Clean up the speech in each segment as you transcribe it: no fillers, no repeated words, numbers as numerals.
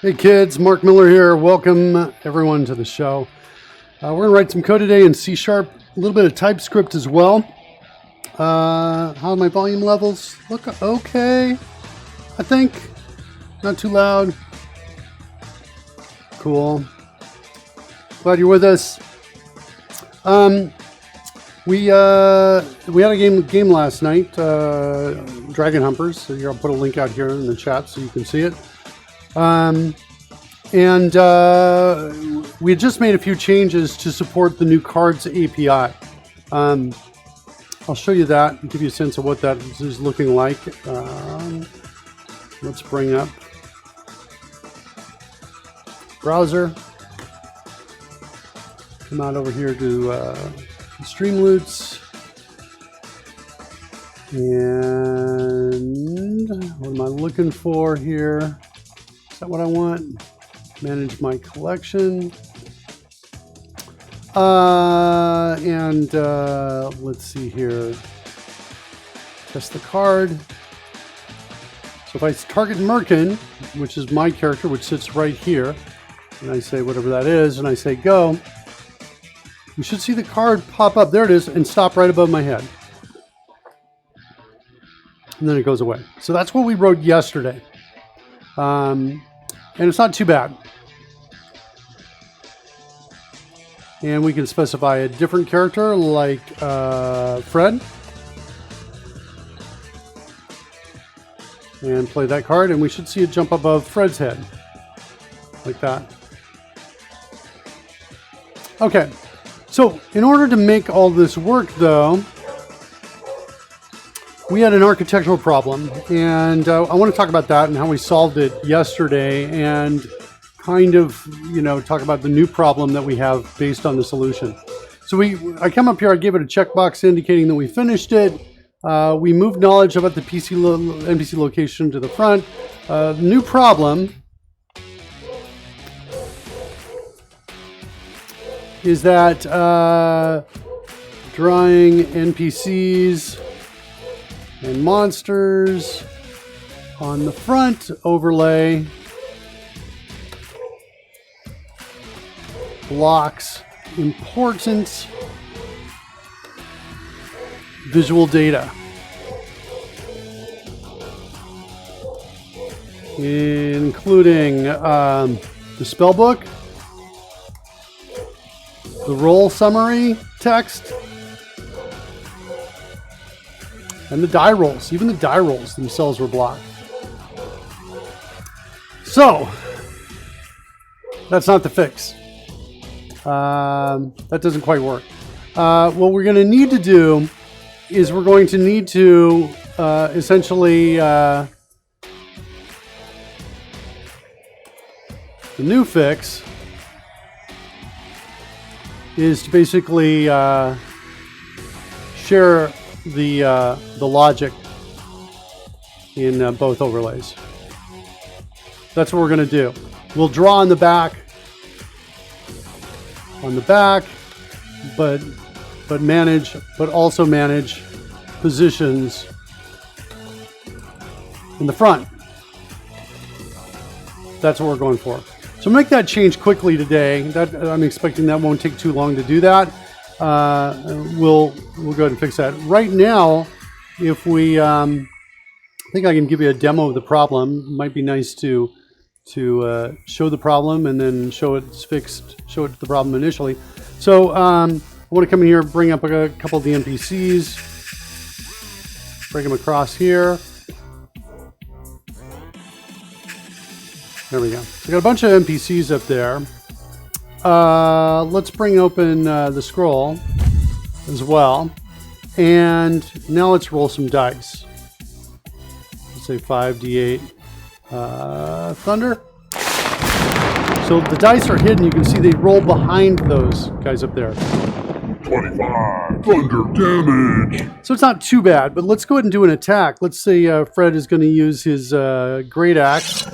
Hey kids, Mark Miller here. Welcome everyone to the show. We're going to write some code today in C#, a little bit of TypeScript as well. How are my volume levels? Look okay, I think. Not too loud. Cool. Glad you're with us. We had a game last night, Dragon Humpers. So I'll put a link out here in the chat so you can see it. We had just made a few changes to support the new cards API. I'll show you that and give you a sense of what that is looking like. Let's bring up browser. Come out over here to Streamloots. And what am I looking for here? Is that what I want? Manage my collection. Let's see here. Test the card. So if I target Merkin, which is my character, which sits right here, and I say whatever that is, and I say go, you should see the card pop up. There it is, and stop right above my head. And then it goes away. So that's what we wrote yesterday. And it's not too bad. And we can specify a different character like Fred. And play that card, and we should see it jump above Fred's head. Like that. Okay. So in order to make all this work, though, we had an architectural problem, and I want to talk about that and how we solved it yesterday, and kind of, talk about the new problem that we have based on the solution. So I come up here, I gave it a checkbox indicating that we finished it. We moved knowledge about the NPC location to the front. The new problem is that drawing NPCs and monsters on the front overlay blocks important visual data, including the spellbook, the role summary text, and the die rolls. Even the die rolls themselves were blocked. So, that's not the fix. That doesn't quite work. What we're going to need to do is we're going to need to essentially the new fix is to basically share the logic in both overlays. That's what we're going to do. We'll draw on the back, but also manage positions in the front. That's what we're going for. So make that change quickly today. I'm expecting that won't take too long to do that. We'll go ahead and fix that. Right now, if we, I think I can give you a demo of the problem. It might be nice to show the problem and then show it's fixed, show it the problem initially. So I want to come in here, bring up a couple of the NPCs, bring them across here. There we go. So I got a bunch of NPCs up there. Let's bring open the scroll as well. And now let's roll some dice. Let's say 5d8 thunder. So the dice are hidden. You can see they roll behind those guys up there. 25 thunder damage. So it's not too bad, but let's go ahead and do an attack. Let's say Fred is going to use his great axe.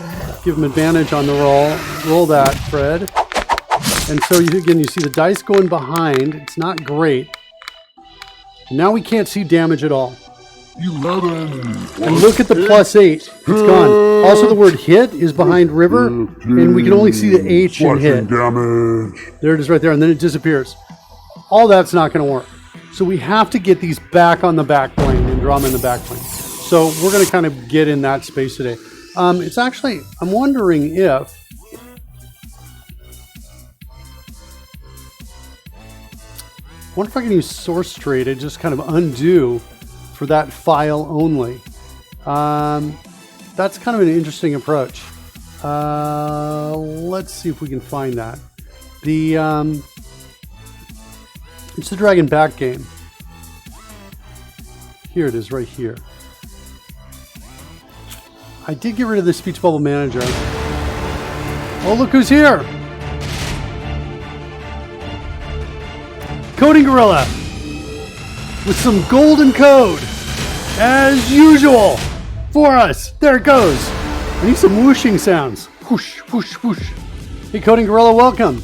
Give him advantage on the roll. Roll that, Fred. And so you see the dice going behind. It's not great. Now we can't see damage at all. 11. And look at the +8. It's gone. Also, the word hit is behind river, and we can only see the H in hit. Damage. There it is right there, and then it disappears. All that's not going to work. So we have to get these back on the back plane and draw them in the back plane. So we're going to kind of get in that space today. It's actually, I'm wondering if, I wonder if I can use source straight and just kind of undo for that file only. That's kind of an interesting approach. Let's see if we can find that. It's the Dragon Back game. Here it is, right here. I did get rid of the speech bubble manager. Oh, look who's here! Coding Gorilla with some golden code, as usual, for us. There it goes. I need some whooshing sounds. Whoosh, whoosh, whoosh. Hey, Coding Gorilla, welcome.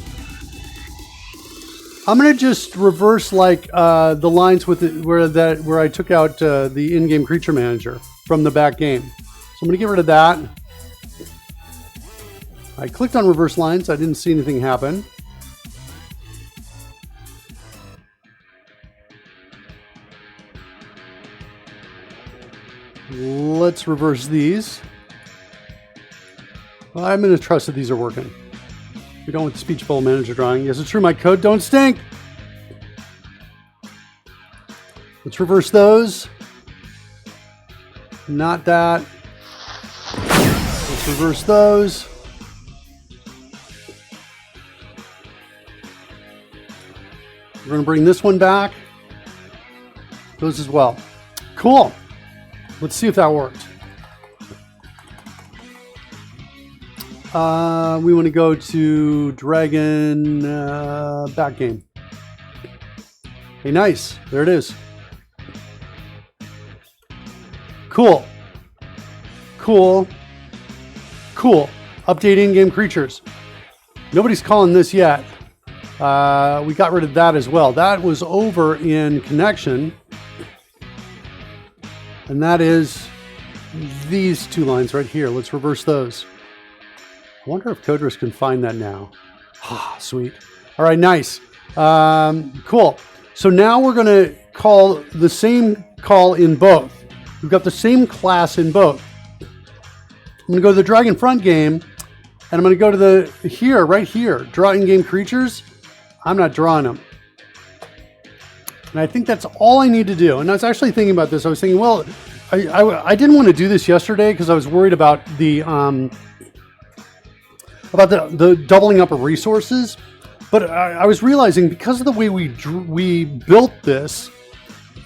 I'm gonna just reverse like the lines with it, where I took out the in-game creature manager from the back game. So I'm gonna get rid of that. I clicked on reverse lines. I didn't see anything happen. Let's reverse these. Well, I'm going to trust that these are working. We don't want the speech bubble manager drawing. Yes, it's true. My code don't stink. Let's reverse those. Not that. Let's reverse those. We're going to bring this one back. Those as well. Cool. Let's see if that worked. We want to go to Dragon back game. Hey, nice. There it is. Cool. Cool. Cool. Update in-game creatures. Nobody's calling this yet. We got rid of that as well. That was over in connection. And that is these two lines right here. Let's reverse those. I wonder if Coders can find that now. Ah, sweet. All right, nice. Cool. So now we're going to call the same call in both. We've got the same class in both. I'm going to go to the Dragon Front game, and I'm going to go to the here, right here, draw in-game creatures. I'm not drawing them. And I think that's all I need to do. And I was actually thinking about this. I was thinking, well, I didn't want to do this yesterday because I was worried about the doubling up of resources. But I was realizing because of the way we built this,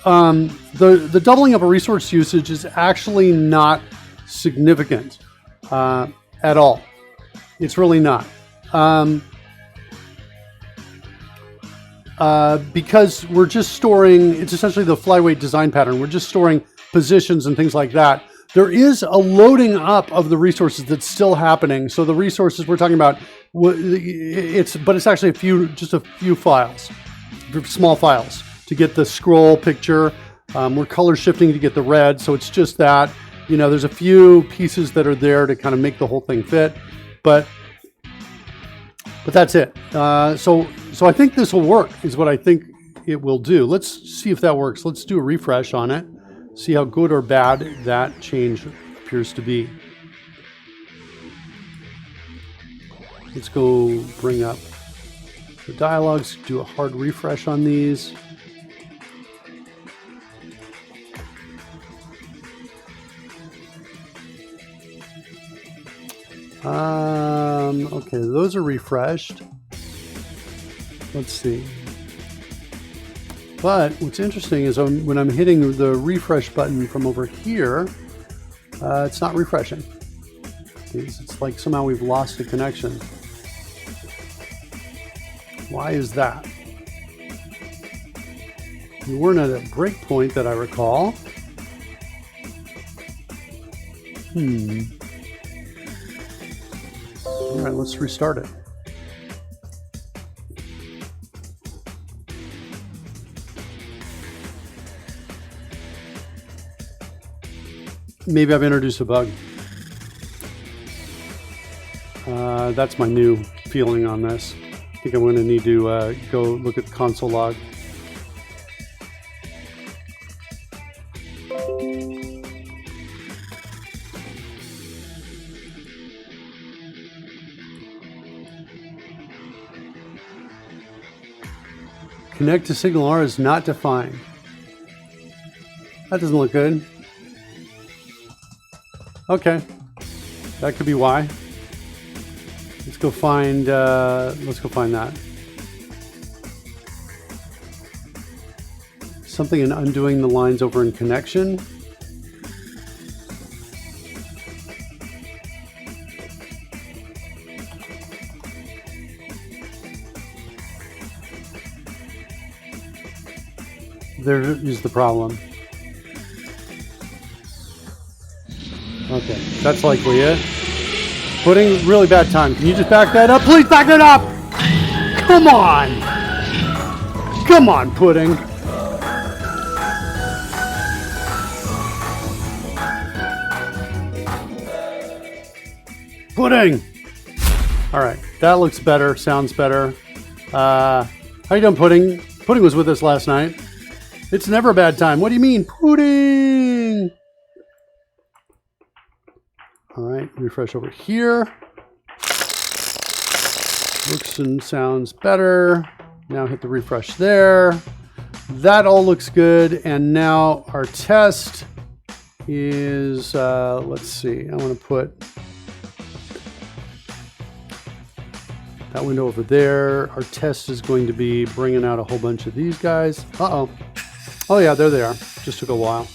the doubling up of resource usage is actually not significant at all. It's really not. Because we're just storing, it's essentially the flyweight design pattern. We're just storing positions and things like that. There is a loading up of the resources that's still happening. So the resources we're talking about, it's actually just a few files, small files to get the scroll picture. We're color shifting to get the red. So it's just that, there's a few pieces that are there to kind of make the whole thing fit, but that's it. So I think this will work is what I think it will do. Let's see if that works. Let's do a refresh on it. See how good or bad that change appears to be. Let's go bring up the dialogues, do a hard refresh on these. Okay, those are refreshed. Let's see. But what's interesting is when I'm hitting the refresh button from over here, it's not refreshing. It's like somehow we've lost a connection. Why is that? We weren't at a breakpoint that I recall. All right, let's restart it. maybe I've introduced a bug. That's my new feeling on this. I think I'm going to need to go look at the console log. Connect to signal R is not defined. That doesn't look good. Okay, that could be why. Let's go find that. Something in undoing the lines over in connection. There is the problem. Okay, that's likely it. Pudding, really bad time. Can you just back that up? Please back that up! Come on! Come on, Pudding. Pudding! Alright, that looks better, sounds better. How you doing, Pudding? Pudding was with us last night. It's never a bad time. What do you mean? Pudding! Alright, refresh over here. Looks and sounds better. Now hit the refresh there. That all looks good. And now our test is, let's see, I want to put that window over there. Our test is going to be bringing out a whole bunch of these guys. Uh-oh. Oh yeah, there they are. Just took a while.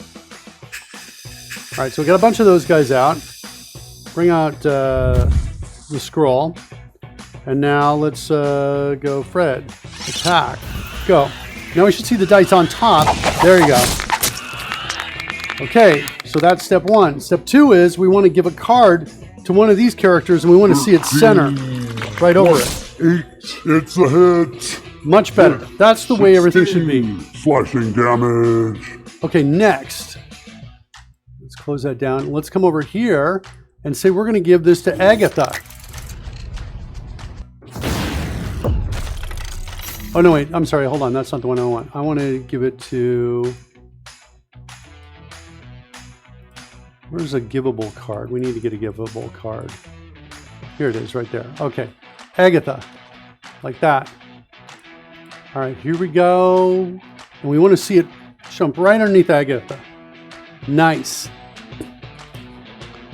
All right, so we got a bunch of those guys out. Bring out the scroll. And now let's go Fred. Attack. Go. Now we should see the dice on top. There you go. Okay, so that's step one. Step two is we want to give a card to one of these characters and we want to see its center right over it. 8, it's a hit. Much better. That's the way everything should be. Slashing damage. Okay, next. Let's close that down. Let's come over here and say we're going to give this to Agatha. Oh, no, wait. I'm sorry. Hold on. That's not the one I want. I want to give it to... Where's a givable card? We need to get a givable card. Here it is right there. Okay. Agatha. Like that. All right. Here we go. And we want to see it jump right underneath Agatha. Nice.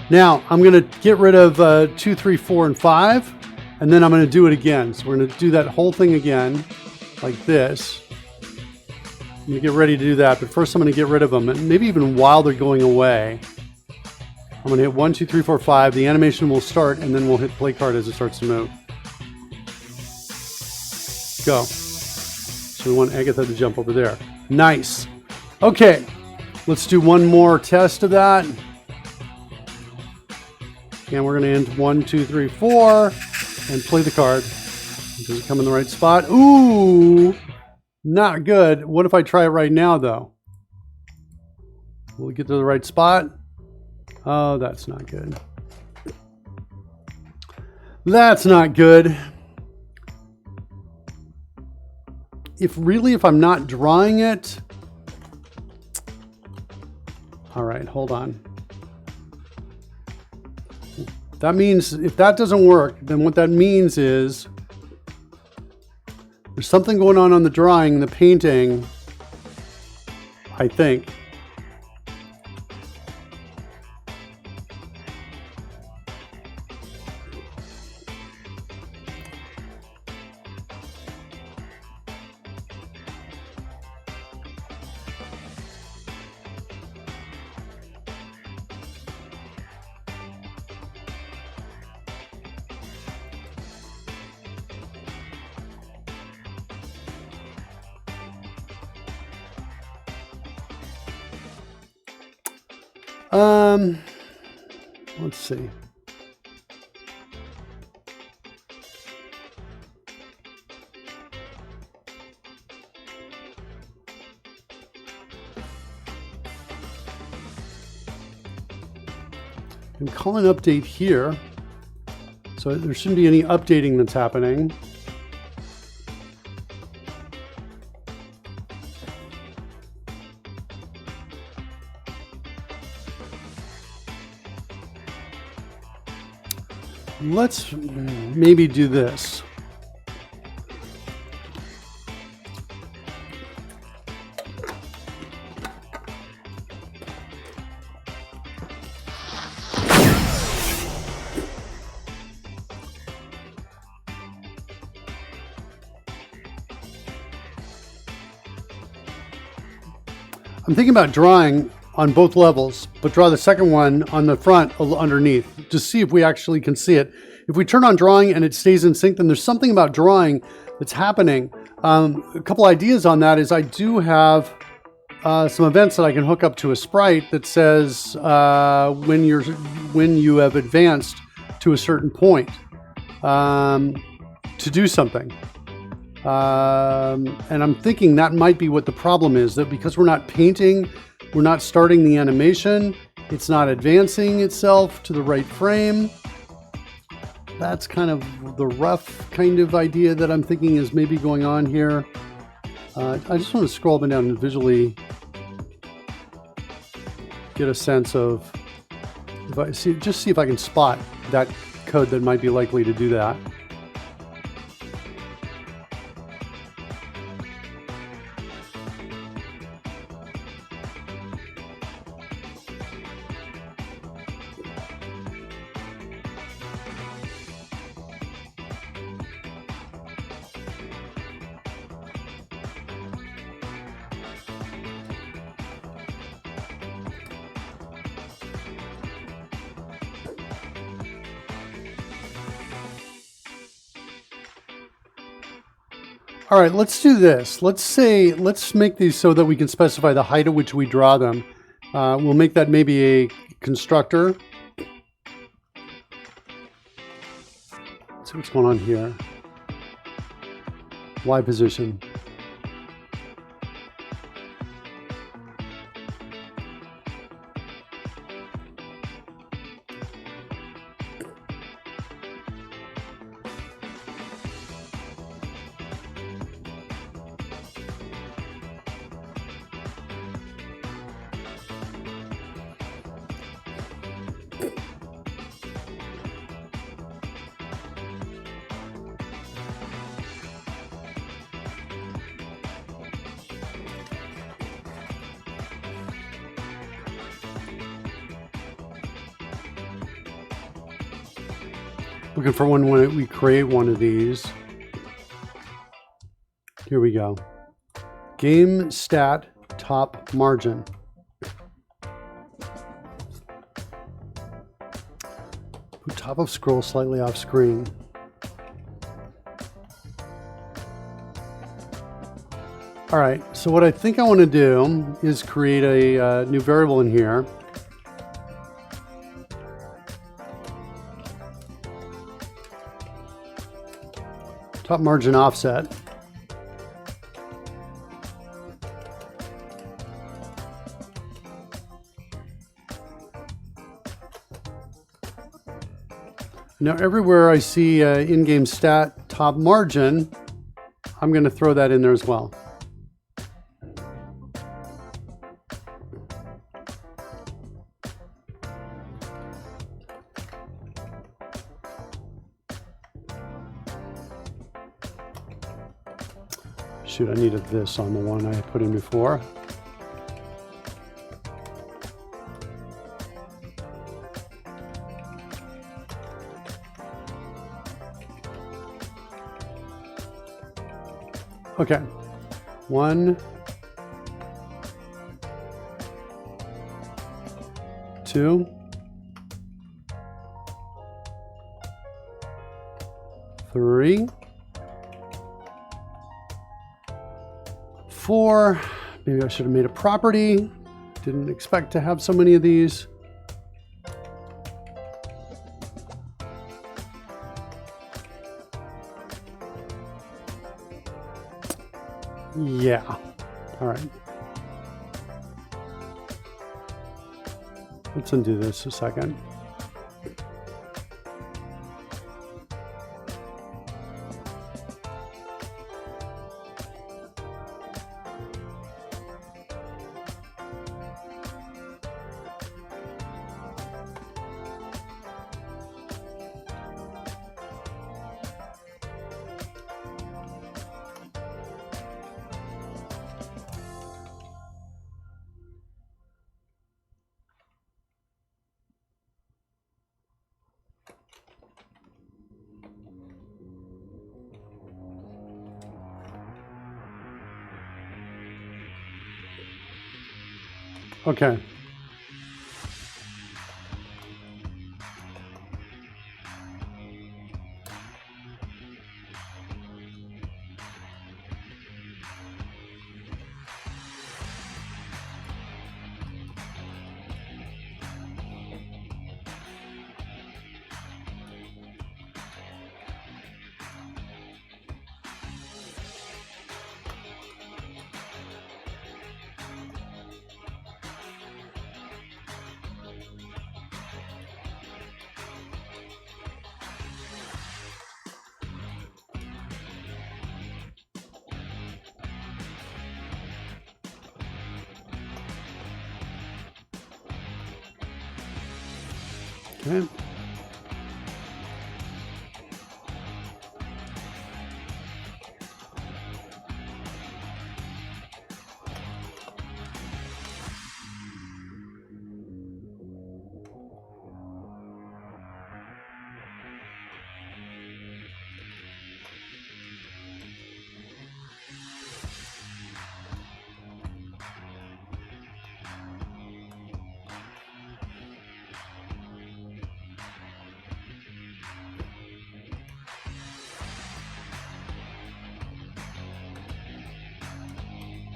Now, I'm going to get rid of 2, 3, 4, and 5. And then I'm going to do it again. So we're going to do that whole thing again. Like this. I'm going to get ready to do that. But first I'm going to get rid of them. And maybe even while they're going away. I'm going to hit 1, 2, 3, 4, 5. The animation will start, and then we'll hit play card as it starts to move. Go. So we want Agatha to jump over there. Nice. Okay. Let's do one more test of that. And we're going to end 1, 2, 3, 4, and play the card. Does it come in the right spot? Ooh, not good. What if I try it right now, though? Will it get to the right spot? Oh, that's not good. That's not good. If I'm not drawing it... All right, hold on. That means if that doesn't work, then what that means is there's something going on the drawing, the painting, I think. Let's see. and call an update here. So there shouldn't be any updating that's happening. Let's maybe do this. I'm thinking about drawing on both levels, but draw the second one on the front underneath, just see if we actually can see it. If we turn on drawing and it stays in sync, then there's something about drawing that's happening. A couple ideas on that is I do have some events that I can hook up to a sprite that says when you have advanced to a certain point to do something. And I'm thinking that might be what the problem is, that because we're not painting, we're not starting the animation, it's not advancing itself to the right frame. That's kind of the rough kind of idea that I'm thinking is maybe going on here. I just want to scroll up and down and visually get a sense of, see if I can spot that code that might be likely to do that. All right, let's do this. Let's make these so that we can specify the height at which we draw them. We'll make that maybe a constructor. Let's see what's going on here. Y position. Looking for one when we create one of these. Here we go. Game stat top margin. Put top of scroll slightly off screen. All right, so what I think I want to do is create a new variable in here. Top margin offset. Now everywhere I see in-game stat top margin, I'm going to throw that in there as well. Shoot, I needed this on the one I put in before. Okay, 1, 2, 3, 4. Maybe I should have made a property. Didn't expect to have so many of these. Yeah. All right. Let's undo this a second. Okay. Okay.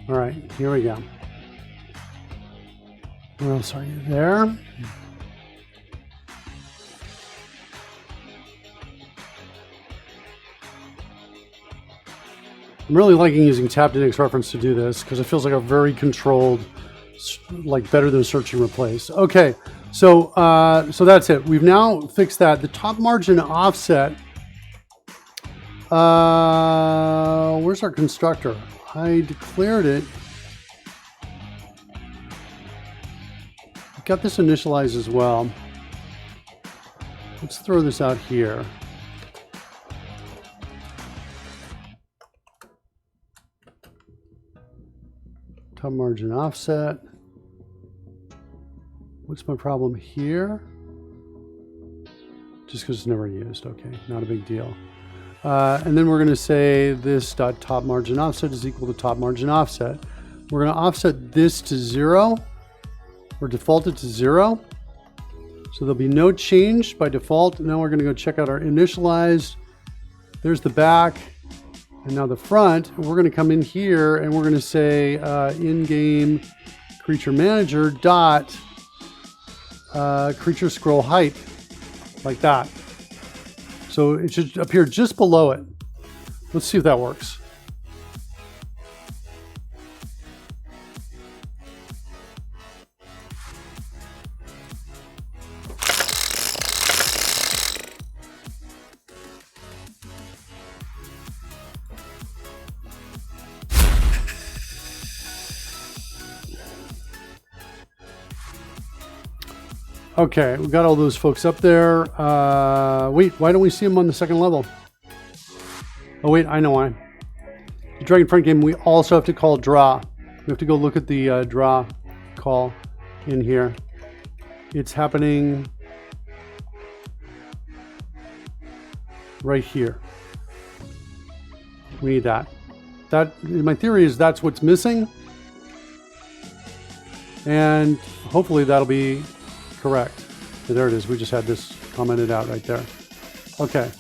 All right, here we go. Where else are you there? I'm really liking using tabbed index reference to do this because it feels like a very controlled, like better than search and replace. Okay, so so that's it. We've now fixed that. The top margin offset. Where's our constructor? I declared it. Got this initialized as well. Let's throw this out here. Top margin offset. What's my problem here? Just because it's never used. Okay, not a big deal. And then we're going to say this dot top margin offset is equal to top margin offset. We're going to offset this to 0 or default it to 0. So there'll be no change by default. Now we're going to go check out our initialized. There's the back and now the front. We're going to come in here and we're going to say in-game creature manager dot creature scroll height, like that. So it should appear just below it. Let's see if that works. Okay, we got all those folks up there. Wait, why don't we see them on the second level? Oh wait, I know why. The Dragon Front game, we also have to call draw. We have to go look at the draw call in here. It's happening right here. We need that. My theory is that's what's missing. And hopefully that'll be correct. So there it is. We just had this commented out right there. Okay.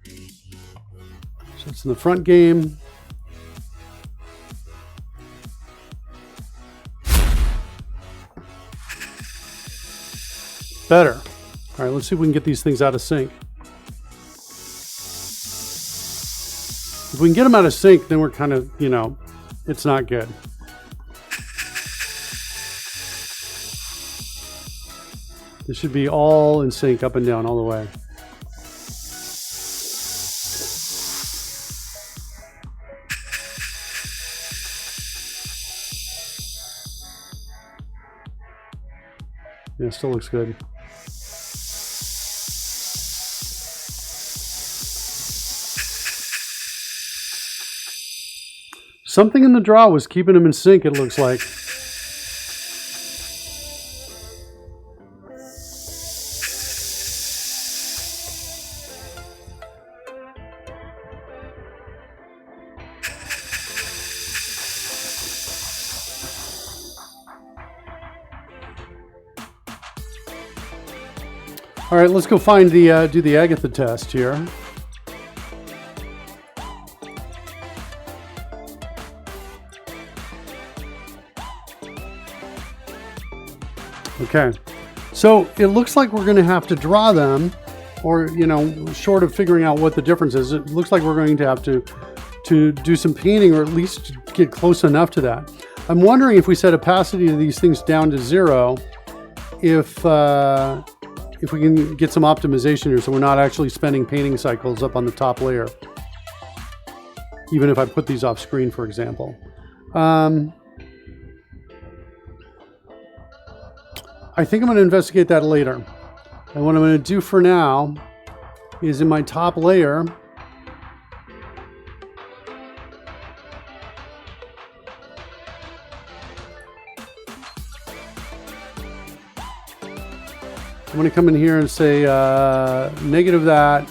So it's in the front game. Better. All right, let's see if we can get these things out of sync. If we can get them out of sync, then we're kind of, you know, it's not good. This should be all in sync, up and down, all the way. Yeah, it still looks good. Something in the draw was keeping them in sync, it looks like. All right, let's go find the do the Agatha test here. Okay, so it looks like we're going to have to draw them, or short of figuring out what the difference is, it looks like we're going to have to do some painting, or at least get close enough to that. I'm wondering if we set opacity of these things down to 0, if we can get some optimization here, so we're not actually spending painting cycles up on the top layer, even if I put these off screen, for example. I think I'm going to investigate that later. And what I'm going to do for now is in my top layer, I'm going to come in here and say negative that,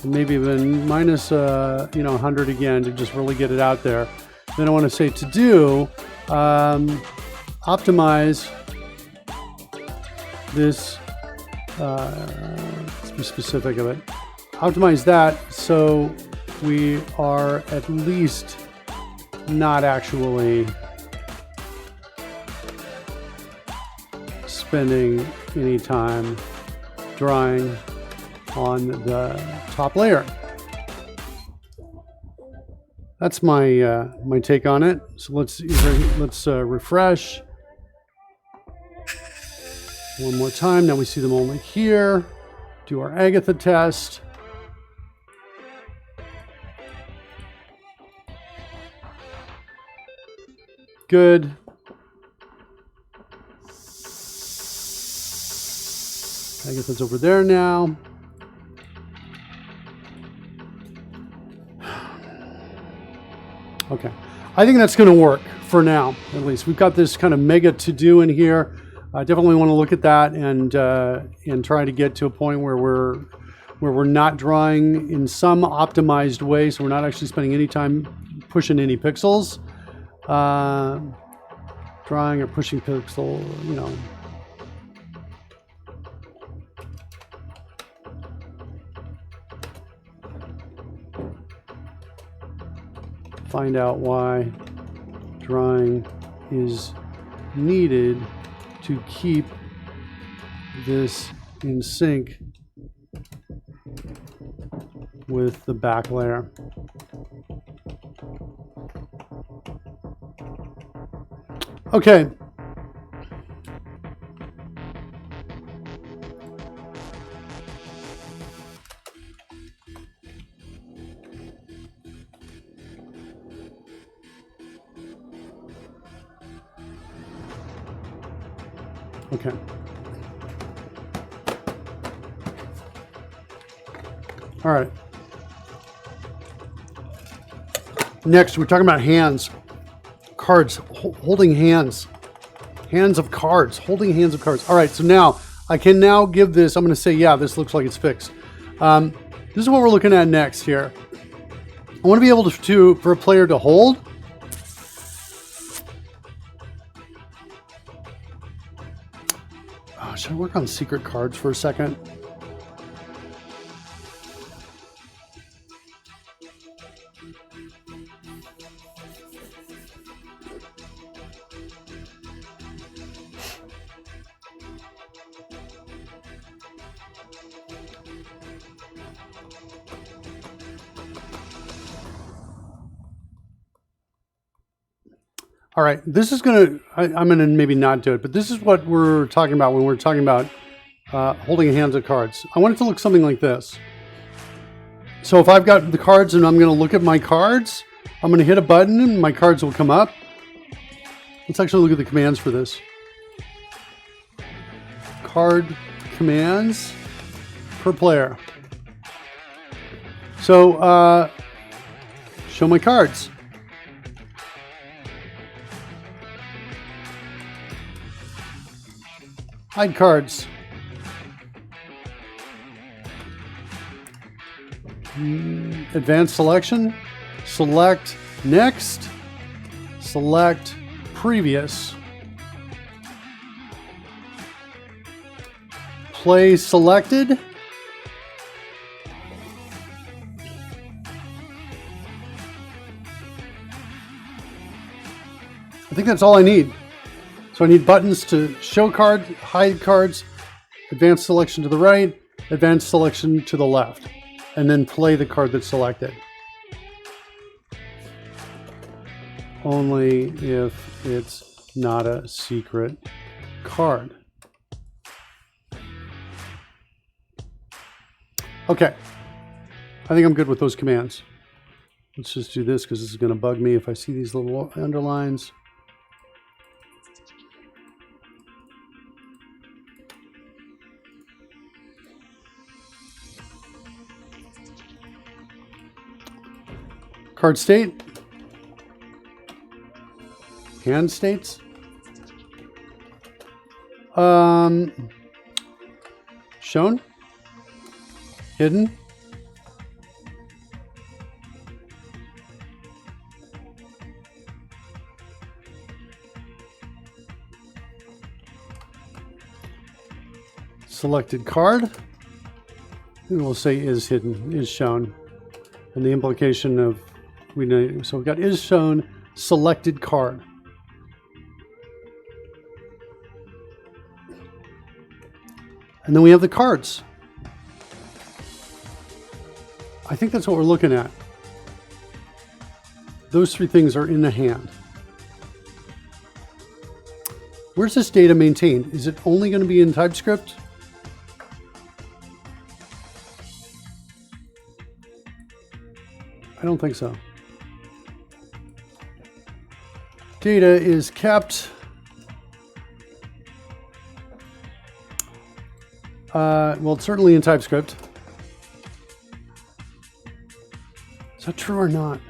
and maybe even minus 100 again to just really get it out there. Then I want to say to do optimize this. Let's be specific of it. Optimize that so we are at least not actually spending any time drawing on the top layer. That's my my take on it. So let's refresh one more time. Now we see them only here. Do our Agatha test. Good. Agatha's over there now. Okay, I think that's going to work for now, at least. We've got this kind of mega to-do in here. I definitely want to look at that and try to get to a point where we're not drawing in some optimized way, so we're not actually spending any time pushing any pixels. Drawing or pushing pixel, Find out why drawing is needed to keep this in sync with the back layer. Okay. Okay. All right. Next, we're talking about hands. Cards, holding hands. Hands of cards, holding hands of cards. All right, so now I can now give this, I'm going to say, yeah, this looks like it's fixed. This is what we're looking at next here. I want to be able to for a player to hold. Should I work on secret cards for a second? All right, this is I'm gonna maybe not do it, but this is what we're talking about when we're talking about holding hands of cards. I want it to look something like this. So if I've got the cards and I'm gonna look at my cards, I'm gonna hit a button and my cards will come up. Let's actually look at the commands for this. Card commands per player. So show my cards. Hide cards. Advanced selection. Select next. Select previous. play selected. I think that's all I need. So I need buttons to show card, hide cards, advanced selection to the right, advanced selection to the left, and then play the card that's selected. Only if it's not a secret card. Okay, I think I'm good with those commands. Let's just do this because this is going to bug me if I see these little underlines. Card state. Hand states. Shown. Hidden. Selected card. We will say is hidden, is shown. And the implication of, we know, so we've got is shown, selected card. And then we have the cards. I think that's what we're looking at. Those three things are in the hand. Where's this data maintained? Is it only going to be in TypeScript? I don't think so. Data is kept. Well, it's certainly in TypeScript. Is that true or not?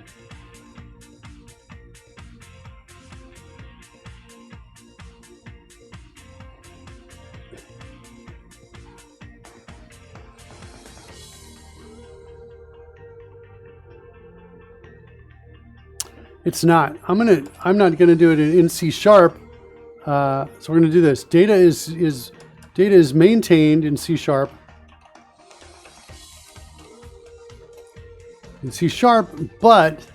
It's not. I'm not gonna do it in C#. So we're gonna do this. Data is maintained in C#. In C#, but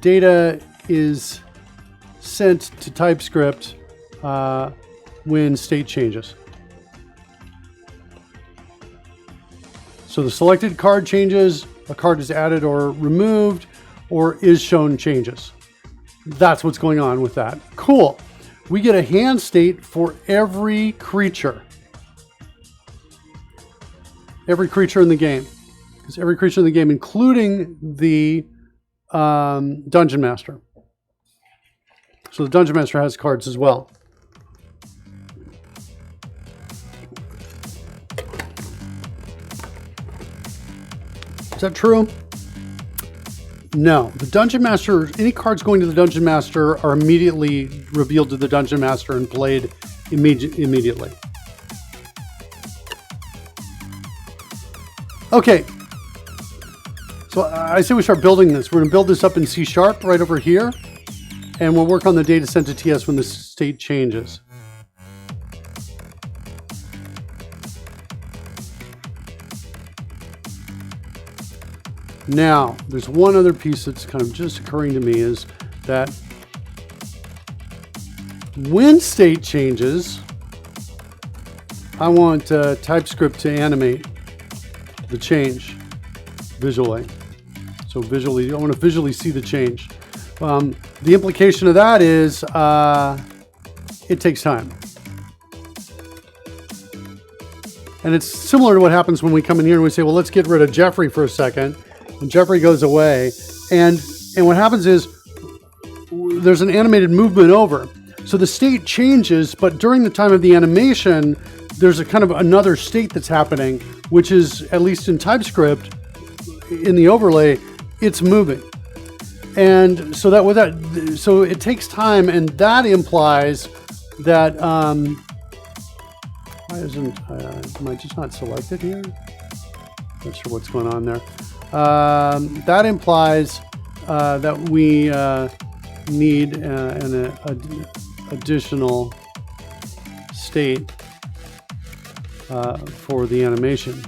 data is sent to TypeScript when state changes. So the selected card changes, a card is added or removed, or is shown changes. That's what's going on with that. Cool. We get a hand state for every creature. Every creature in the game. Because every creature in the game, including the Dungeon Master. So the Dungeon Master has cards as well. Is that true? No. The Dungeon Master, any cards going to the Dungeon Master are immediately revealed to the Dungeon Master and played immediately. Okay. So I say we start building this. We're going to build this up in C# right over here. And we'll work on the data sent to TS when the state changes. Now, there's one other piece that's kind of just occurring to me is that when state changes, I want TypeScript to animate the change visually. So visually, I want to visually see the change. The implication of that is it takes time. And it's similar to what happens when we come in here and we say, well, let's get rid of Jeffrey for a second. And Jeffrey goes away. And what happens is there's an animated movement over. So the state changes, but during the time of the animation, there's a kind of another state that's happening, which is, at least in TypeScript, in the overlay, it's moving. And so that with that, so it takes time, and that implies that why isn't am I just not selected here? Not sure what's going on there. That implies that we need an additional state for the animation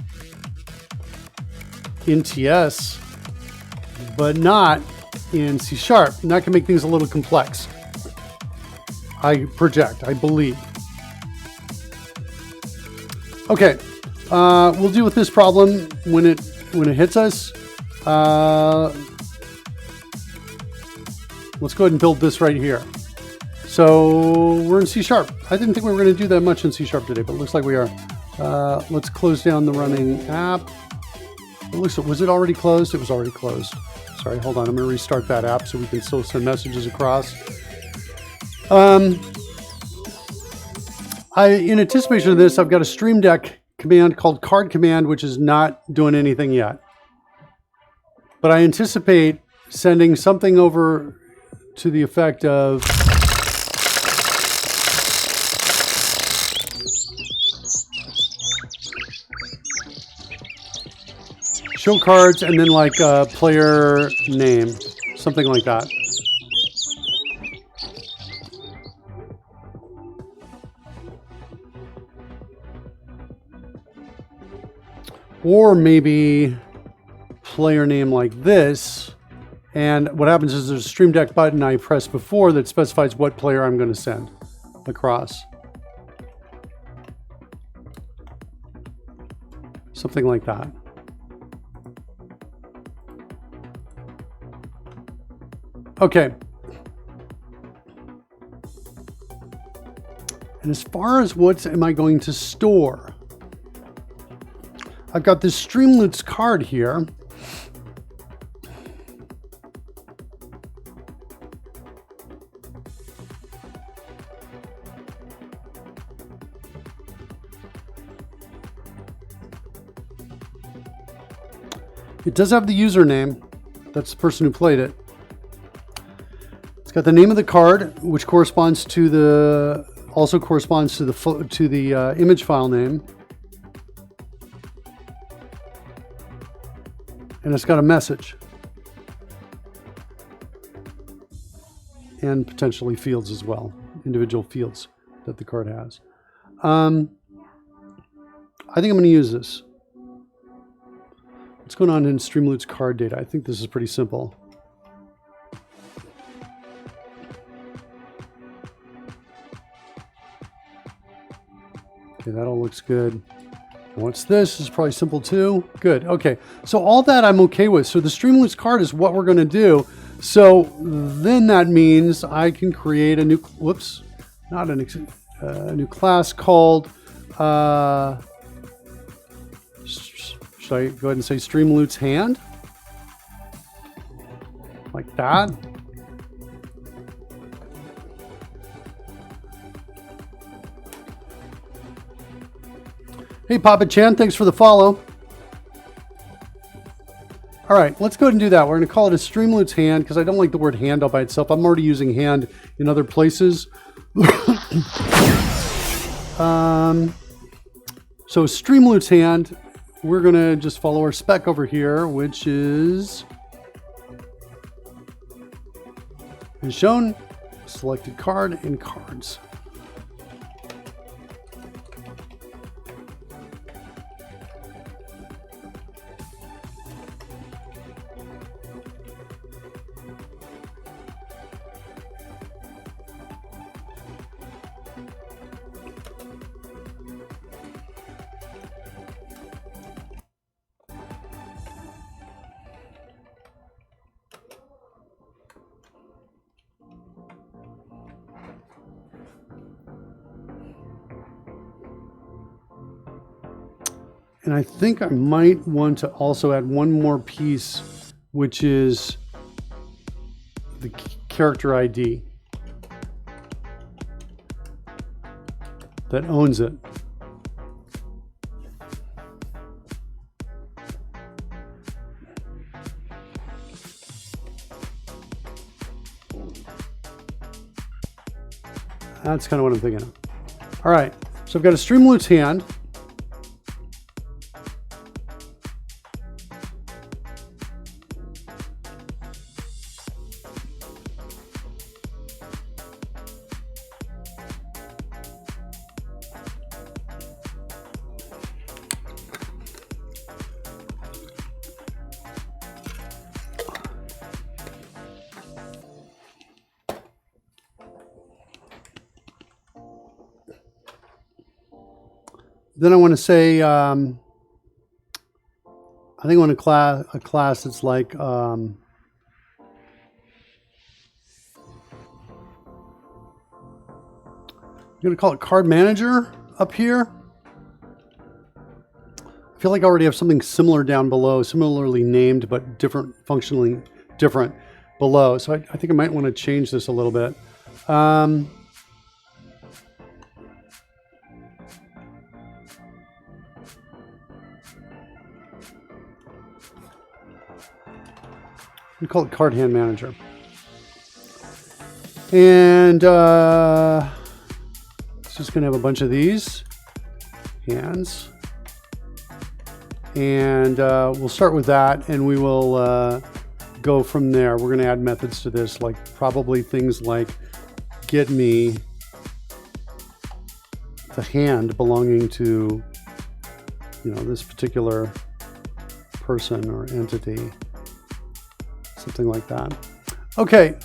in TS, but not in C#. And that can make things a little complex. I believe. Okay, we'll deal with this problem when it hits us. Let's go ahead and build this right here. So we're in C#. I didn't think we were going to do that much in C# today, but it looks like we are. Let's close down the running app. Was it already closed? It was already closed. Sorry, hold on. I'm going to restart that app so we can still send messages across. In anticipation of this, I've got a Stream Deck command called card command, which is not doing anything yet. But I anticipate sending something over to the effect of show cards and then like a player name, something like that. Or maybe player name like this. And what happens is there's a Stream Deck button I pressed before that specifies what player I'm going to send across. Something like that. Okay. And as far as what am I going to store? I've got this Streamloots card here. It does have the username. That's the person who played it. It's got the name of the card, which corresponds to the image file name. And it's got a message. And potentially fields as well, individual fields that the card has. I think I'm going to use this. What's going on in Streamloots card data? I think this is pretty simple. Okay, that all looks good. What's this? This is probably simple too. Good. Okay. So all that I'm okay with. So the Streamloots card is what we're going to do. So then that means I can create a new, a new class called, should I go ahead and say Streamloots hand? Like that. Hey, Papa Chan, thanks for the follow. All right, let's go ahead and do that. We're going to call it a Streamloots hand because I don't like the word hand all by itself. I'm already using hand in other places. So Streamloots hand, we're going to just follow our spec over here, which is shown, selected card, and cards. And I think I might want to also add one more piece, which is the character ID that owns it. That's kind of what I'm thinking of. All right, so I've got a Streamloots hand. then I want to say, I think I want a class that's like, I'm going to call it card manager up here. I feel like I already have something similar down below, similarly named, but different, functionally different below. So I think I might want to change this a little bit. We call it card hand manager. And it's just going to have a bunch of these hands. And we'll start with that, and we will go from there. We're going to add methods to this, like probably things like get me the hand belonging to, this particular person or entity. Something like that. Okay.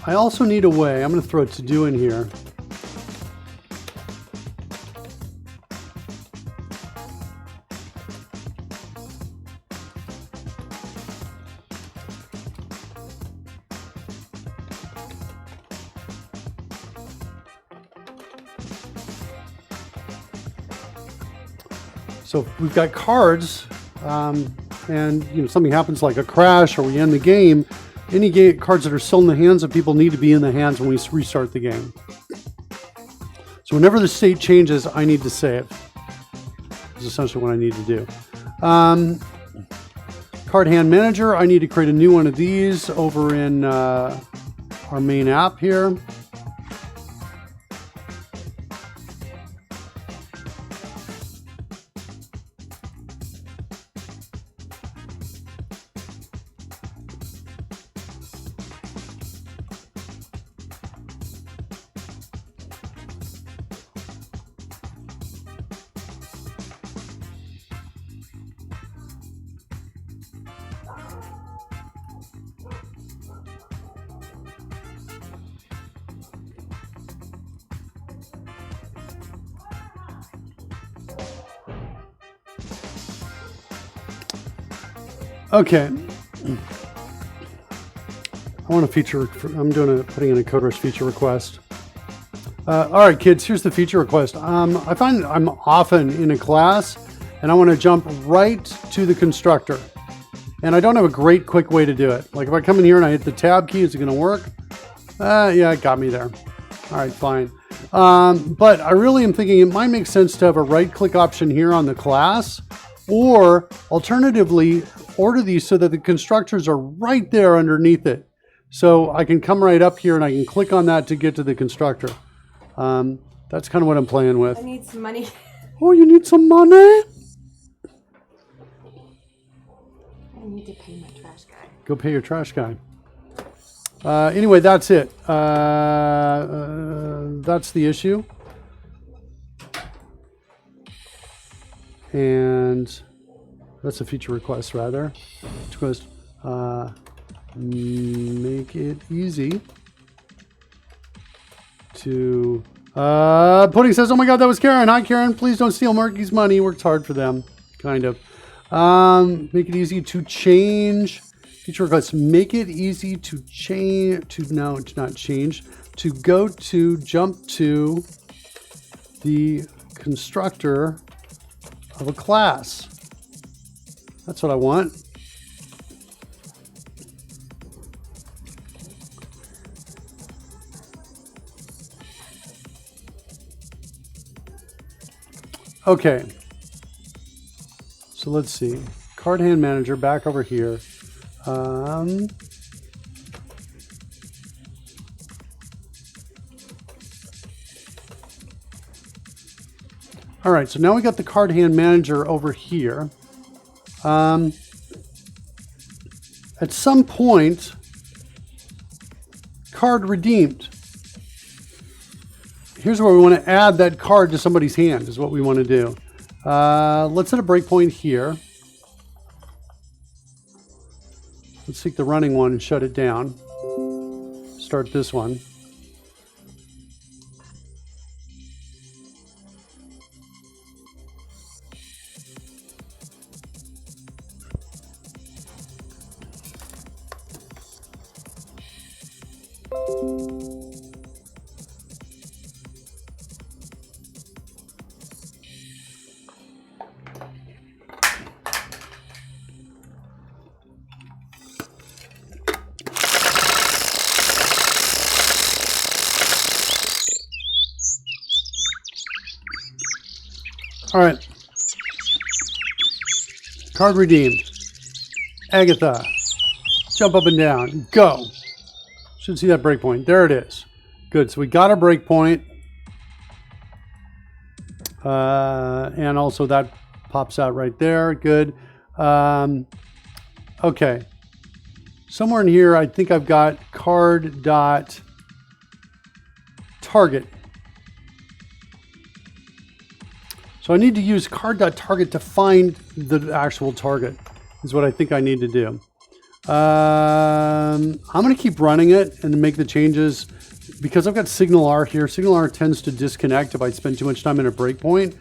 I also need a way. I'm going to throw a to-do in here. So if we've got cards, and something happens like a crash or we end the game, any cards that are still in the hands of people need to be in the hands when we restart the game. So whenever the state changes, I need to save. Is essentially what I need to do. Card hand manager, I need to create a new one of these over in our main app here. Okay. I want a feature. I'm putting in a CodeRush feature request. All right, kids, here's the feature request. I find I'm often in a class and I want to jump right to the constructor. And I don't have a great quick way to do it. Like if I come in here and I hit the tab key, is it going to work? Yeah, it got me there. All right, fine. But I really am thinking it might make sense to have a right click option here on the class, or alternatively, order these so that the constructors are right there underneath it. So I can come right up here and I can click on that to get to the constructor. That's kind of what I'm playing with. I need some money. Oh, you need some money? I need to pay my trash guy. Go pay your trash guy. Anyway, that's it. That's the issue. And that's a feature request, rather. Request, make it easy to... Pudding says, oh my God, that was Karen. Hi, Karen. Please don't steal Murky's money. He works hard for them, kind of. Make it easy to change. Feature request, make it easy to change, no, it's not change, to go to, jump to the constructor of a class. That's what I want. Okay. So let's see. Card hand manager back over here. All right, so now we got the card hand manager over here. at some point, card redeemed. Here's where we want to add that card to somebody's hand is what we want to do. Let's set a breakpoint here. Let's take the running one and shut it down. Start this one. All right. Card redeemed. Agatha. Jump up and down. Go. Should see that breakpoint. There it is. Good. So we got our breakpoint. And also that pops out right there. Good. Okay. Somewhere in here, I think I've got card.target. So I need to use card.target to find the actual target is what I think I need to do. I'm going to keep running it and make the changes because I've got signal R here. Signal R tends to disconnect if I spend too much time in a breakpoint.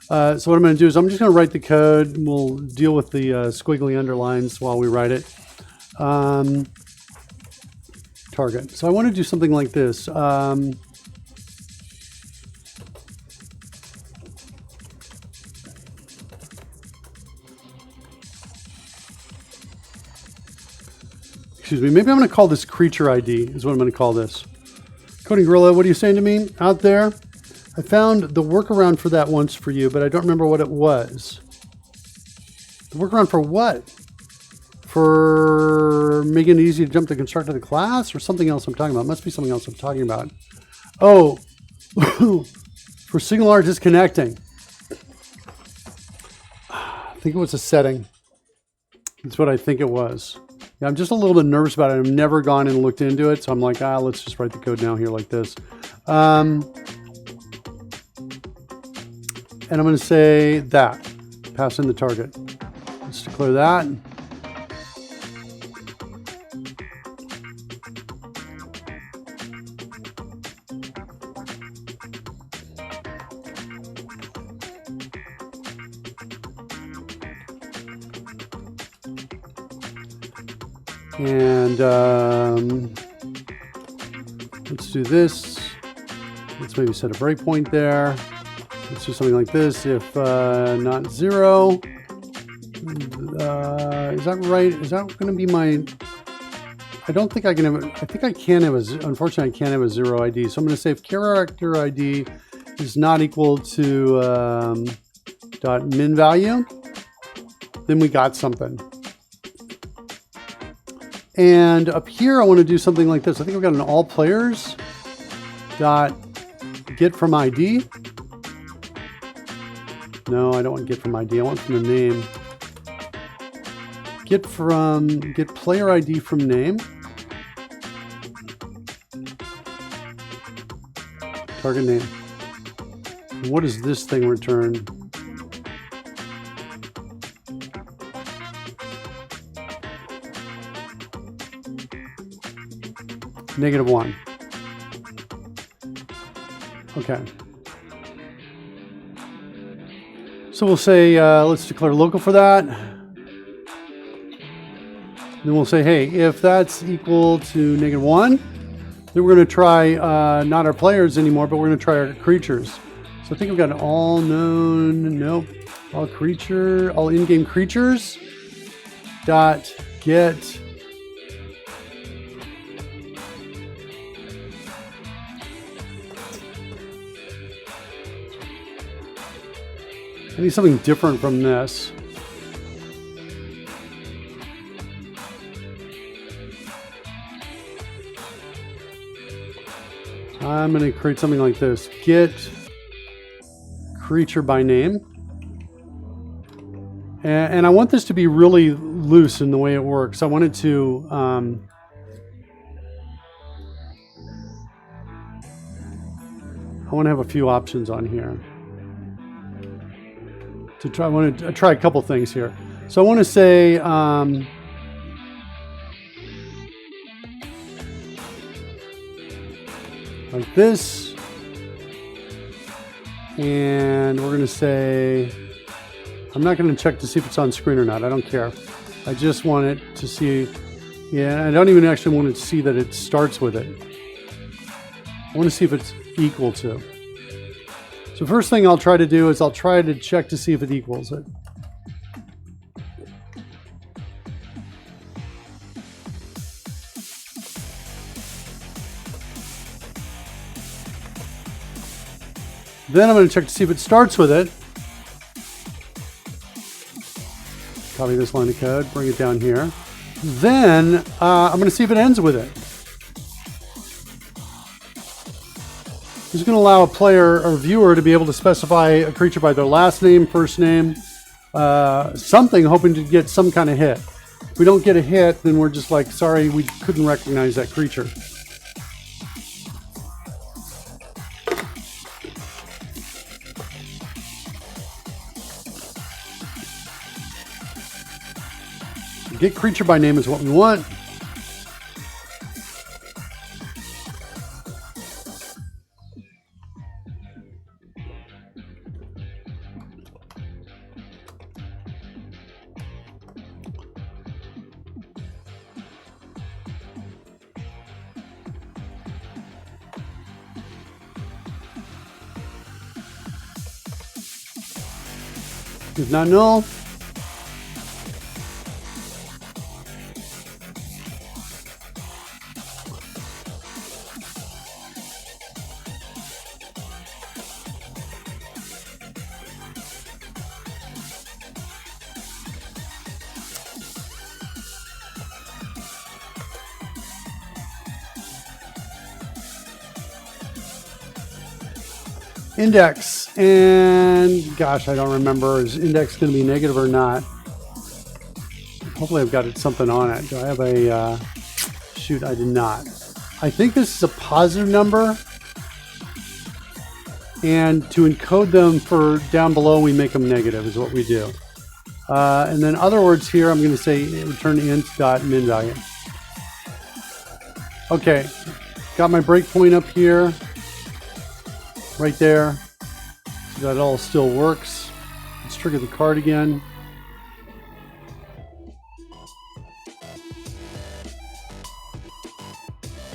So what I'm going to do is I'm just going to write the code. We'll deal with the squiggly underlines while we write it. Target. So I want to do something like this. Excuse me, maybe I'm going to call this creature ID is what I'm going to call this. Coding Gorilla, what are you saying to me out there? I found the workaround for that once for you, but I don't remember what it was. The workaround for what? For making it easy to jump the constructor of the class or something else I'm talking about? It must be something else I'm talking about. Oh, for signal R disconnecting. I think it was a setting. That's what I think it was. Yeah, I'm just a little bit nervous about it. I've never gone and looked into it. So I'm like, let's just write the code now here like this. And I'm going to say that. Pass in the target. Let's declare that. And let's do this. Let's maybe set a breakpoint there. Let's do something like this. If not 0, is that right? Is that going to be my? I don't think I can have. I think I can have a. Unfortunately, I can't have a 0 ID. So I'm going to say if character ID is not equal to dot min value, then we got something. And up here, I want to do something like this. I think I've got an all players dot get from ID. No, I don't want get from ID. I want from the name. Get player ID from name. Target name. And what does this thing return? -1. Okay. So we'll say, let's declare local for that. Then we'll say, hey, if that's equal to -1, then we're going to try not our players anymore, but we're going to try our creatures. So I think we've got an all known, nope, all in-game creatures dot get I need something different from this. I'm going to create something like this. Get creature by name. And I want this to be really loose in the way it works. I wanted to I want to have a few options on here. To try, I want to try a couple things here. So I want to say like this, and we're going to say, I'm not going to check to see if it's on screen or not. I don't care. I just want it to see, yeah, I don't even actually want it to see that it starts with it. I want to see if it's equal to. So first thing I'll try to do is I'll try to check to see if it equals it. Then I'm going to check to see if it starts with it. Copy this line of code, bring it down here. Then I'm going to see if it ends with it. This is going to allow a player or viewer to be able to specify a creature by their last name, first name, something, hoping to get some kind of hit. If we don't get a hit, then we're just like, sorry, we couldn't recognize that creature. Get creature by name is what we want. If not null, index, and gosh, I don't remember, is index going to be negative or not? Hopefully I've got something on it. Do I have a, shoot, I did not. I think this is a positive number, and to encode them for down below, we make them negative is what we do. And then other words here, I'm going to say return int.min value. Okay, got my breakpoint up here. Right there, so that all still works. Let's trigger the card again.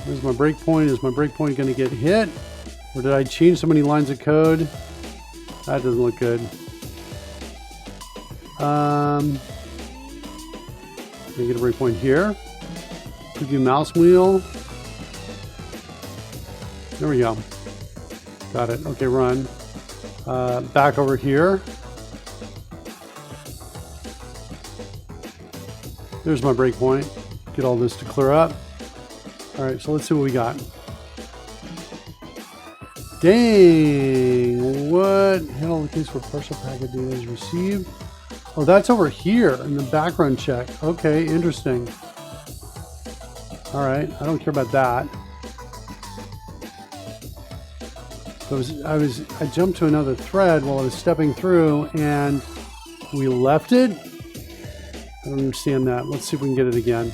There's my breakpoint. Is my breakpoint going to get hit? Or did I change so many lines of code? That doesn't look good. Let me get a breakpoint here. Preview mouse wheel. There we go. Got it. Okay, run. Back over here. There's my breakpoint. Get all this to clear up. All right, so let's see what we got. Dang! What? Handle the case where partial packet data is received. Oh, that's over here in the background check. Okay, interesting. All right, I don't care about that. I jumped to another thread while I was stepping through and we left it. I don't understand that. Let's see if we can get it again.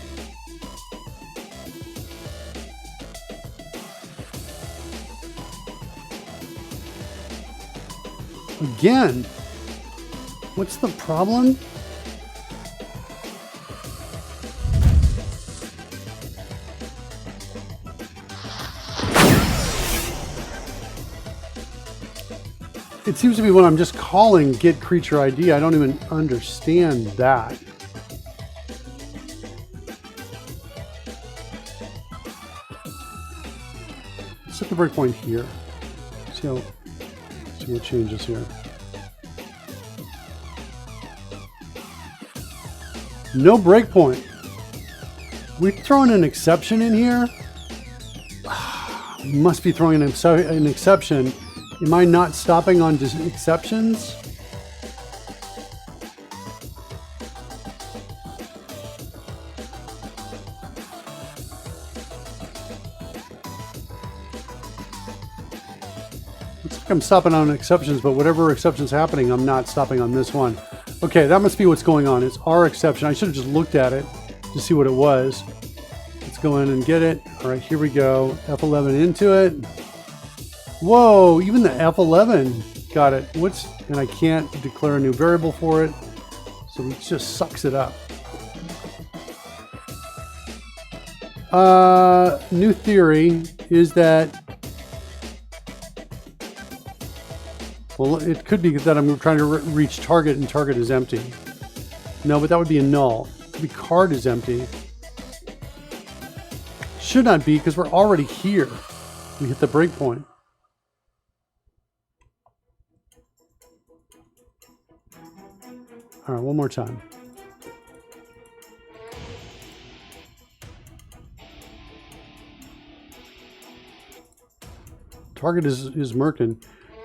Again? What's the problem? It seems to be when I'm just calling get creature ID, I don't even understand that. Let's set the breakpoint here. See what changes here. No breakpoint. We throwing an exception in here? We must be throwing an exception. Am I not stopping on just exceptions? think I'm stopping on exceptions, but whatever exception's happening, I'm not stopping on this one. Okay, that must be what's going on. It's our exception. I should have just looked at it to see what it was. Let's go in and get it. All right, here we go. F11 into it. Whoa, even the F11 got it. And I can't declare a new variable for it. So it just sucks it up. New theory is that, well, it could be that I'm trying to reach target and target is empty. No, but that would be a null. It could be card is empty. Should not be because we're already here. We hit the breakpoint. All right, one more time. Target is Merkin.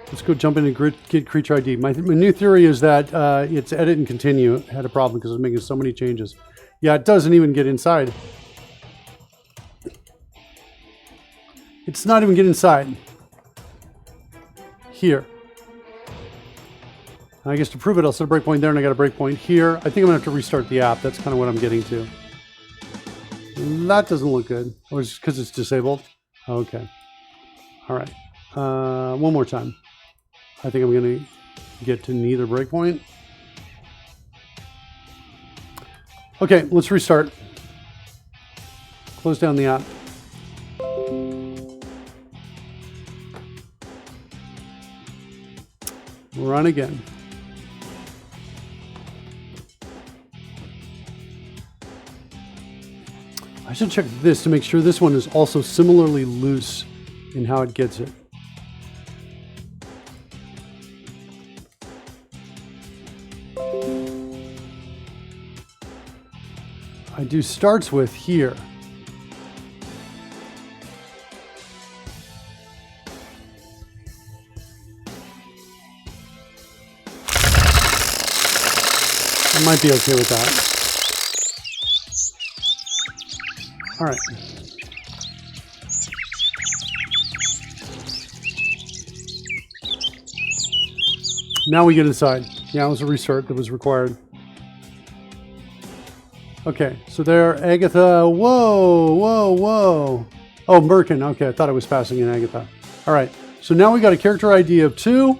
Let's go jump into get creature ID. My new theory is that it's edit and continue had a problem because it's making so many changes. Yeah, it doesn't even get inside. It's not even getting inside. Here. I guess to prove it, I'll set a breakpoint there and I got a breakpoint here. I think I'm gonna have to restart the app. That's kind of what I'm getting to. That doesn't look good. Oh, it's because it's disabled? Okay. All right. One more time. I think I'm going to get to neither breakpoint. Okay, let's restart. Close down the app. Run again. I should check this to make sure this one is also similarly loose in how it gets it. I do starts with here. I might be okay with that. All right. Now we get inside. Yeah, it was a restart that was required. Okay, so there, Agatha. Whoa, whoa, whoa. Oh, Merkin. Okay, I thought I was passing in Agatha. All right, so now we got a character ID of 2.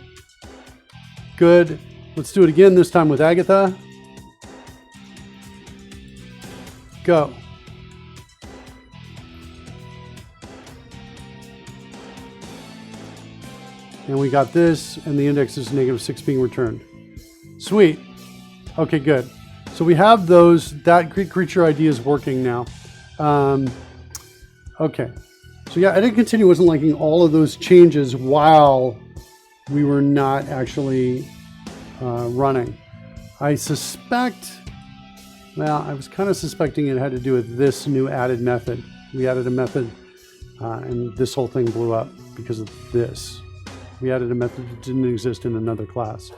Good. Let's do it again, this time with Agatha. Go. And we got this, and the index is -6 being returned. Sweet. Okay, good. So we have those. That creature ID is working now. Okay. So yeah, edit continue wasn't liking all of those changes while we were not actually running. I suspect, well, I was kind of suspecting it had to do with this new added method. We added a method, and this whole thing blew up because of this. We added a method that didn't exist in another class.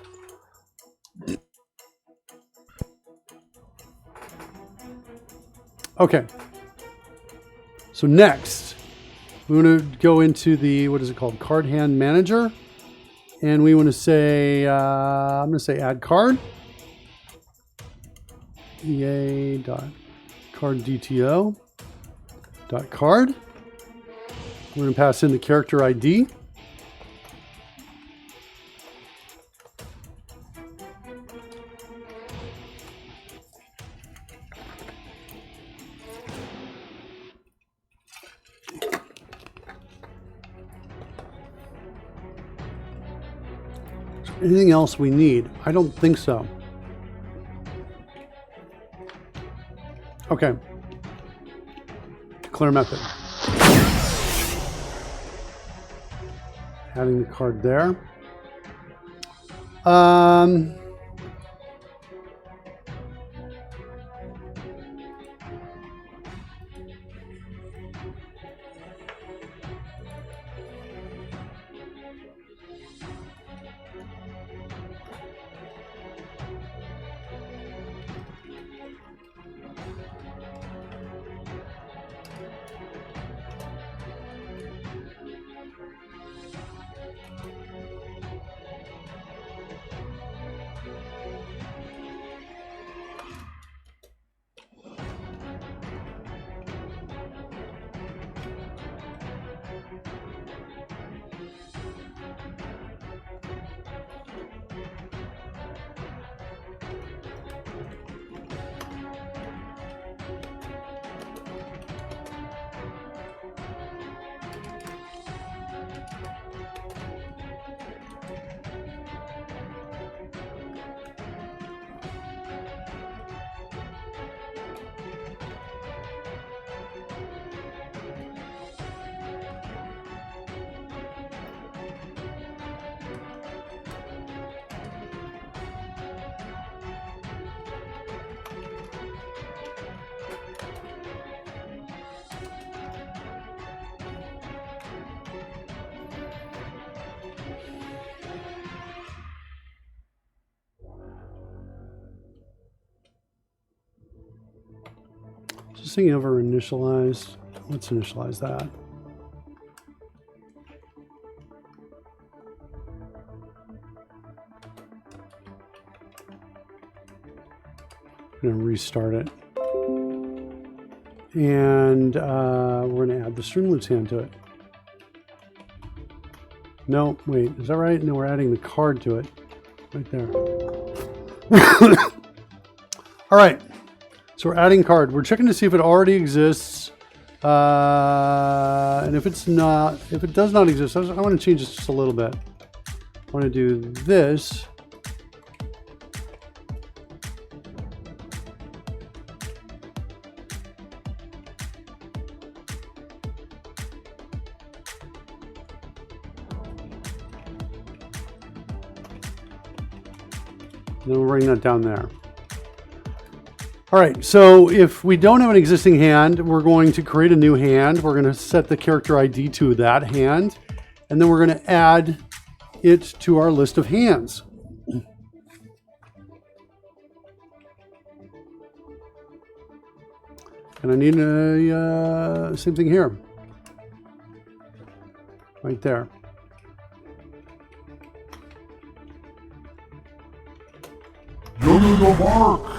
Okay. So next, we want to go into the, what is it called? Card hand manager. And we want to say, I'm going to say add card. ea.carddto.card. We're going to pass in the character ID. Anything else we need? I don't think so. Okay. Declare method. Adding the card there. this thing ever initialized? Let's initialize that. I'm going to restart it. And we're going to add the Streamloots hand to it. No, wait, is that right? No, we're adding the card to it. Right there. All right, so we're adding card. We're checking to see if it already exists. And if it's not, if it does not exist, I want to change this just a little bit. I want to do this. And then we'll bring that down there. All right, so if we don't have an existing hand, we're going to create a new hand. We're going to set the character ID to that hand, and then we're going to add it to our list of hands. And I need a same thing here, right there. No, Mark.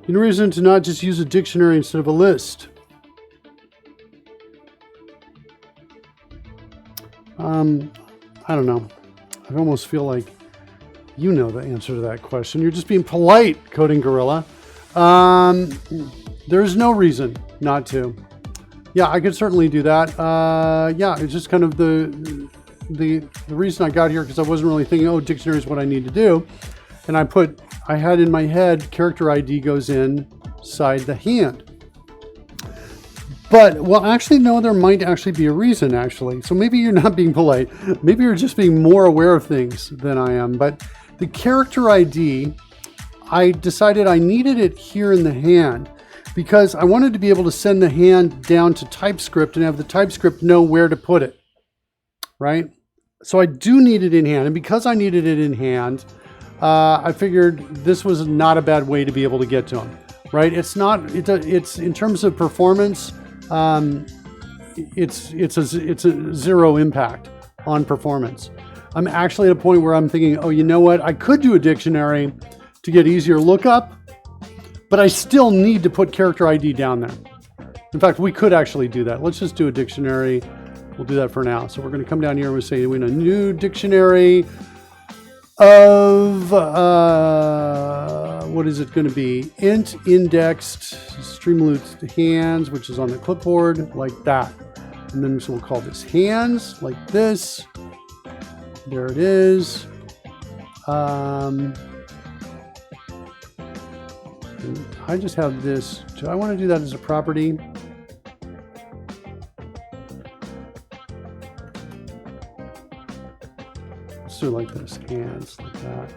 Any reason to not just use a dictionary instead of a list? I don't know. I almost feel like you know the answer to that question. You're just being polite, Coding Gorilla. There's no reason not to. Yeah, I could certainly do that. Yeah, it's just kind of the reason I got here, because I wasn't really thinking, oh, dictionary is what I need to do. And I had in my head, character ID goes inside the hand. But, well, actually, no, there might actually be a reason, actually. So maybe you're not being polite. Maybe you're just being more aware of things than I am. But the character ID, I decided I needed it here in the hand because I wanted to be able to send the hand down to TypeScript and have the TypeScript know where to put it, right? So I do need it in hand. And because I needed it in hand, I figured this was not a bad way to be able to get to them, right? It's in terms of performance, it's a zero impact on performance. I'm actually at a point where I'm thinking, oh, you know what? I could do a dictionary to get easier lookup, but I still need to put character ID down there. In fact, we could actually do that. Let's just do a dictionary. We'll do that for now. So we're going to come down here and we'll say we need a new dictionary of what is it going to be? Int indexed Streamloots hands, which is on the clipboard, like that. And then so we'll call this hands, like this. There it is. And I just have this. Do I want to do that as a property? Let's do it like this, hands, like that.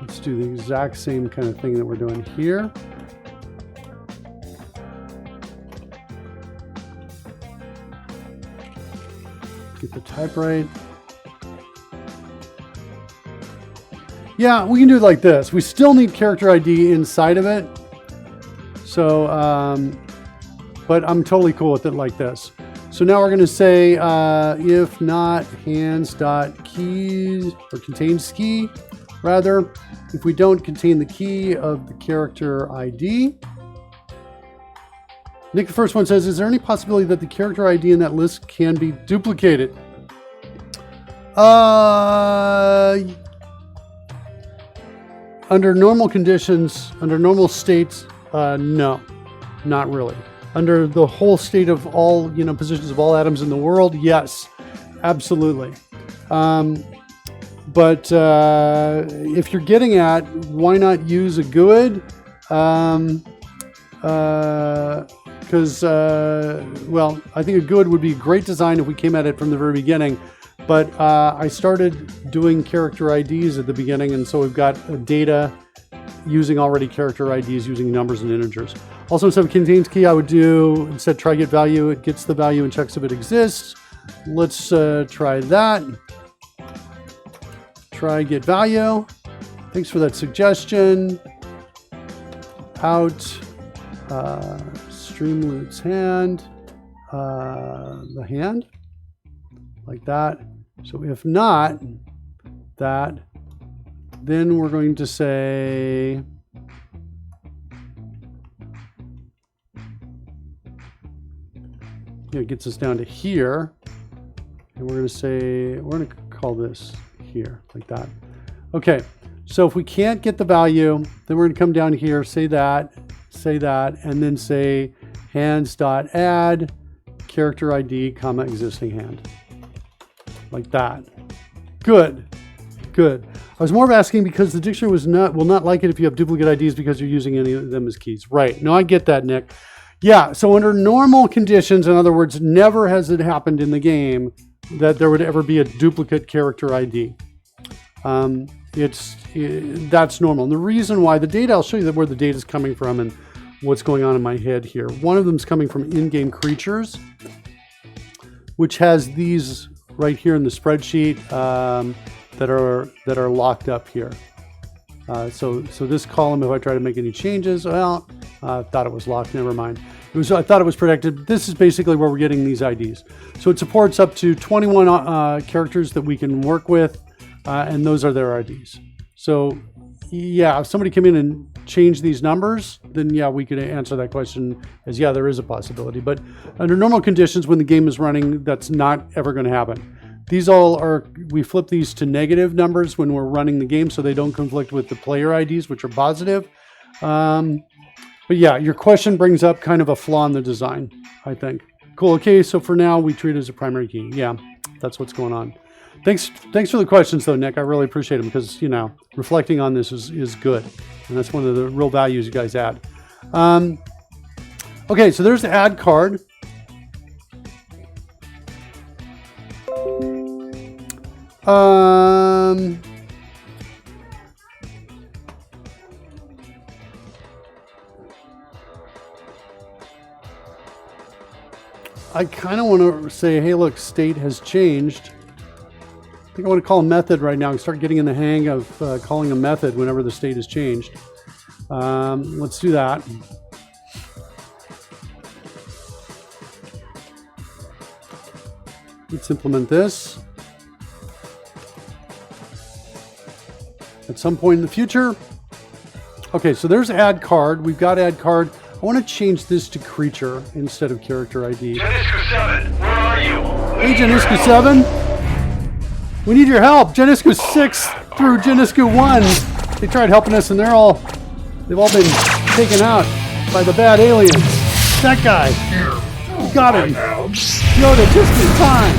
Let's do the exact same kind of thing that we're doing here. Get the type right. Yeah, we can do it like this. We still need character ID inside of it. So, but I'm totally cool with it like this. So now we're going to say if not hands.keys or contains key, rather, if we don't contain the key of the character ID. Nick, the first one says, is there any possibility that the character ID in that list can be duplicated? Under normal conditions, under normal states, no, not really. Under the whole state of all, positions of all atoms in the world, yes, absolutely. But if you're getting at why not use a GUID? Because, well, I think a GUID would be a great design if we came at it from the very beginning. But I started doing character IDs at the beginning, and so we've got data using already character IDs using numbers and integers. Also, instead of contains key, I would do, instead try get value. It gets the value and checks if it exists. Let's try that. Try get value. Thanks for that suggestion. Out Streamloot's hand, the hand, like that. So if not that, then we're going to say it gets us down to here, and we're going to say, we're going to call this here, like that. Okay, so if we can't get the value, then we're going to come down here, say that, and then say hands.add character ID, comma, existing hand. Like that. Good. Good. I was more of asking because the dictionary will not like it if you have duplicate IDs because you're using any of them as keys. Right. No, I get that, Nick. Yeah, so under normal conditions, in other words, never has it happened in the game that there would ever be a duplicate character ID. That's normal. And the reason why, the data, I'll show you where the data is coming from and what's going on in my head here. One of them is coming from in-game creatures, which has these right here in the spreadsheet that are locked up here. So this column, if I try to make any changes, well, I thought it was locked, never mind. I thought it was protected. This is basically where we're getting these IDs. So it supports up to 21 characters that we can work with, and those are their IDs. So yeah, if somebody came in and changed these numbers, then yeah, we could answer that question as yeah, there is a possibility. But under normal conditions, when the game is running, that's not ever going to happen. These all are, we flip these to negative numbers when we're running the game so they don't conflict with the player IDs, which are positive. But yeah, your question brings up kind of a flaw in the design, I think. Cool. Okay, so for now, we treat it as a primary key. Yeah, that's what's going on. Thanks for the questions, though, Nick. I really appreciate them because, you know, reflecting on this is good. And that's one of the real values you guys add. Okay, so there's the add card. I kind of want to say, hey, look, state has changed. I think I want to call a method right now and start getting in the hang of calling a method whenever the state has changed. Let's do that. Let's implement this. At some point in the future. Okay, so there's add card. We've got add card. I want to change this to creature instead of character ID. Genisco 7, where are you? Hey, Genisco 7. We need your help. Genisco 6 through Genisco 1. They tried helping us and they've all been taken out by the bad aliens. That guy. Here. Got him. Yoda just in time.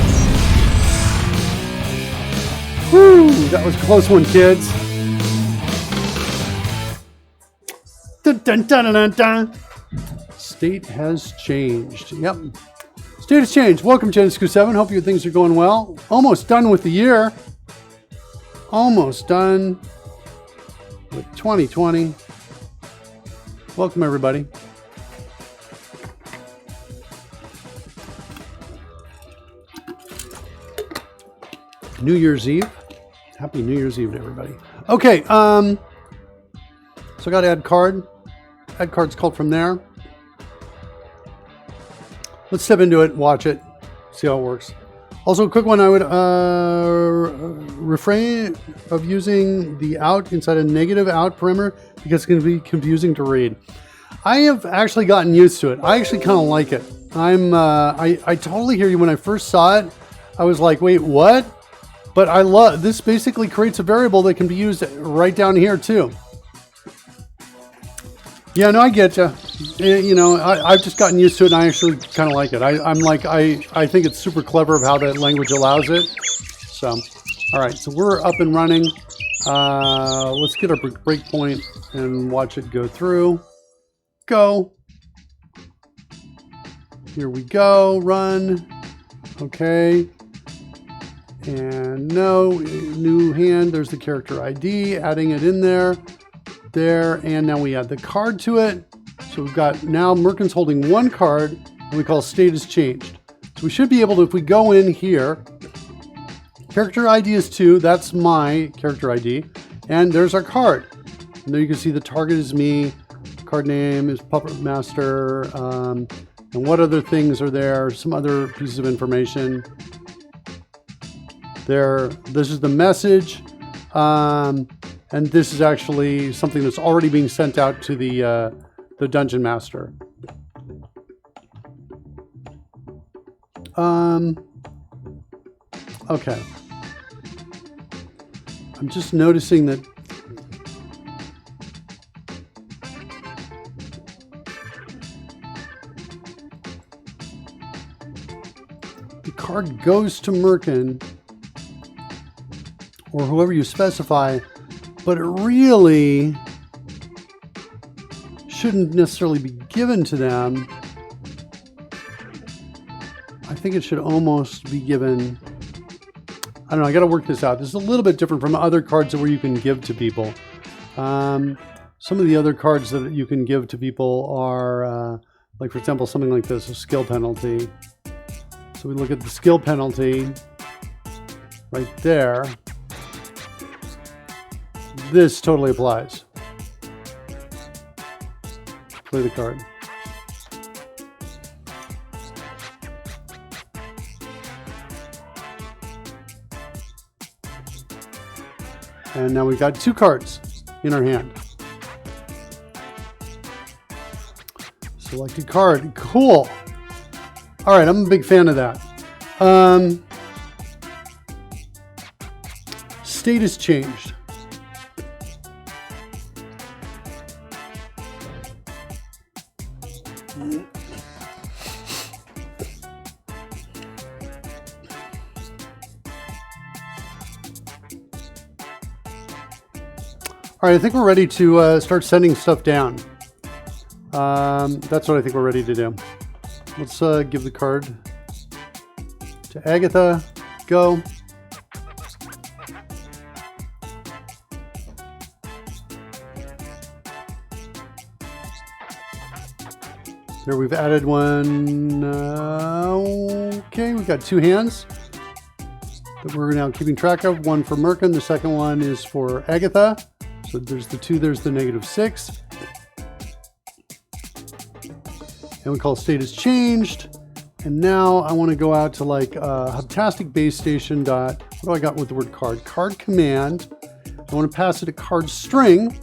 Whew, that was a close one, kids. Dun, dun, dun, dun, dun. State has changed. Yep. State has changed. Welcome, Genisco 7. Hope your things are going well. Almost done with the year. Almost done with 2020. Welcome, everybody. New Year's Eve. Happy New Year's Eve to everybody. Okay, so I got to add card. Add card's called from there. Let's step into it, watch it, see how it works. Also, a quick one, I would refrain of using the out inside a negative out parameter because it's going to be confusing to read. I have actually gotten used to it. I actually kind of like it. I totally hear you. When I first saw it, I was like, wait, what? But I love, this basically creates a variable that can be used right down here too. Yeah, no, I get you. You know, I've just gotten used to it, and I actually kind of like it. I think it's super clever of how that language allows it. So, all right, so we're up and running. Let's get our breakpoint and watch it go through. Go. Here we go. Run. Okay. And no, new hand. There's the character ID. Adding it in there. There, and now we add the card to it. So we've got now Merkin's holding one card, and we call state has changed. So we should be able to, if we go in here, character ID is 2, that's my character ID, and there's our card. And there you can see the target is me, Card name is Puppet Master. And what other things are there? Some other pieces of information. There. This is the message. And this is actually something that's already being sent out to the Dungeon Master. Okay. I'm just noticing that the card goes to Merkin or whoever you specify, but it really shouldn't necessarily be given to them. I think it should almost be given. I don't know, I got to work this out. This is a little bit different from other cards where you can give to people. Some of the other cards that you can give to people are, like for example, something like this, a skill penalty. So we look at the skill penalty right there. This totally applies. Play the card. And now we've got 2 cards in our hand. Selected card. Cool. All right, I'm a big fan of that. Status changed. All right, I think we're ready to start sending stuff down. That's what I think we're ready to do. Let's give the card to Agatha. Go. There we've added one. Okay, we've got 2 hands that we're now keeping track of. One for Merkin, the second one is for Agatha. So there's the 2, there's the -6. And we call status changed. And now I want to go out to like Hubtastic base station dot, what do I got with the word card? Card command. I want to pass it a card string.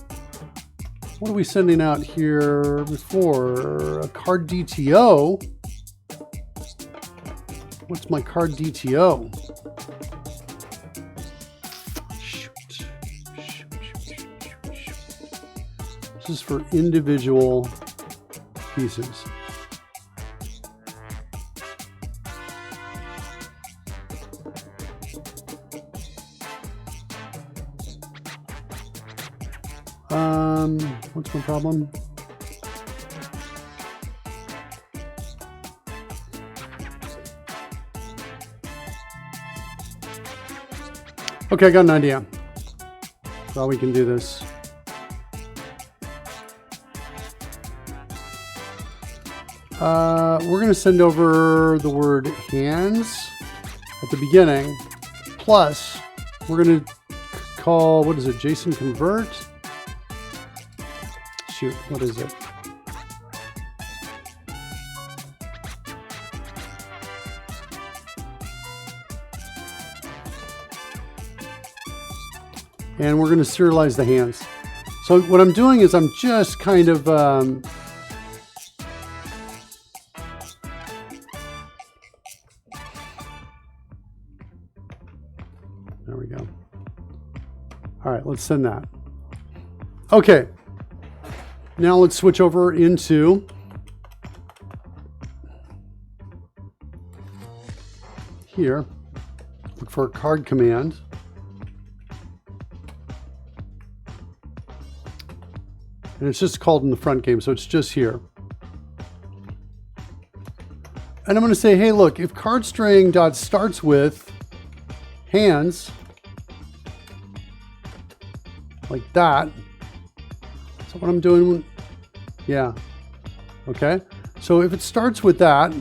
What are we sending out here before? A card DTO. What's my card DTO? This is for individual pieces. What's my problem? Okay, I got an idea. Well, we can do this. We're going to send over the word hands at the beginning. Plus, we're going to call, what is it, JSON convert? Shoot, what is it? And we're going to serialize the hands. So what I'm doing is I'm just kind of there we go. All right, let's send that. Okay. Now let's switch over into here. Look for a card command. And it's just called in the front game, so it's just here. And I'm going to say, hey, look, if card string dot starts with hands, like that. So what I'm doing, yeah, okay. So if it starts with that,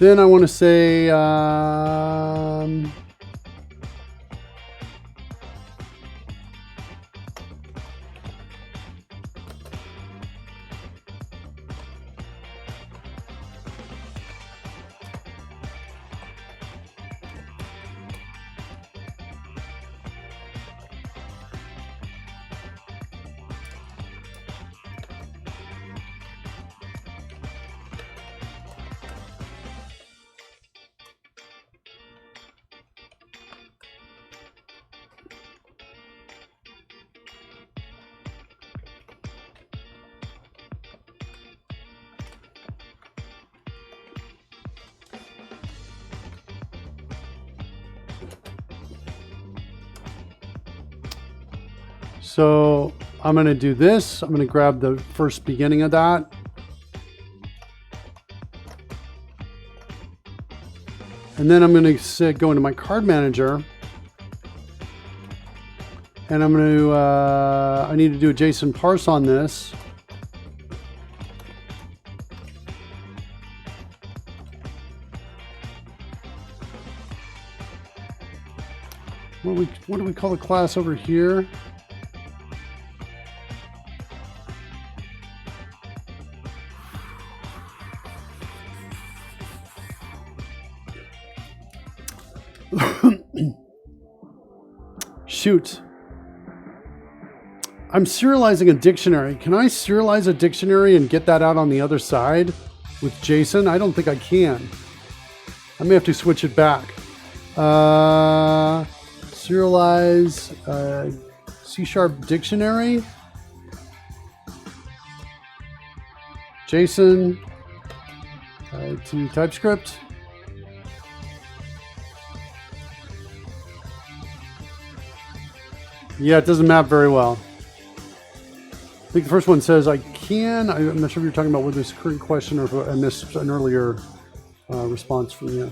then I want to say, So I'm going to do this. I'm going to grab the first beginning of that. And then I'm going to go into my card manager. And I'm going to, I need to do a JSON parse on this. What do we call the class over here? Shoot. I'm serializing a dictionary. Can I serialize a dictionary and get that out on the other side with JSON? I don't think I can. I may have to switch it back. Serialize C# dictionary. JSON to TypeScript. Yeah, it doesn't map very well. I think the first one says I can. I'm not sure if you're talking about with this current question or if I missed an earlier response from you.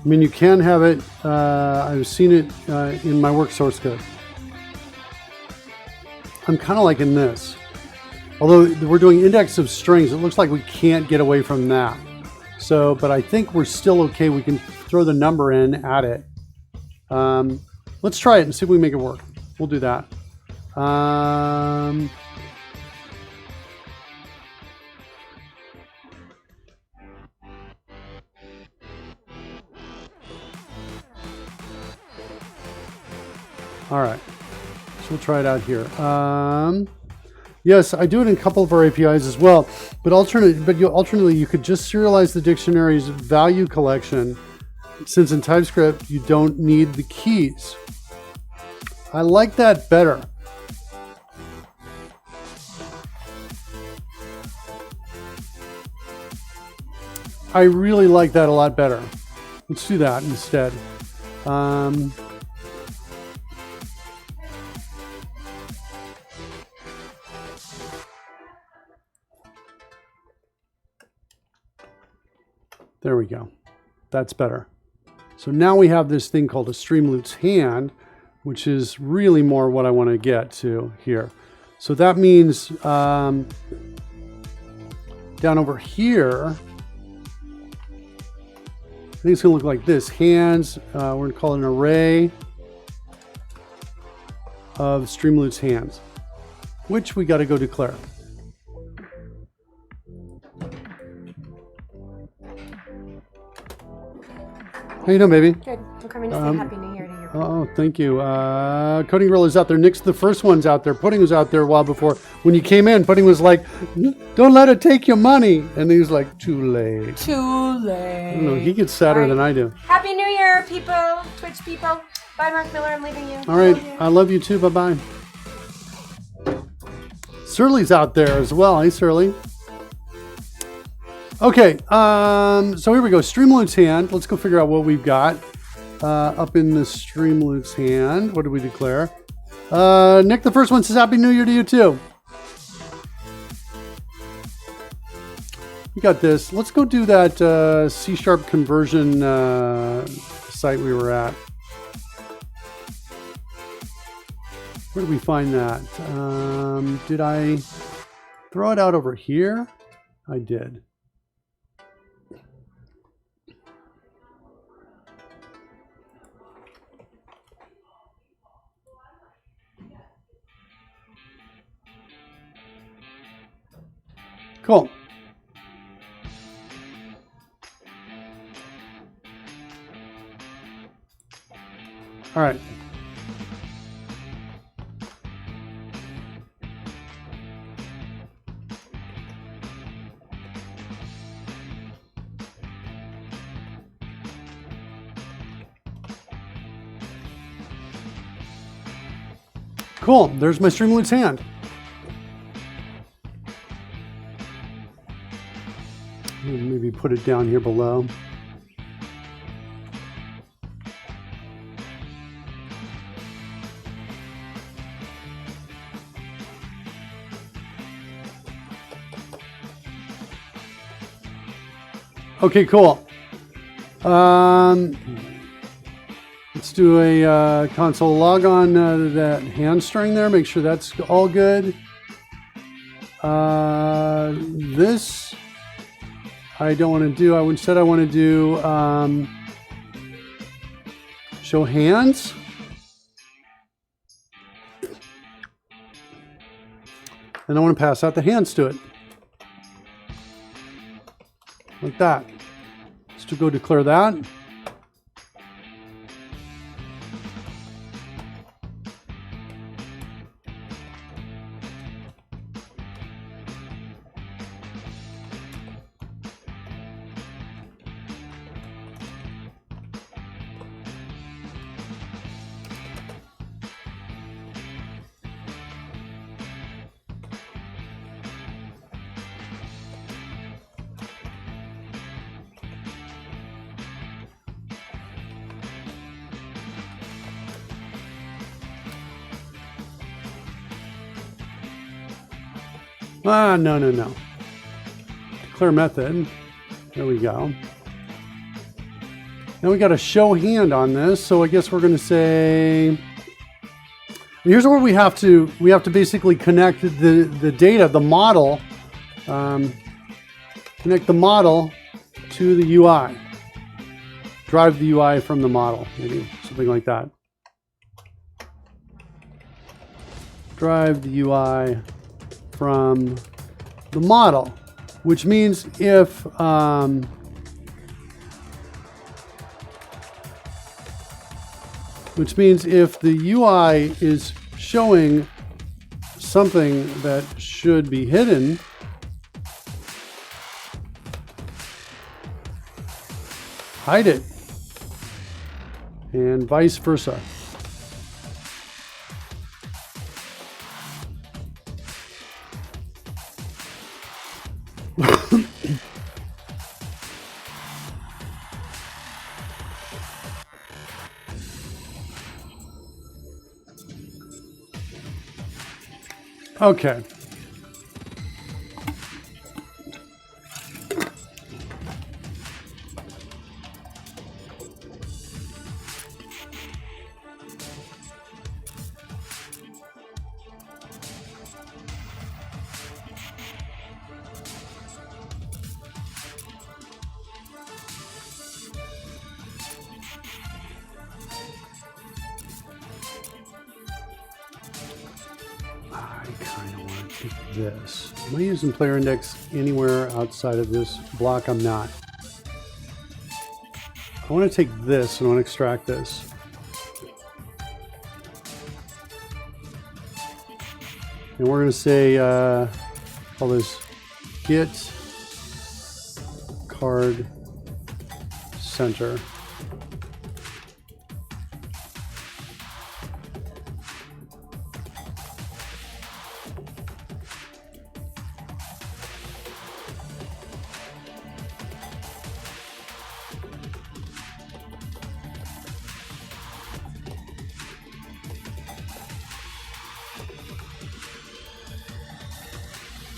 I mean, you can have it. I've seen it in my work source code. I'm kind of liking this. Although we're doing index of strings, it looks like we can't get away from that. So, but I think we're still okay. We can throw the number in, add it. Let's try it and see if we make it work. We'll do that. All right, so we'll try it out here. Yes, I do it in a couple of our APIs as well, but alternately, you could just serialize the dictionary's value collection, since in TypeScript, you don't need the keys. I like that better. I really like that a lot better. Let's do that instead. There we go. That's better. So now we have this thing called a streamloots hand, which is really more what I want to get to here. So that means down over here, I think it's going to look like this. Hands, we're going to call it an array of streamloots hands, which we got to go declare. How you doing, baby? Good. I'm coming to say Happy New Year to you. Oh, thank you. Coding Gorilla is out there. Nick's the first one's out there. Pudding was out there a while before. When you came in, Pudding was like, don't let it take your money. And he was like, too late. Too late. I don't know. He gets sadder than I do. Happy New Year, people. Twitch people. Bye, Mark Miller. I'm leaving you. All right. I love you too. Bye-bye. Surly's out there as well. Hey, Surly. Okay, so here we go. Streamloots hand. Let's go figure out what we've got up in the Streamloots hand. What did we declare? Nick, the first one says Happy New Year to you too. We got this. Let's go do that C# conversion site we were at. Where did we find that? Did I throw it out over here? I did. Cool. All right. Cool. There's my Streamloots hand. Maybe put it down here below. Okay, cool. Let's do a console log on that hand string there. Make sure that's all good. This I don't want to do. Instead, I want to do show hands. And I want to pass out the hands to it. Like that. Let's go declare that. No. Declare method. There we go. Now we got a show hand on this, so I guess we're going to say. Here's where we have to basically connect the data, the model, connect the model to the UI. Drive the UI from the model, maybe something like that. Drive the UI from the model, which means if the UI is showing something that should be hidden, hide it, and vice versa. Okay. This. Am I using player index anywhere outside of this block? I'm not. I want to take this and I want to extract this. And we're going to say, call this get card center.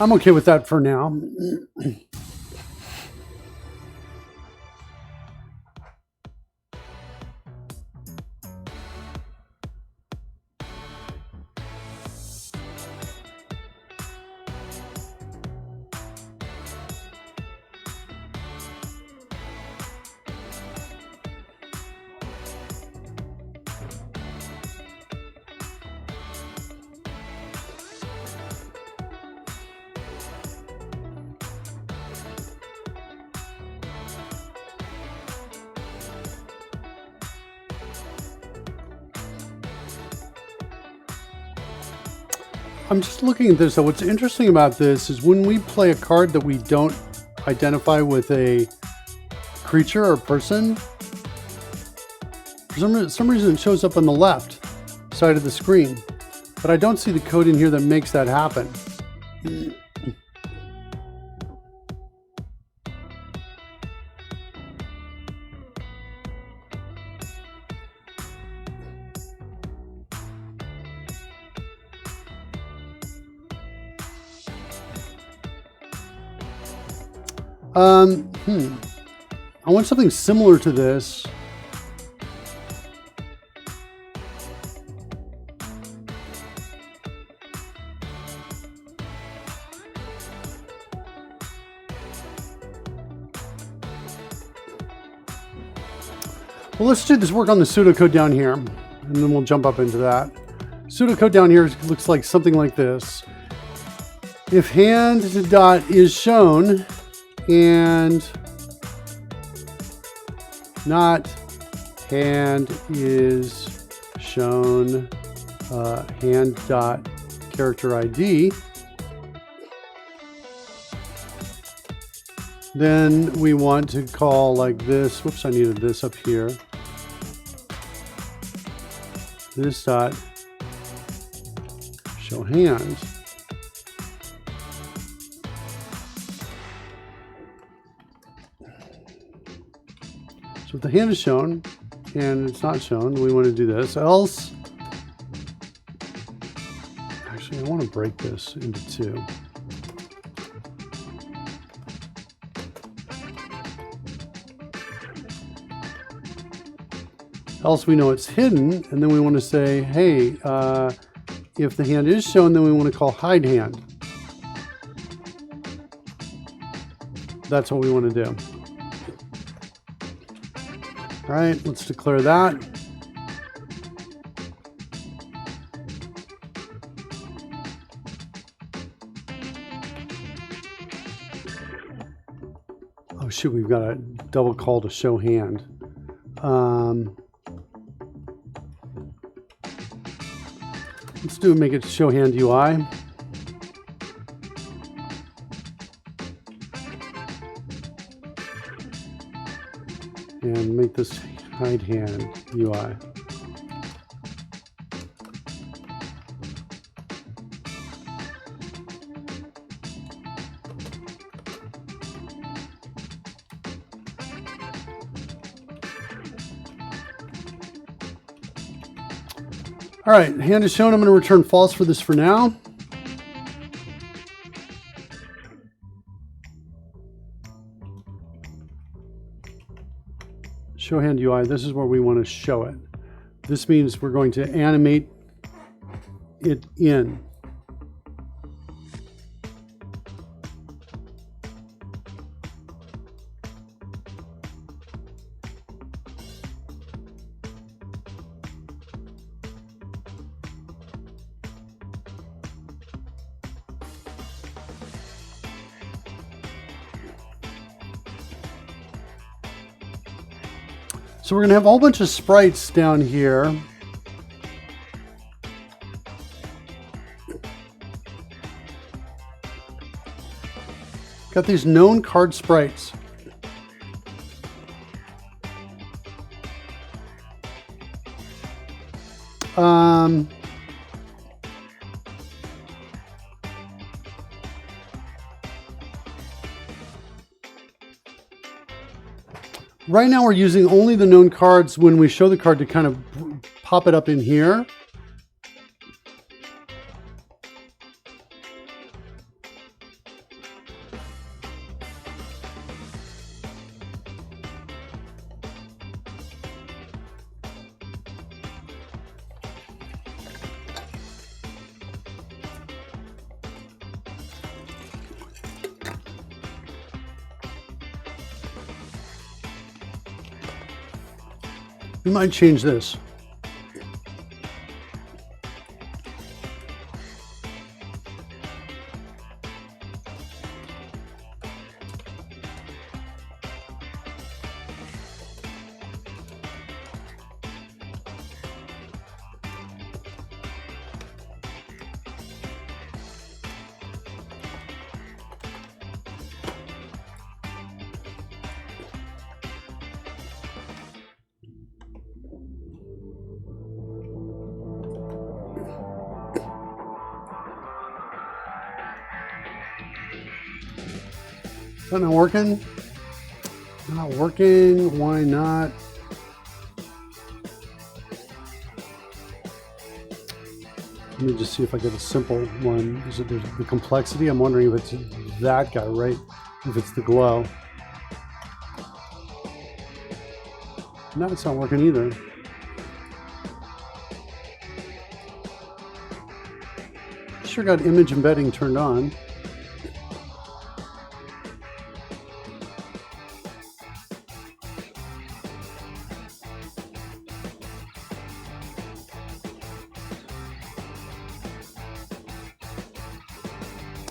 I'm okay with that for now. I'm just looking at this. So what's interesting about this is when we play a card that we don't identify with a creature or person, for some reason it shows up on the left side of the screen. But I don't see the code in here that makes that happen. I want something similar to this. Well, let's do this work on the pseudocode down here, and then we'll jump up into that. Pseudocode down here looks like something like this. If hand dot is shown and not hand is shown hand dot character ID, then we want to call like this. Whoops, I needed this up here. This dot show hand. So if the hand is shown and it's not shown, we want to do this. Else, actually, I want to break this into two. Else we know it's hidden, and then we want to say, hey, if the hand is shown, then we want to call hide hand. That's what we want to do. All right, let's declare that. Oh shoot, we've got a double call to show hand. Let's make it show hand UI. And make this hide hand UI. All right, hand is shown. I'm going to return false for this for now. Show hand UI, this is where we want to show it. This means we're going to animate it in. So we're going to have a whole bunch of sprites down here. Got these known card sprites. Right now we're using only the known cards when we show the card to kind of pop it up in here. We might change this. that not working? Not working. Why not? Let me just see if I get a simple one. Is it the complexity? I'm wondering if it's that guy, right? If it's the glow. No, it's not working either. Sure got image embedding turned on.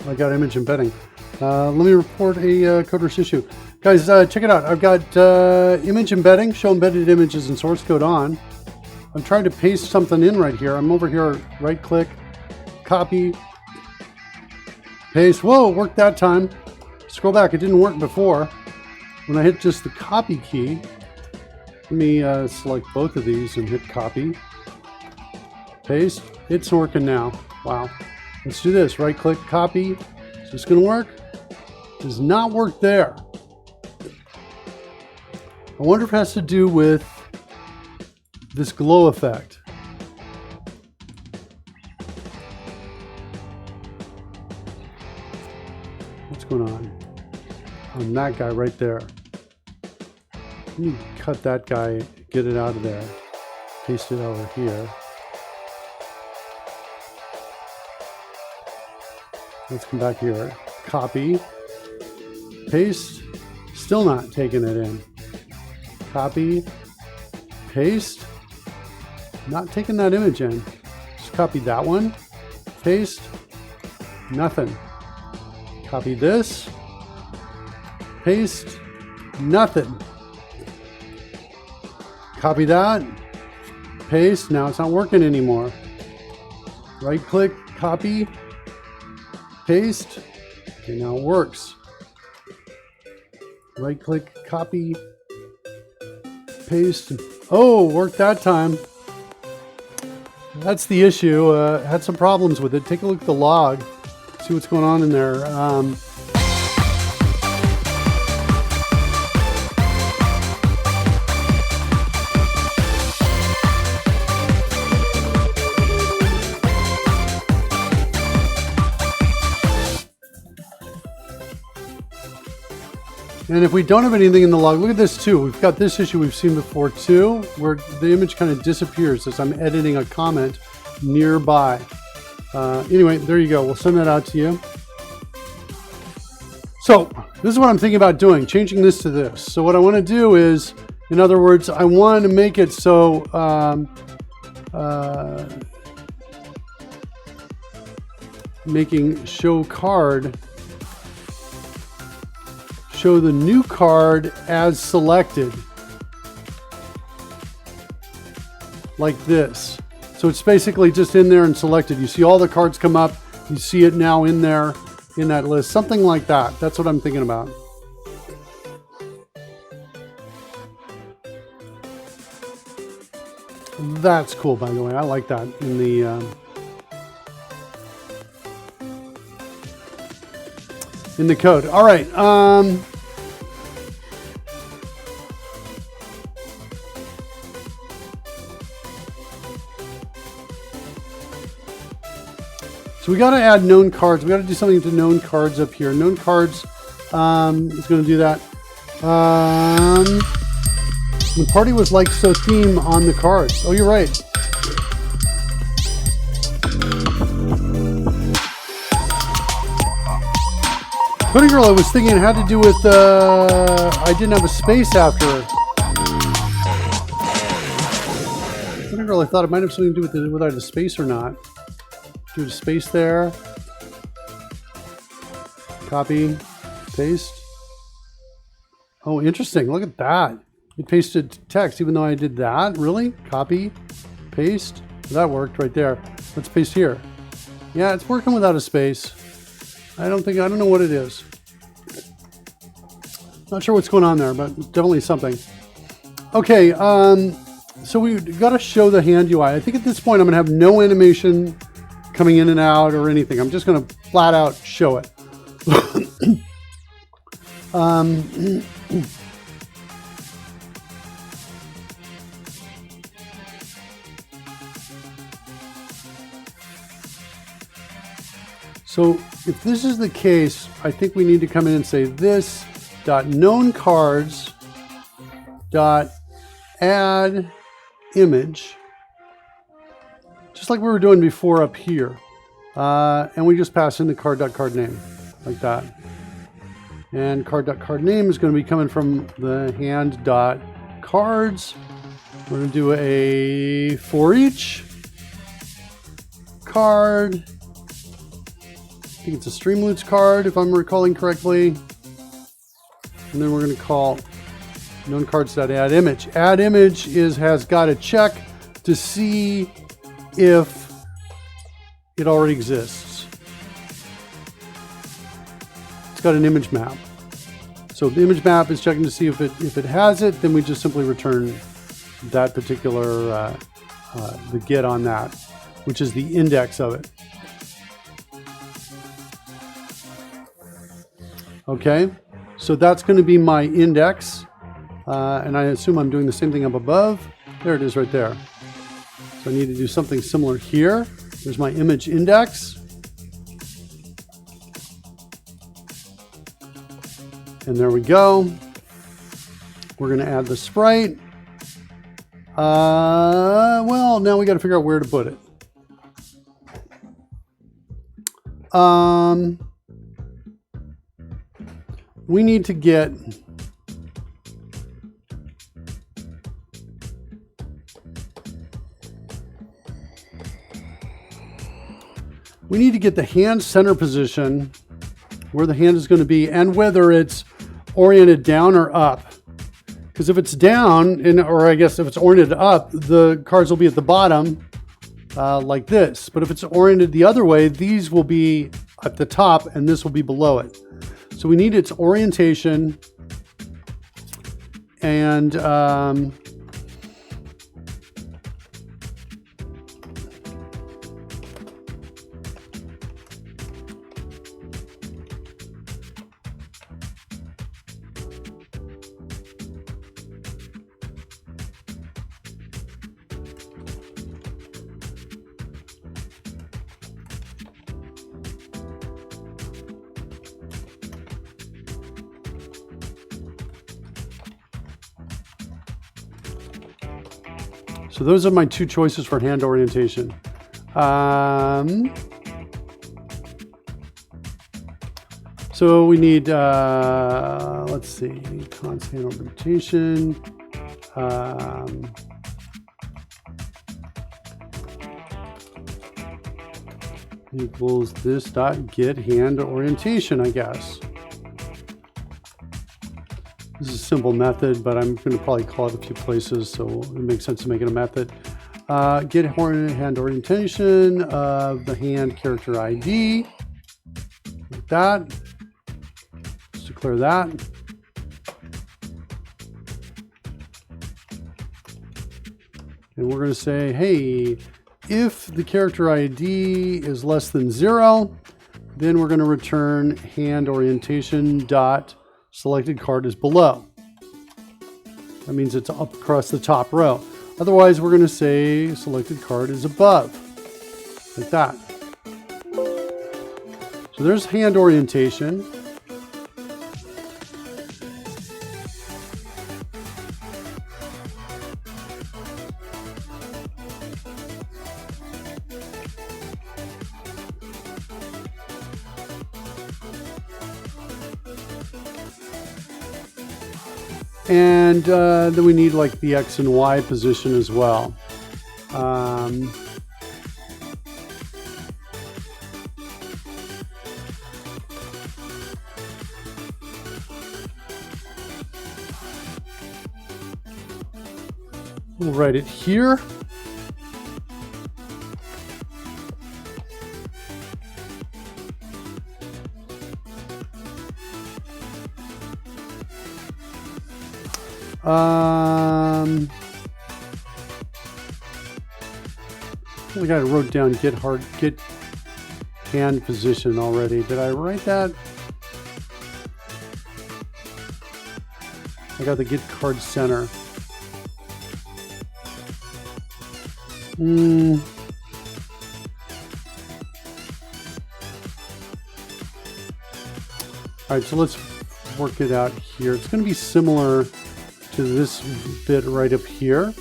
I got image embedding. Let me report a coder's issue. Guys, check it out. I've got image embedding, show embedded images and source code on. I'm trying to paste something in right here. I'm over here, right click, copy, paste. Whoa, it worked that time. Scroll back, it didn't work before. When I hit just the copy key, let me select both of these and hit copy, paste. It's working now. Wow. Let's do this. Right click, copy. Is this going to work? Does not work there. I wonder if it has to do with this glow effect. What's going on that guy right there? Let me cut that guy, get it out of there, paste it over here. Let's come back here, copy, paste, still not taking it in. Copy, paste, not taking that image in. Just copy that one, paste, nothing. Copy this, paste, nothing. Copy that, paste, now it's not working anymore. Right click, copy, paste, okay, now it works. Right click, copy, paste. Oh, worked that time. That's the issue. Had some problems with it. Take a look at the log, see what's going on in there. And if we don't have anything in the log, look at this too. We've got this issue we've seen before too, where the image kind of disappears as I'm editing a comment nearby. Anyway, there you go. We'll send that out to you. So this is what I'm thinking about doing, changing this to this. So what I want to do is, in other words, I want to make it so making show card show the new card as selected, like this. So it's basically just in there and selected. You see all the cards come up. You see it now in there, in that list. Something like that. That's what I'm thinking about. That's cool, by the way. I like that in the code. All right. So we got to add known cards. We got to do something to known cards up here. Known cards is going to do that. The party was like so theme on the cards. Oh, you're right. Pudding Girl, I was thinking it had to do with, I didn't have a space after it. Pudding Girl, I thought it might have something to do with whether I had a space or not. Do a space there. Copy, paste. Oh, interesting. Look at that. It pasted text even though I did that. Really? Copy, paste. That worked right there. Let's paste here. Yeah, it's working without a space. I don't know what it is. Not sure what's going on there, but definitely something. Okay, so we got to show the hand UI. I think at this point I'm going to have no animation coming in and out or anything. I'm just going to flat out show it. So if this is the case, I think we need to come in and say this dot known cards dot add image, just like we were doing before up here. And we just pass in the card.card name like that. And card.card name is going to be coming from the hand.cards. We're going to do a for each card. I think it's a Streamloots card, if I'm recalling correctly. And then we're going to call known cards.add image. Add image has got to check to see if it already exists. It's got an image map. So the image map is checking to see if it has it, then we just simply return that particular the get on that, which is the index of it. Okay, so that's going to be my index, and I assume I'm doing the same thing up above. There it is right there. So I need to do something similar here. There's my image index. And there we go. We're going to add the sprite. Well, now we got to figure out where to put it. We need to get the hand center position, where the hand is going to be, and whether it's oriented down or up. Because if it's down, or I guess if it's oriented up, the cards will be at the bottom like this. But if it's oriented the other way, these will be at the top and this will be below it. So we need its orientation, and so those are my two choices for hand orientation. So we need, let's see, constant orientation. Equals this dot get hand orientation, I guess. This is a simple method, but I'm going to probably call it a few places, so it makes sense to make it a method. Get hand orientation of the hand character ID, like that. Let's declare that. And we're going to say, hey, if the character ID is less than 0, then we're going to return hand orientation dot selected card is below. That means it's up across the top row. Otherwise, we're going to say selected card is above, like that. So there's hand orientation. And then we need like the X and Y position as well. We'll write it here. I think I wrote down get hand position already. Did I write that? I got the get card center. All right, so let's work it out here. It's going to be similar to this bit right up here.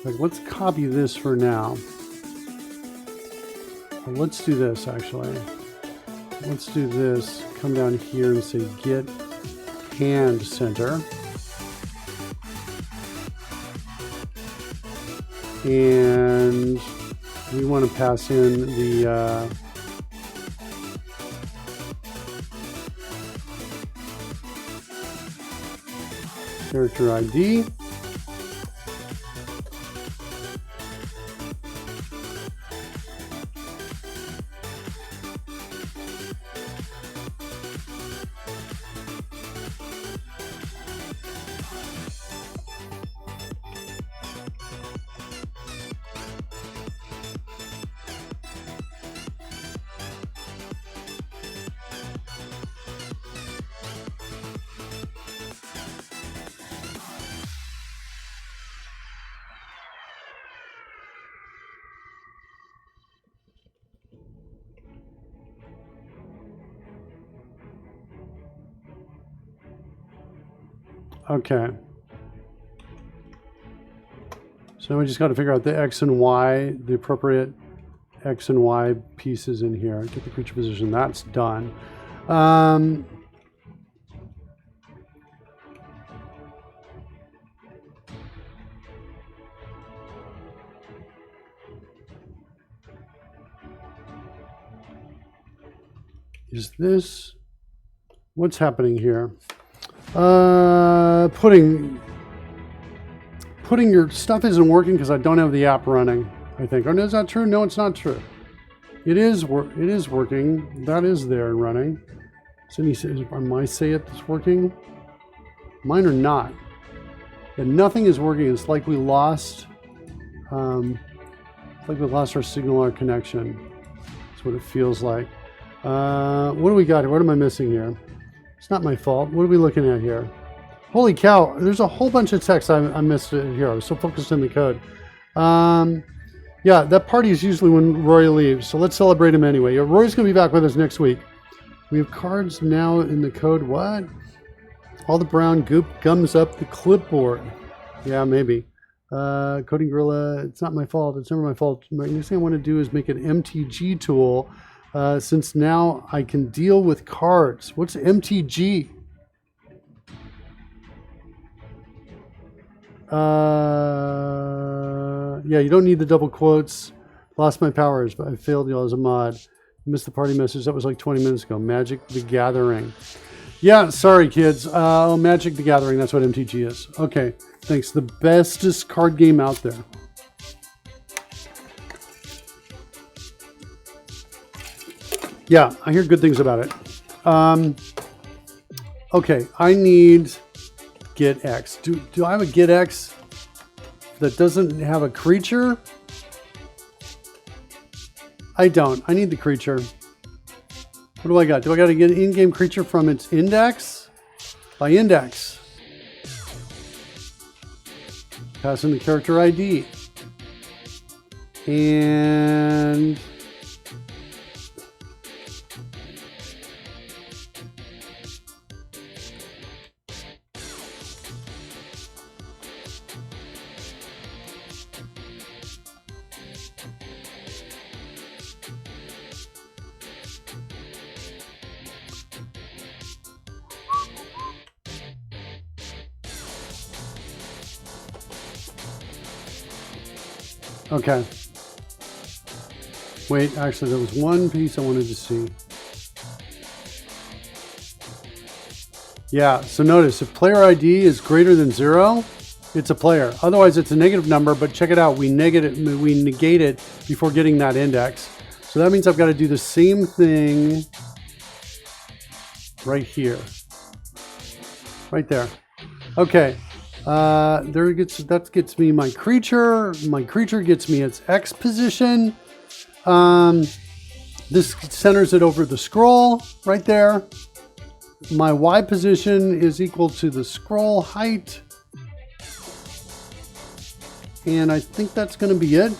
Like, let's copy this for now. Well, let's do this actually. Let's do this. Come down here and say get hand center. And we want to pass in the character ID. Okay. So now we just got to figure out the X and Y, the appropriate X and Y pieces in here. Get the creature position. That's done. Is this... What's happening here? Putting your stuff isn't working because I don't have the app running, I think. Oh, no, is that true? No, it's not true. It is working. That is there and running. So on my say it's working. Mine are not. And nothing is working. It's like we lost our signal, our connection. That's what it feels like. What do we got here? What am I missing here? It's not my fault. What are we looking at here? Holy cow, there's a whole bunch of text I missed here. I was so focused on the code. Yeah, that party is usually when Roy leaves, so let's celebrate him anyway. Yeah, Roy's going to be back with us next week. We have cards now in the code. What? All the brown goop gums up the clipboard. Yeah, maybe. Coding Gorilla, it's not my fault. It's never my fault. The next thing I want to do is make an MTG tool. Since now I can deal with cards. What's MTG? Yeah, you don't need the double quotes. Lost my powers, but I failed you all as a mod. Missed the party message. That was like 20 minutes ago. Magic the Gathering. Yeah, sorry, kids. Magic the Gathering. That's what MTG is. Okay, thanks. The bestest card game out there. Yeah, I hear good things about it. Okay, I need get X. Do I have a get X that doesn't have a creature? I don't. I need the creature. What do I got? Do I got to get an in-game creature from its index? By index. Pass in the character ID. And... Okay. Wait, actually, there was one piece I wanted to see. Yeah, so notice if player ID is greater than 0, it's a player. Otherwise, it's a negative number, but check it out. We negate it before getting that index. So that means I've got to do the same thing right here. Right there. Okay. That gets me my creature. My creature gets me its X position. This centers it over the scroll right there. my Y position is equal to the scroll height. And I think that's going to be it.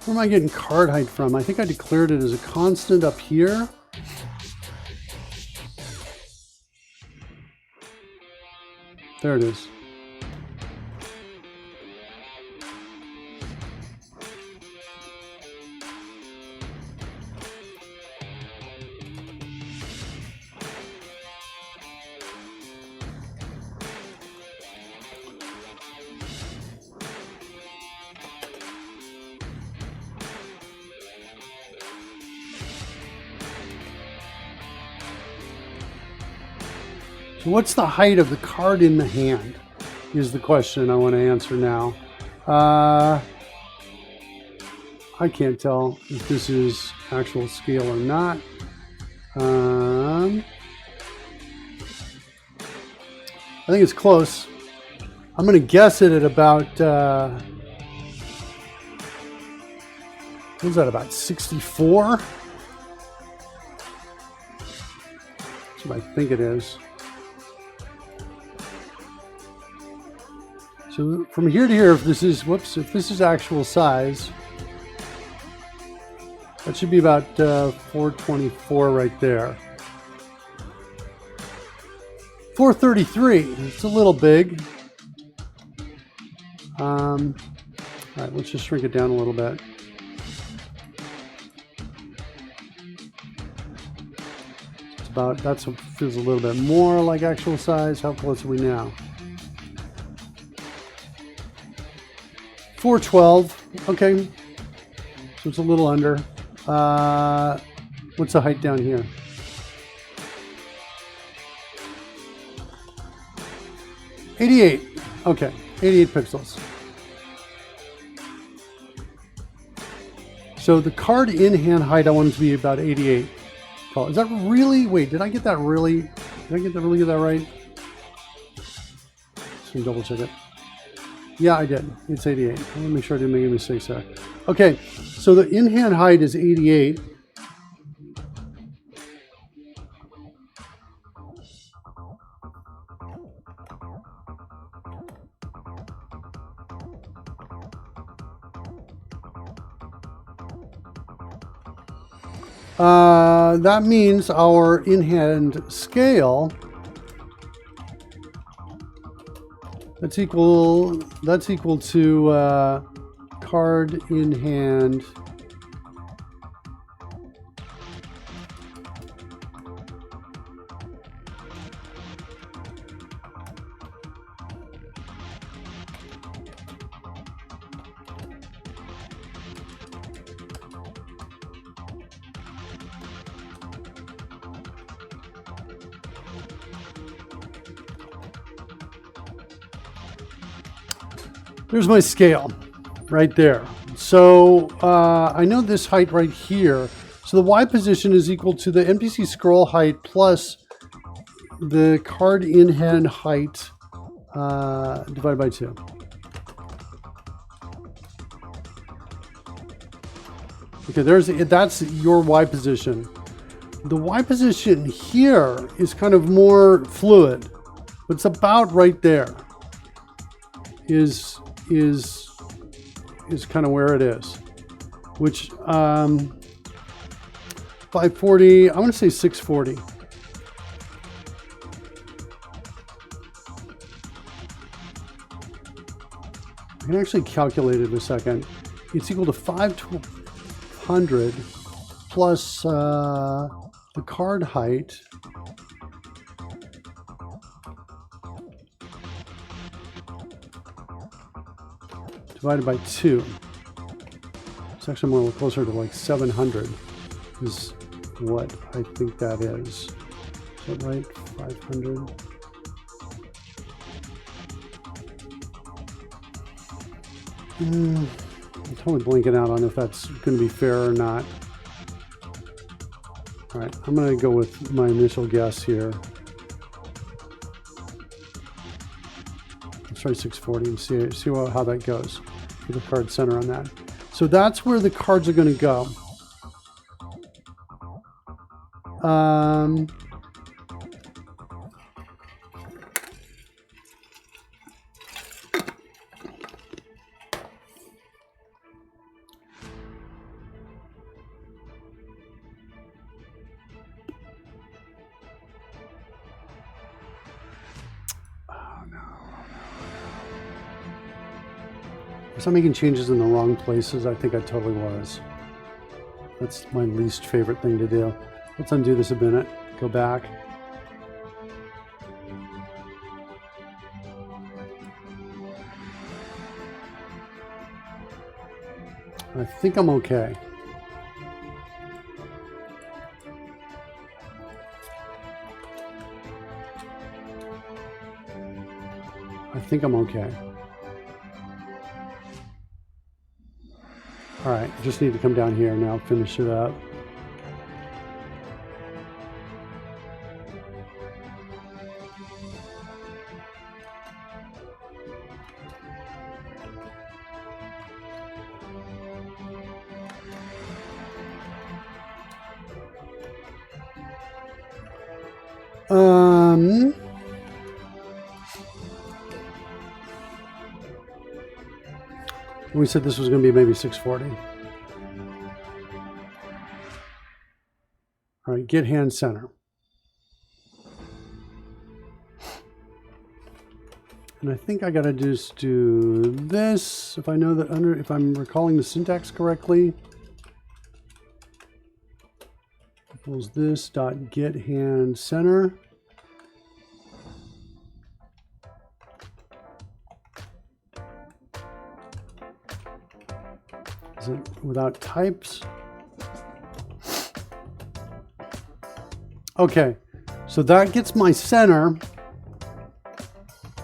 Where am I getting card height from? I think I declared it as a constant up here. There it is. So what's the height of the card in the hand is the question I want to answer now. I can't tell if this is actual scale or not. I think it's close. I'm going to guess it at about, what is that, about 64? That's what I think it is. So from here to here, if this is, if this is actual size, that should be about 424 right there. 433, it's a little big. All right, let's just shrink it down a little bit. It's about, that's what feels a little bit more like actual size. How close are we now? 412, okay, so it's a little under. What's the height down here? $88, okay, 88 pixels. So the card in hand height, I want it to be about 88. Is that really, wait, did I get that really, get that right? Just gonna double check it. Yeah, I did. It's 88. I want to make sure I didn't make any mistakes there. Okay, so the in-hand height is 88. That means our in-hand scale, that's equal to card in hand There's my scale right there. So I know this height right here. So the Y position is equal to the MPC scroll height plus the card in hand height divided by 2. Okay, that's your Y position. The Y position here is kind of more fluid, but it's about right there. Is kind of where it is, which 540, I want to say 640. I can actually calculate it in a second. It's equal to 500 plus the card height. Divided by 2. It's actually more closer to like 700 is what I think that is. Is that right? 500. I'm totally blanking out on if that's going to be fair or not. All right, I'm going to go with my initial guess here. Let's try 640 and see how that goes. Get the card center on that. So that's where the cards are going to go. Was I making changes in the wrong places? I think I totally was. That's my least favorite thing to do. Let's undo this a minute. Go back. I think I'm okay. I think I'm okay. All right, just need to come down here now, finish it up. We said this was going to be maybe 640. All right, get hand center. And I think I got to just do this, if I know that if I'm recalling the syntax correctly. Equals this dot get hand center. Is it without types? Okay, so that gets my center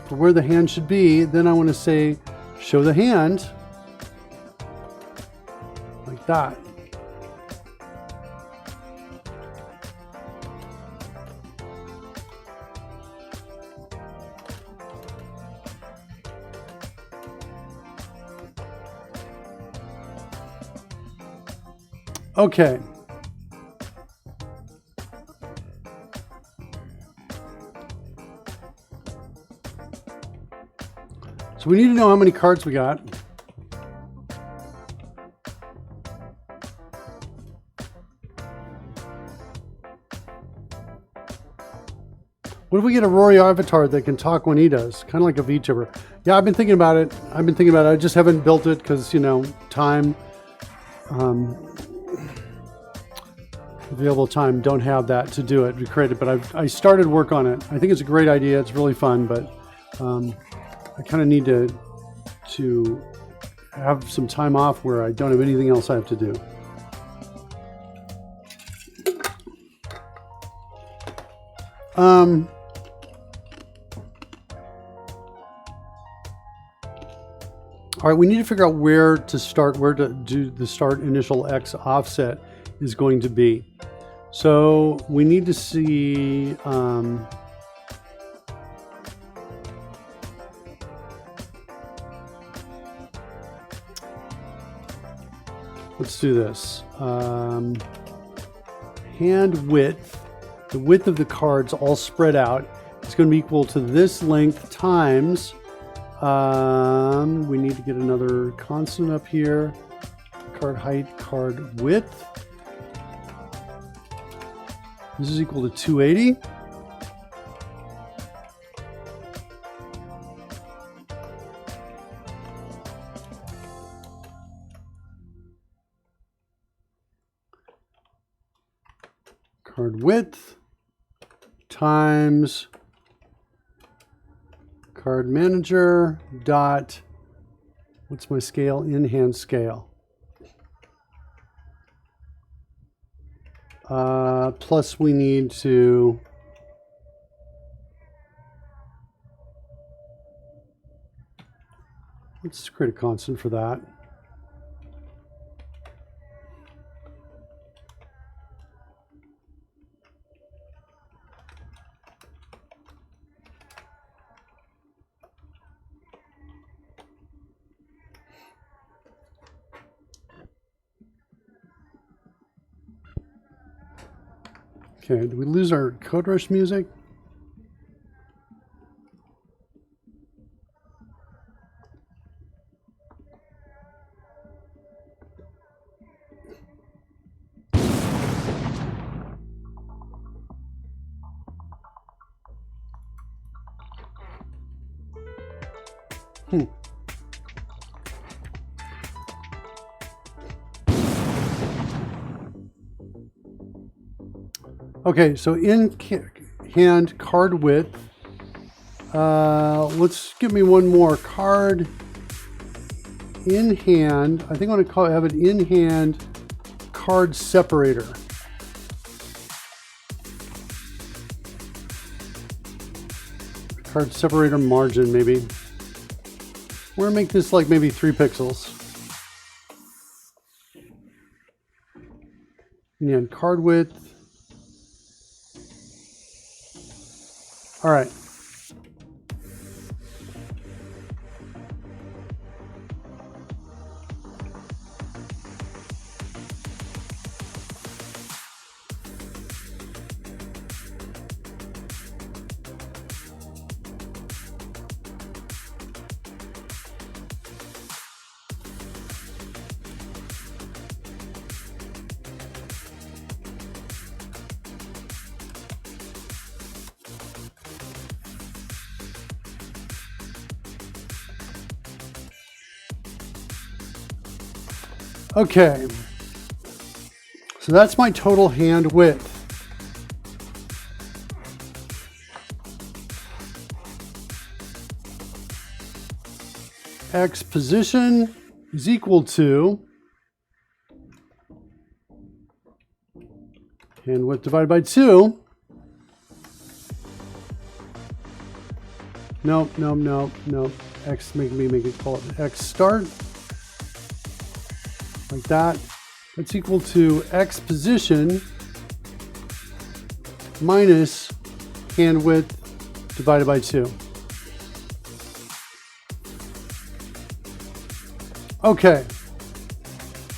for where the hand should be. Then I want to say, show the hand, like that. Okay. So we need to know how many cards we got. What if we get a Rory avatar that can talk when he does? Kind of like a VTuber. Yeah, I've been thinking about it. I just haven't built it because, you know, time. Available time, don't have that to do it, to create it, but I started work on it. I think it's a great idea. It's really fun, but I kind of need to have some time off where I don't have anything else I have to do. All right, we need to figure out where to start, where to do the start initial X offset is going to be. So we need to see let's do this. Hand width, the width of the cards all spread out, is going to be equal to this length times, we need to get another constant up here, card height, card width. This is equal to 280. Card width times card manager dot, what's my scale? In hand scale. Plus we need to let's create a constant for that. Okay, did we lose our Code Rush music? Okay, so in hand card width. Let's give me one more card in hand. I think I want to have it in hand card separator. Card separator margin, maybe. We're gonna make this like maybe 3 pixels. And card width. All right. Okay, so that's my total hand width. X position is equal to hand width divided by 2. Nope. X, make it call it X start. Like that. That's equal to X position minus hand width divided by 2. Okay.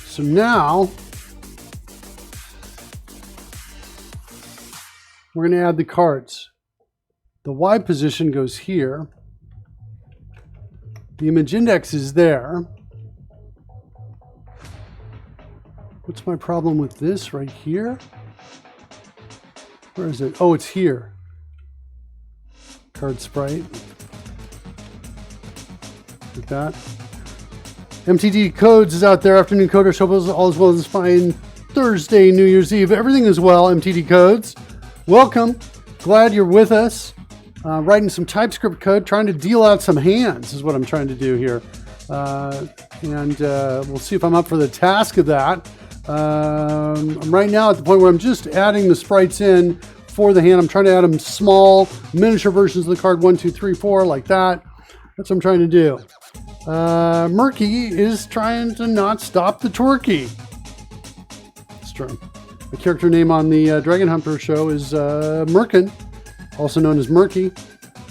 So now we're going to add the cards. The Y position goes here. The image index is there. What's my problem with this right here? Where is it? Oh, it's here. Card sprite. Like that. MTD Codes is out there. Afternoon Coder Show, all as well as fine Thursday, New Year's Eve. Everything is well, MTD Codes. Welcome. Glad you're with us. Writing some TypeScript code, trying to deal out some hands is what I'm trying to do here. And we'll see if I'm up for the task of that. I'm right now at the point where I'm just adding the sprites in for the hand. I'm trying to add them small, miniature versions of the card 1, 2, 3, 4, like that. That's what I'm trying to do. Murky is trying to not stop the Torquay. It's true. The character name on the Dragon Hunter show is Merkin, also known as Murky,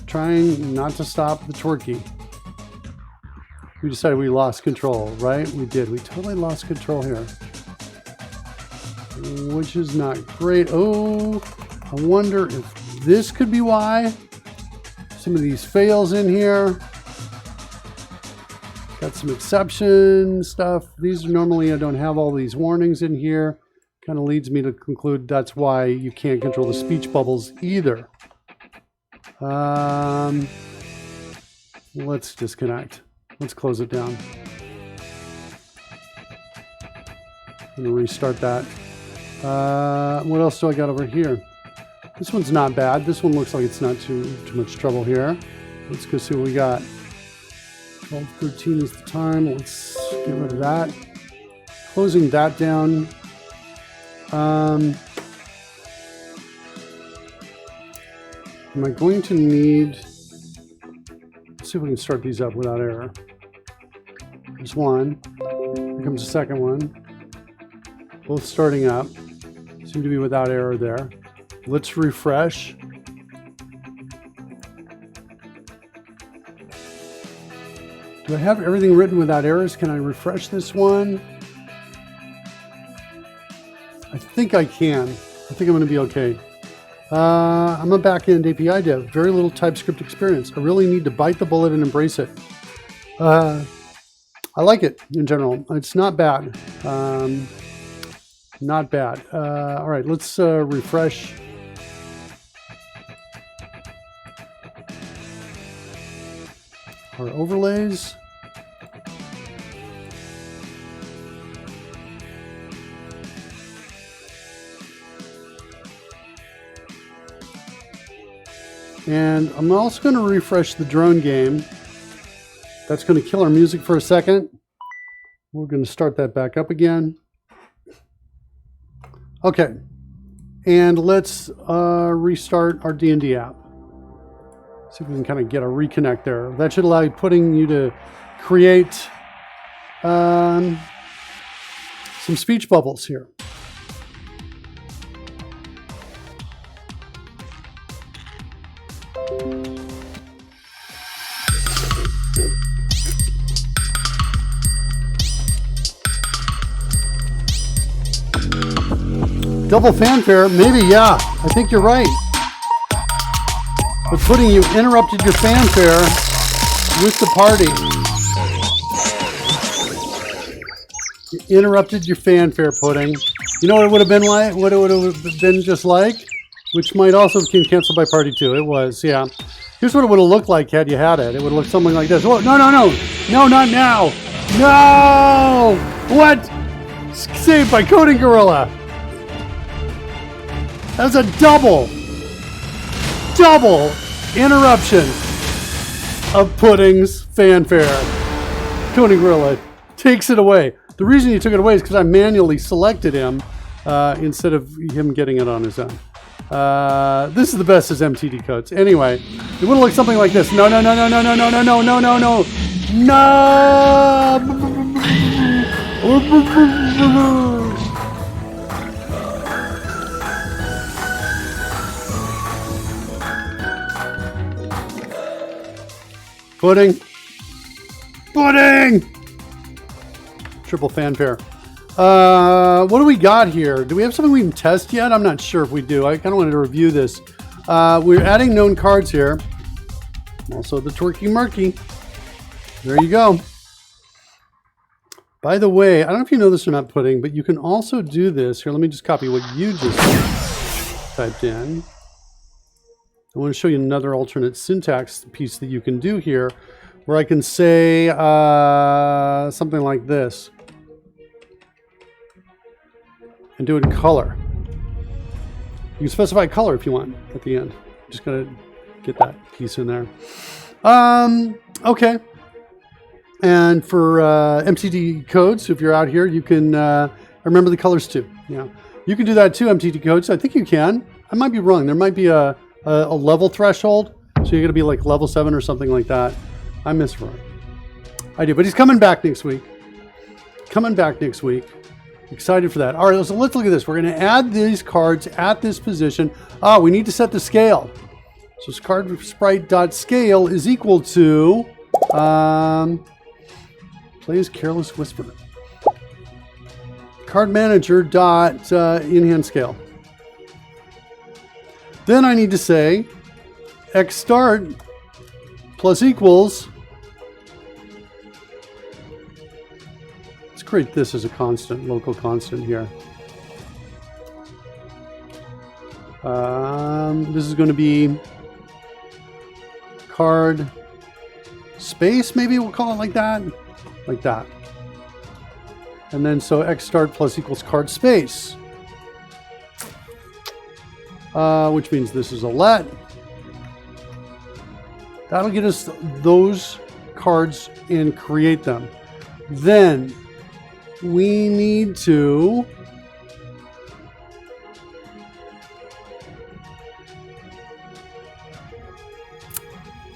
trying not to stop the Torquay. We decided we lost control, right? We did. We totally lost control here. Which is not great. Oh, I wonder if this could be why. Some of these fails in here. Got some exception stuff. These are normally, I don't have all these warnings in here. Kind of leads me to conclude that's why you can't control the speech bubbles either. Let's disconnect. Let's close it down. I'm gonna restart that. What else do I got over here? This one's not bad. This one looks like it's not too much trouble here. Let's go see what we got. 12:13 is the time. Let's get rid of that. Closing that down. Am I going to need... Let's see if we can start these up without error. There's one. Here comes the second one. Both starting up. Seem to be without error there. Let's refresh. Do I have everything written without errors? Can I refresh this one? I think I can. I think I'm going to be okay. I'm a back-end API dev, very little TypeScript experience. I really need to bite the bullet and embrace it. I like it in general. It's not bad. Not bad. All right, let's refresh. Our overlays. And I'm also going to refresh the drone game. That's going to kill our music for a second. We're going to start that back up again. Okay. And let's restart our D&D app. See if we can kind of get a reconnect there. That should allow you to create some speech bubbles here. Double fanfare, maybe, yeah. I think you're right. But Pudding, you interrupted your fanfare with the party. You interrupted your fanfare, Pudding. You know what it would have been like? What it would have been just like? Which might also have been canceled by party 2. It was, yeah. Here's what it would have looked like had you had it. It would have looked something like this. Oh, no, no, no. No, not now. No! What? Saved by Coding Gorilla. That's a double interruption of Pudding's fanfare. Coding Gorilla takes it away. The reason he took it away is because I manually selected him instead of him getting it on his own. This is the best as MTD codes. Anyway, it would look something like this. No, no, no, no, no, no, no, no, no, no, no, no. No! Pudding! Triple fanfare. What do we got here? Do we have something we can test yet? I'm not sure if we do. I kind of wanted to review this. We're adding known cards here. Also the Twerky Murky. There you go. By the way, I don't know if you know this or not, Pudding, but you can also do this. Here, let me just copy what you just typed in. I want to show you another alternate syntax piece that you can do here, where I can say something like this and do it in color. You can specify color if you want at the end. Just gotta get that piece in there. Okay. And for MTD codes, if you're out here, you can remember the colors too. Yeah, you can do that too. MTD codes. I think you can. I might be wrong. There might be a level threshold, so you're gonna be like level 7 or something like that. I misread. I do, but he's coming back next week. Excited for that. All right, so let's look at this. We're gonna add these cards at this position. We need to set the scale. So card sprite.scale is equal to plays Careless Whisper. Card manager dot in hand scale. Then I need to say x start plus equals. Let's create this as a constant, local constant here. This is going to be card space, maybe we'll call it like that. Like that. And then so x start plus equals card space. Which means this is a let. That'll get us those cards and create them. Then we need to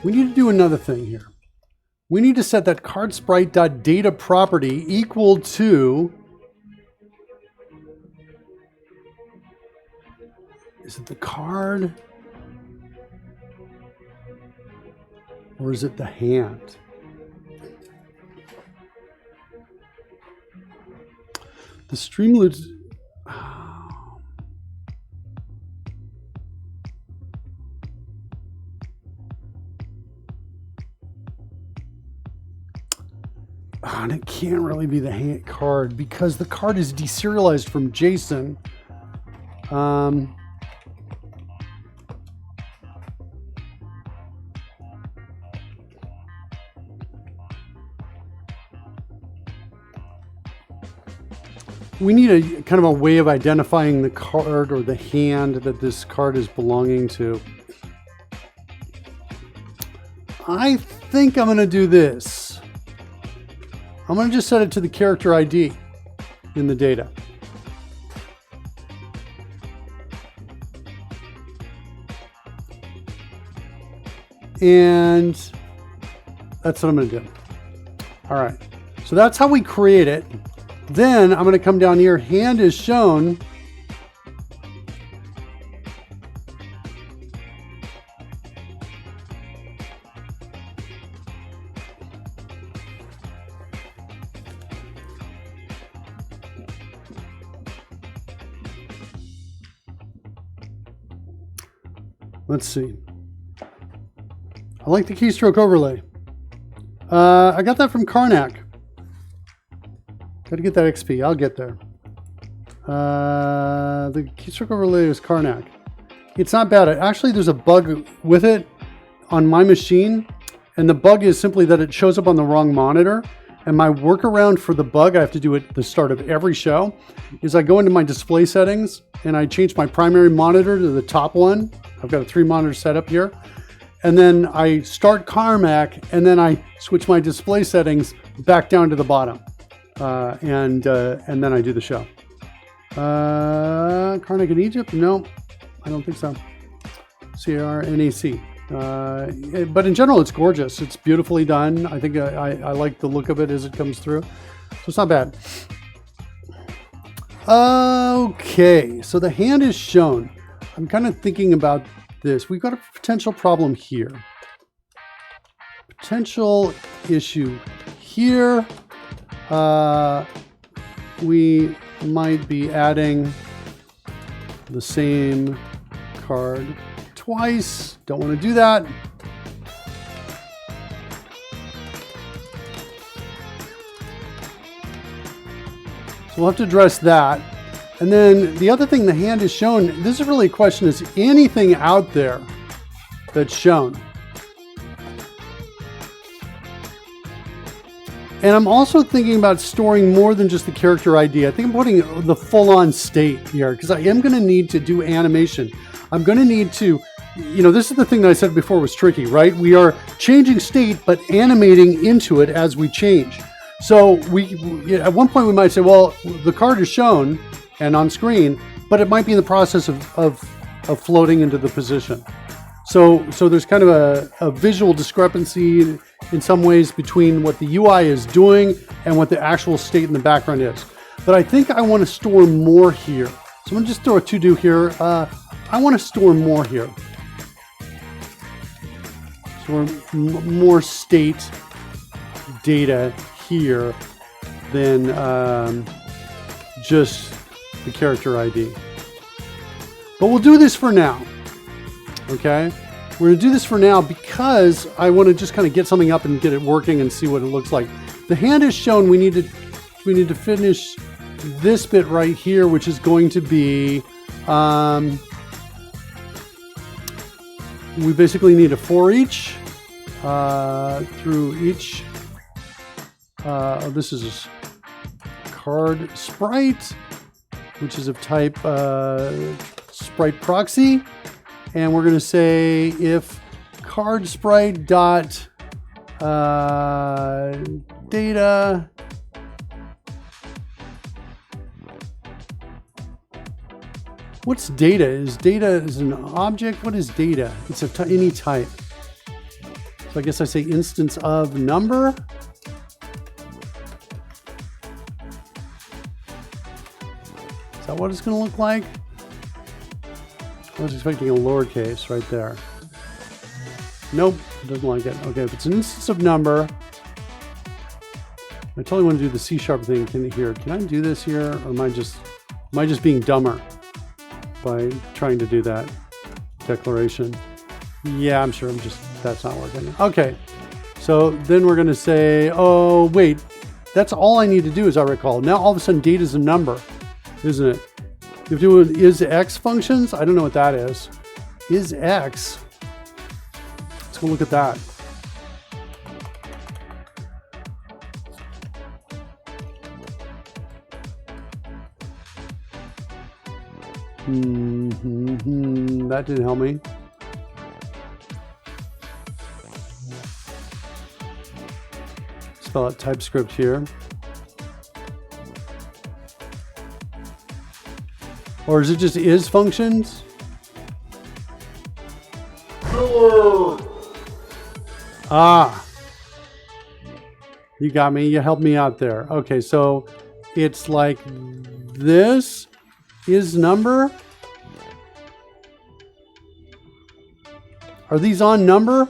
do another thing here. We need to set that card sprite.data property equal to, is it the card or is it the hand? The Streamlit. and it can't really be the card because the card is deserialized from JSON. We need a kind of a way of identifying the card or the hand that this card is belonging to. I think I'm going to do this. I'm going to just set it to the character ID in the data. And that's what I'm going to do. All right. So that's how we create it. Then I'm going to come down here. Hand is shown. Let's see. I like the keystroke overlay. I got that from Karnak. Got to get that XP. I'll get there. The keystroke overlay is Karnak. It's not bad. Actually, there's a bug with it on my machine, and the bug is simply that it shows up on the wrong monitor. And my workaround for the bug, I have to do it at the start of every show, is I go into my display settings and I change my primary monitor to the top one. I've got a 3-monitor setup here. And then I start Karnak, and then I switch my display settings back down to the bottom. And then I do the show. Karnak in Egypt? No, I don't think so. CRNAC. But in general, it's gorgeous. It's beautifully done. I think I like the look of it as it comes through. So it's not bad. Okay, so the hand is shown. I'm kind of thinking about this. We've got a potential problem here. Potential issue here. We might be adding the same card twice. Don't want to do that. So we'll have to address that. And then the other thing the hand is shown, this is really a question, is anything out there that's shown? And I'm also thinking about storing more than just the character ID. I think I'm putting the full-on state here because I am going to need to do animation. I'm going to need to, this is the thing that I said before was tricky, right? We are changing state, but animating into it as we change. So we at one point we might say, well, the card is shown and on screen, but it might be in the process of floating into the position. So there's kind of a visual discrepancy in some ways between what the UI is doing and what the actual state in the background is. But I think I want to store more here. So I'm going to just throw a to-do here. I want to store more here. Store more state data here than just the character ID. But we'll do this for now. Okay, we're going to do this for now because I want to just kind of get something up and get it working and see what it looks like. The hand is shown. We need to finish this bit right here, which is going to be we basically need a for each through each. This is a card sprite, which is of type sprite proxy. And we're going to say if card sprite dot data what's data? Is data an object? What is data? It's any type. So I guess I say instance of number. Is that what it's going to look like? I was expecting a lowercase right there. Nope, it doesn't like it. Okay, if it's an instance of number, I totally want to do the C# thing here. Can I do this here, or am I just being dumber by trying to do that declaration? Yeah, I'm sure. That's not working. Okay, so then we're going to say, oh wait, That's all I need to do, as I recall. Now all of a sudden data is a number, isn't it? You have to do is X functions. I don't know what that is. Is X. Let's go look at that. That didn't help me. Spell out TypeScript here. Or is it just is functions? Ah, you got me. You helped me out there. Okay, so it's like this is number. Are these on number?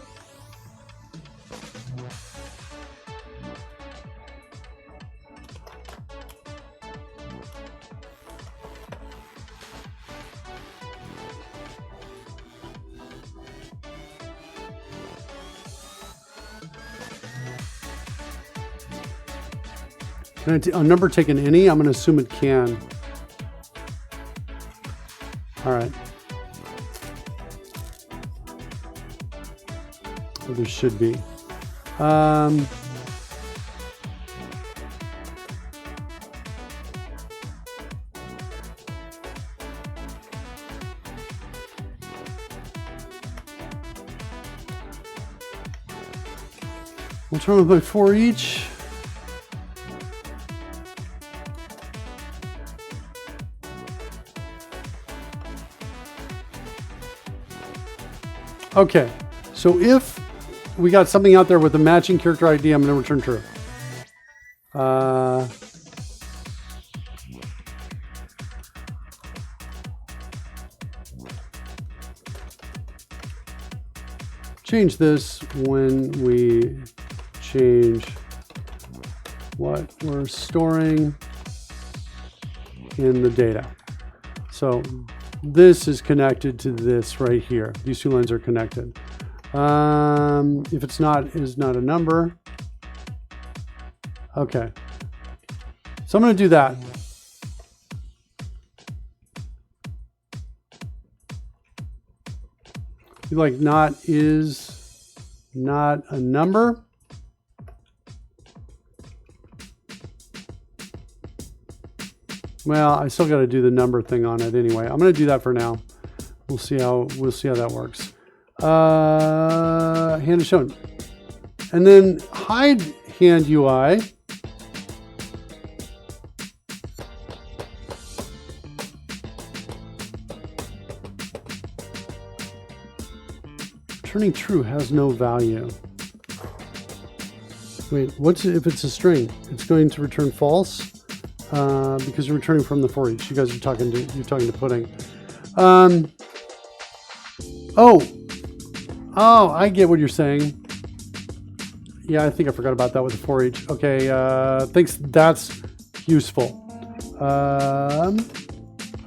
Can a number take an any? I'm going to assume it can. All right. Or there should be. We'll turn with my for each. Okay, so if we got something out there with a matching character ID, I'm going to return true. Change this when we change what we're storing in the data. So this is connected to this right here. These two lines are connected. If it's not, is not a number. Okay. So I'm going to do that. Like not is not a number. Well, I still got to do the number thing on it anyway. I'm going to do that for now. We'll see how that works. Hand is shown, and then hide hand UI. Returning true has no value. Wait, what's if it's a string? It's going to return false. Because you're returning from the for each. You guys are talking to Pudding. Oh, I get what you're saying. Yeah, I think I forgot about that with the for each. Okay, thanks. That's useful.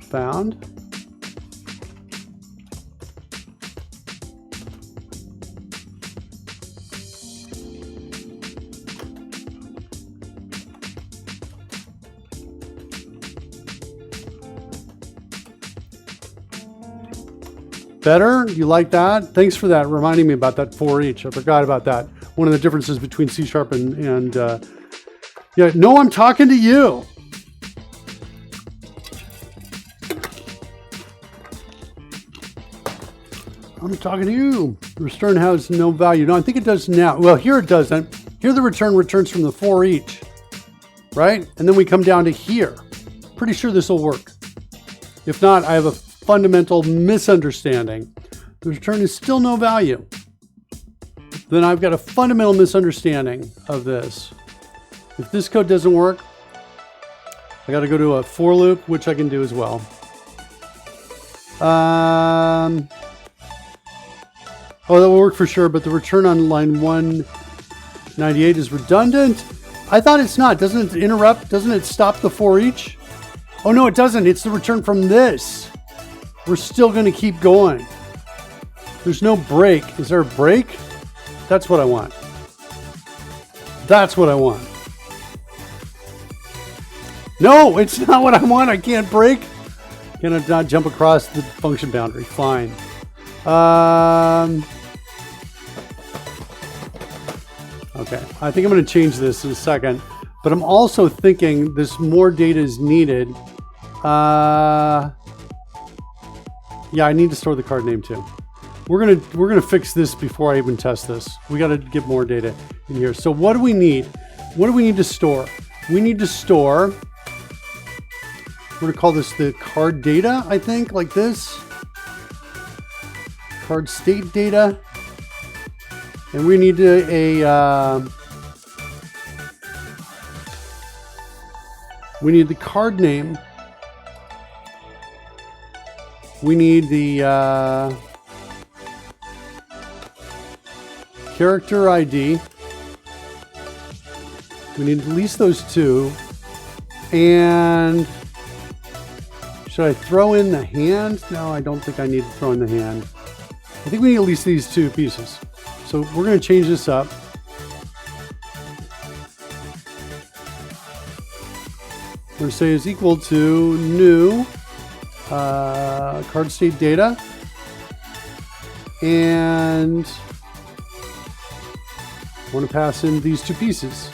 Found. Better? You like that? Thanks for that, reminding me about that for each. I forgot about that. One of the differences between C# and yeah, no, I'm talking to you. I'm talking to you. Return has no value. No, I think it does now. Well, here it doesn't. Here the return returns from the for each, right? And then we come down to here. Pretty sure this will work. If not, I have a fundamental misunderstanding. The return is still no value. Then I've got a fundamental misunderstanding of this. If this code doesn't work, I got to go to a for loop, which I can do as well. Oh, that will work for sure, but the return on line 198 is redundant. I thought it's not. Doesn't it interrupt? Doesn't it stop the for each? Oh, no, it doesn't. It's the return from this. We're still going to keep going. There's no break. Is there a break? That's what I want. That's what I want. No, it's not what I want. I can't break. Can I not jump across the function boundary? Fine. Okay, I think I'm going to change this in a second, but I'm also thinking this more data is needed. Yeah, I need to store the card name too. We're gonna fix this before I even test this. We got to get more data in here. So what do we need? What do we need to store? We need to store. We're gonna call this the card data. I think like this. Card state data. And we need we need the card name. We need the character ID. We need at least those two. And should I throw in the hand? No, I don't think I need to throw in the hand. I think we need at least these two pieces. So we're going to change this up. We're going to say is equal to new card state data. And I want to pass in these two pieces.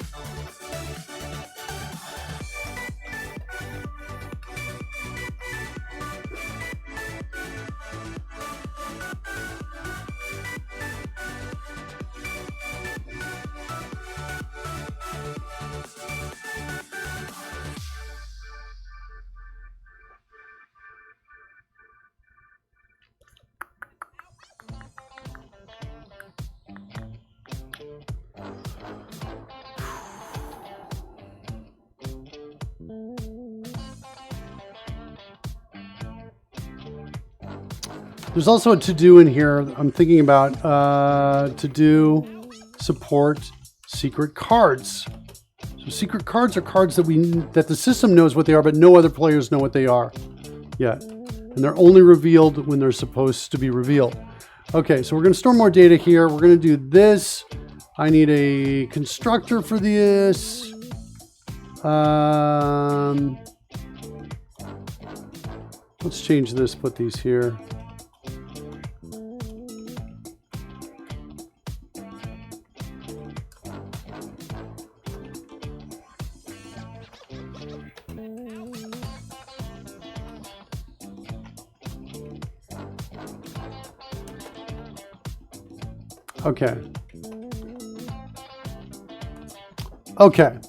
There's also a to-do in here. I'm thinking about to-do support secret cards. So secret cards are cards that the system knows what they are, but no other players know what they are yet. And they're only revealed when they're supposed to be revealed. Okay, so we're going to store more data here. We're going to do this. I need a constructor for this. Let's change this, put these here. Okay. Okay.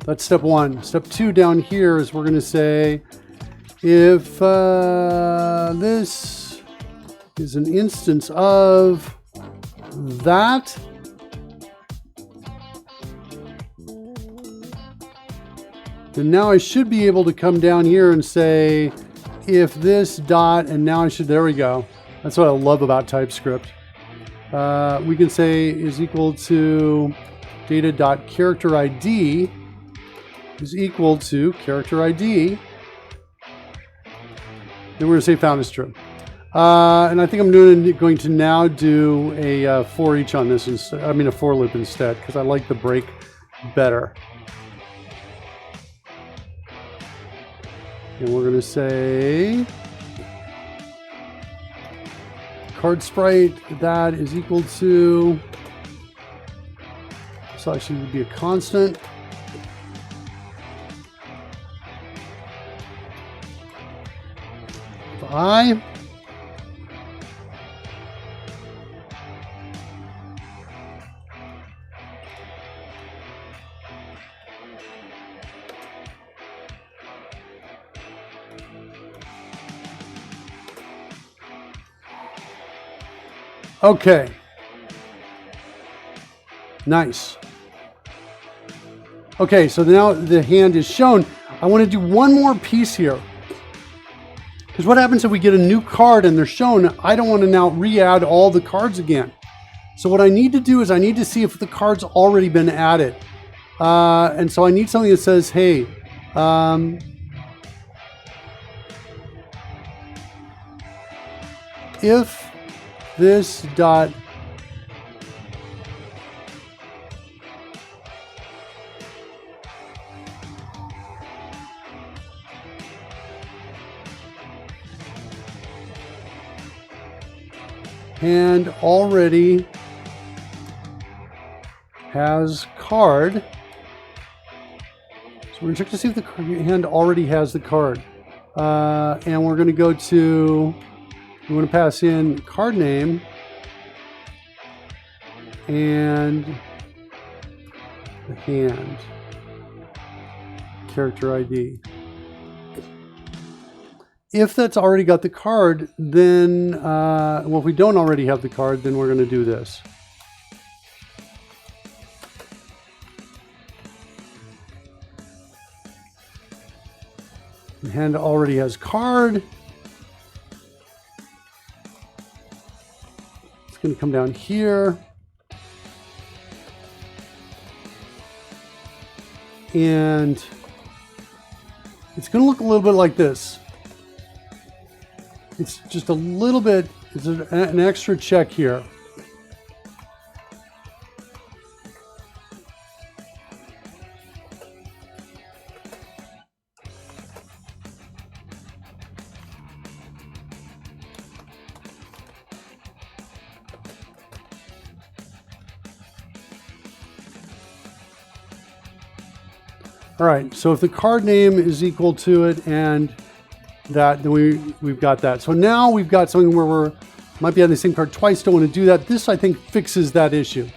That's step one. Step two down here is we're going to say if this is an instance of that, then now I should be able to come down here and say if this dot, and now I should, there we go. That's what I love about TypeScript. We can say is equal to data.character ID is equal to character ID. Then we're going to say found is true. And I think I'm going to now do a for each on this instead. I mean a for loop instead, because I like the break better. And we're going to say card sprite that is equal to, so actually would be a constant. I. Okay. Nice. Okay, so now the hand is shown. I want to do one more piece here. Because what happens if we get a new card and they're shown? I don't want to now re-add all the cards again. So what I need to do is I need to see if the card's already been added. And so I need something that says, hey, if this dot hand already has card. So we're going to check to see if the hand already has the card. And we're going to go to, we want to pass in card name and the hand, character ID. If that's already got the card, then, well, if we don't already have the card, then we're going to do this. The hand already has card. It's going to come down here. And it's going to look a little bit like this. It's just a little bit, it's an extra check here. All right, so if the card name is equal to it and that, then we've got that. So now we've got something where we're might be on the same card twice, don't want to do that. This, I think, fixes that issue.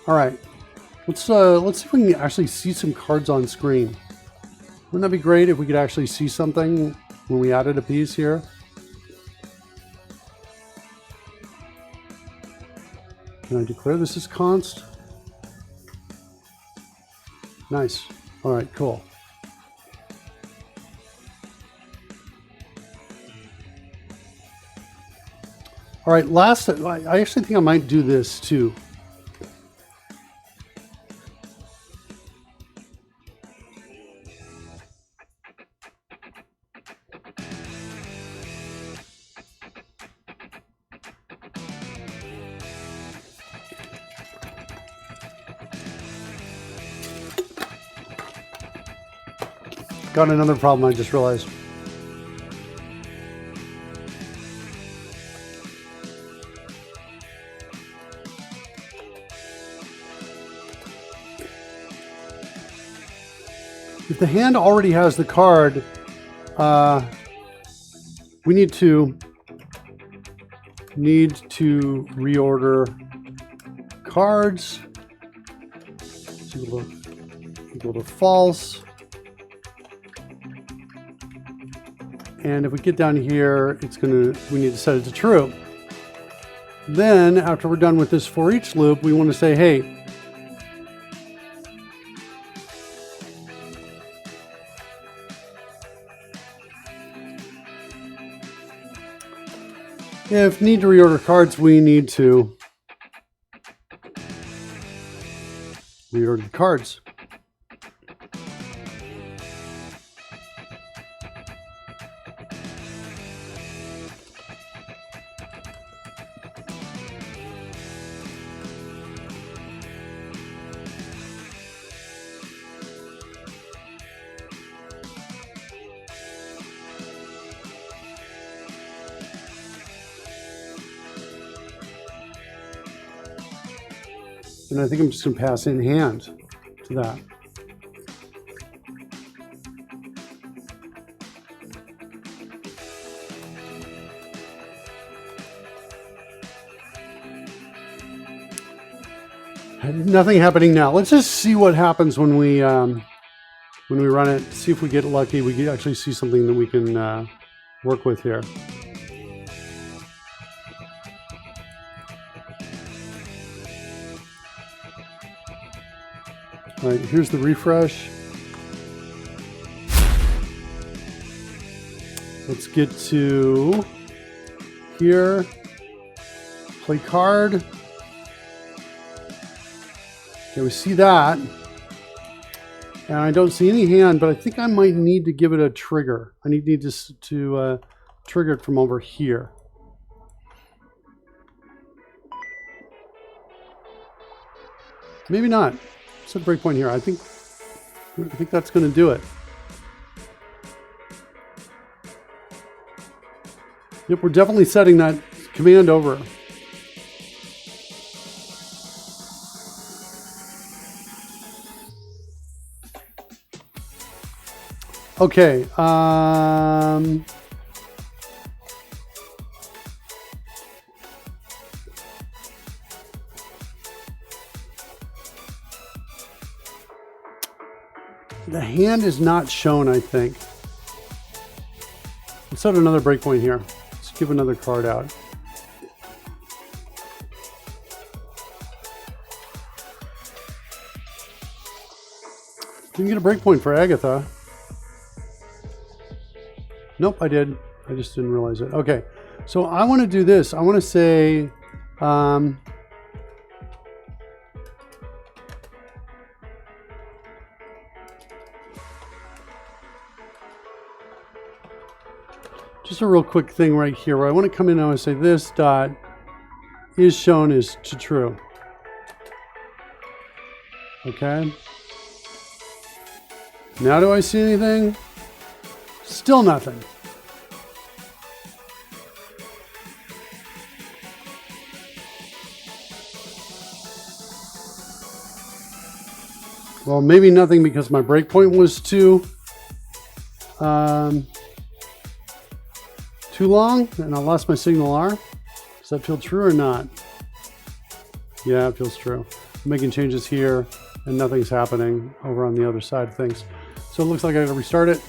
All right, let's see if we can actually see some cards on screen. Wouldn't that be great if we could actually see something when we added a piece here? Can I declare this as const? Nice. All right, cool. All right, last, I actually think I might do this too. Got another problem I just realized. If the hand already has the card, we need to reorder cards equal to false. And if we get down here, we need to set it to true. Then after we're done with this for each loop, we want to say, hey, if need to reorder cards, we need to reorder the cards. And I think I'm just going to pass in hand to that. Nothing happening now. Let's just see what happens when we run it. See if we get lucky. We can actually see something that we can work with here. All right, here's the refresh. Let's get to here, play card. Okay, we see that. And I don't see any hand, but I think I might need to give it a trigger. I need to trigger it from over here. Maybe not. Set breakpoint here. I think that's going to do it. Yep, we're definitely setting that command over. Okay. The hand is not shown, I think. Let's set another breakpoint here. Let's give another card out. Didn't get a breakpoint for Agatha. Nope, I did. I just didn't realize it. Okay, so I want to do this. I want to say, just a real quick thing right here where I want to come in and I want to say this dot is shown as to true. Okay. Now do I see anything? Still nothing. Well, maybe nothing because my breakpoint was too long and I lost my signal R. Does that feel true or not? Yeah, it feels true. I'm making changes here and nothing's happening over on the other side of things. So it looks like I gotta restart it.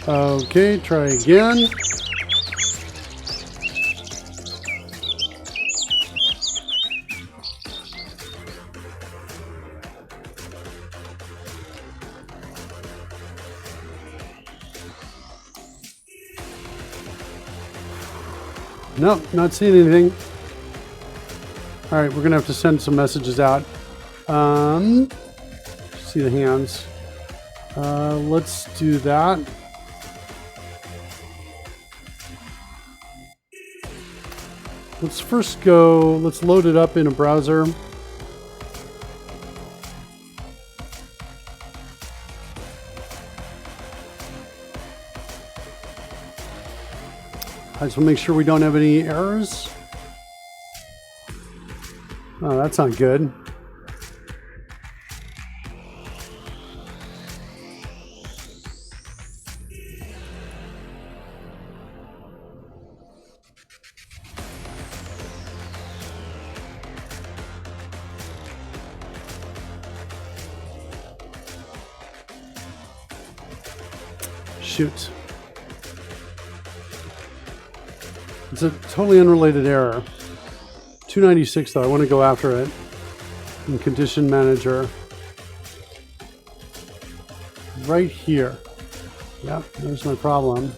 Okay, try again. Nope, not seeing anything. All right, we're gonna have to send some messages out. See the hands. Let's do that. Let's first go, let's load it up in a browser. All right, so make sure we don't have any errors. Oh, that's not good. Shoot. It's a totally unrelated error. 296 though, I want to go after it. In Condition Manager. Right here. Yep, there's my problem.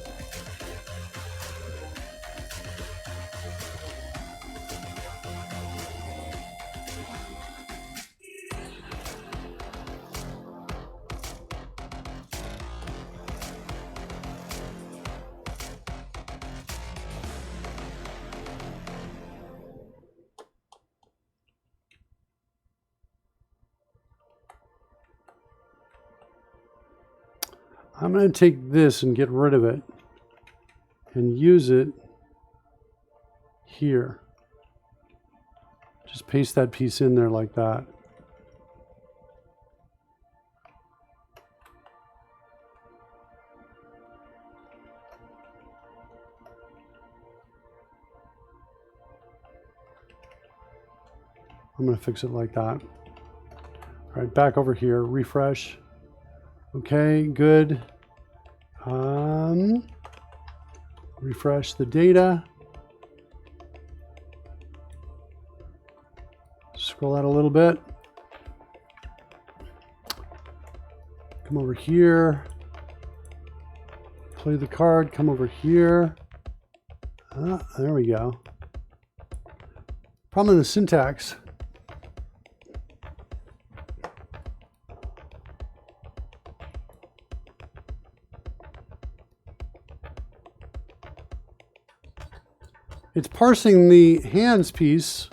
I'm going to take this and get rid of it and use it here. Just paste that piece in there like that. I'm going to fix it like that. All right, back over here, refresh. Okay, good. Refresh the data. Scroll out a little bit. come over here. Play the card, come over here. There we go. Problem in the syntax. It's parsing the hands piece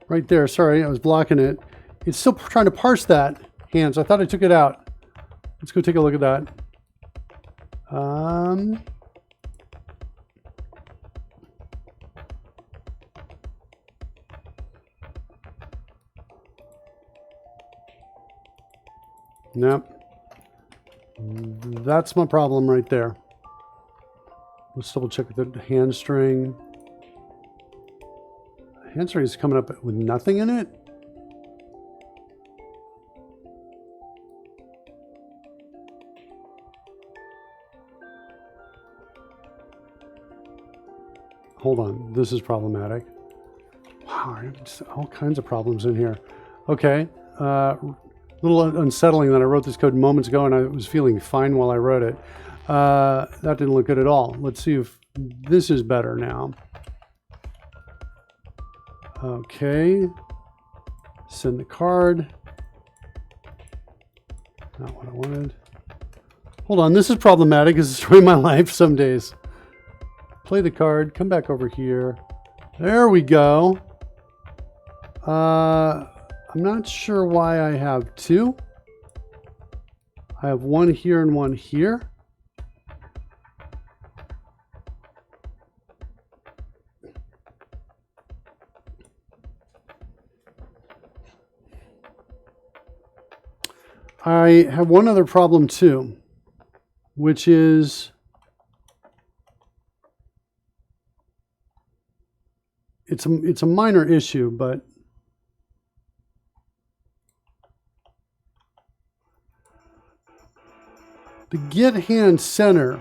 right there. Sorry, I was blocking it. It's still trying to parse that hands. I thought I took it out. Let's go take a look at that. Nope. That's my problem right there. Let's double check the hand string. Hand string is coming up with nothing in it. Hold on, this is problematic. Wow, all kinds of problems in here. Okay, a little unsettling that I wrote this code moments ago and I was feeling fine while I wrote it. That didn't look good at all. Let's see if this is better now. Okay, send the card. Not what I wanted. Hold on, this is problematic. It's destroying my life some days. Play the card, come back over here. There we go. I'm not sure why I have two. I have one here and one here. I have one other problem too, which is it's a minor issue, but the get hand center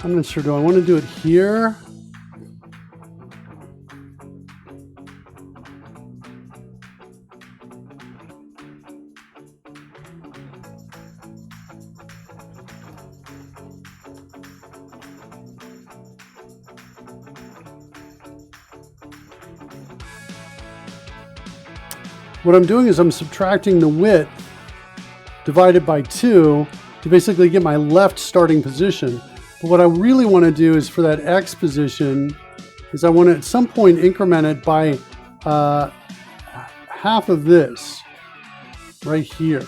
I'm not sure, do I want to do it here? What I'm doing is I'm subtracting the width divided by 2 to basically get my left starting position. But what I really want to do is for that X position is I want to at some point increment it by half of this right here.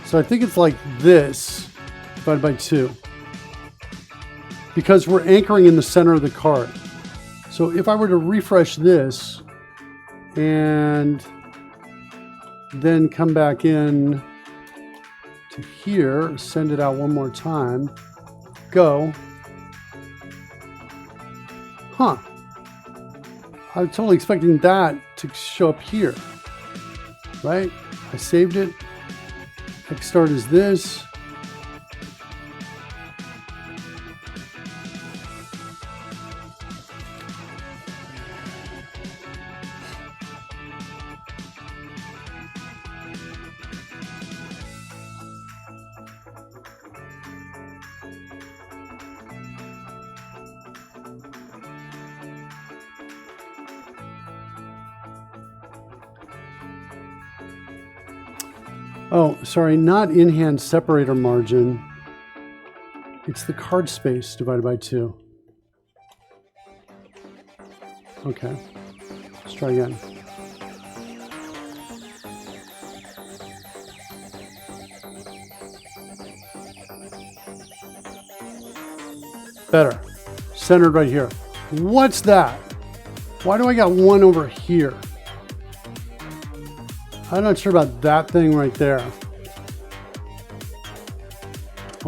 So I think it's like this divided by 2 because we're anchoring in the center of the card. So if I were to refresh this and then come back in to here, send it out one more time, go. Huh. I was totally expecting that to show up here, right? I saved it. Xstart is this. Oh, sorry, not in-hand separator margin. It's the card space divided by 2. Okay, let's try again. Better. Centered right here. What's that? Why do I got one over here? I'm not sure about that thing right there.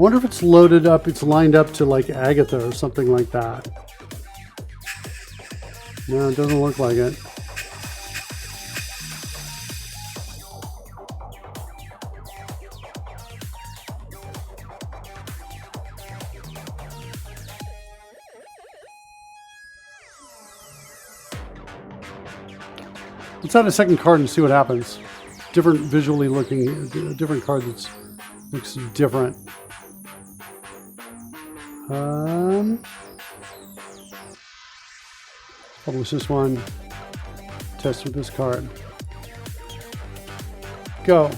I wonder if it's loaded up, it's lined up to like Agatha or something like that. No, it doesn't look like it. Let's add a second card and see what happens. Different visually looking, a different card that looks different. Publish this one. Test with this card. Go.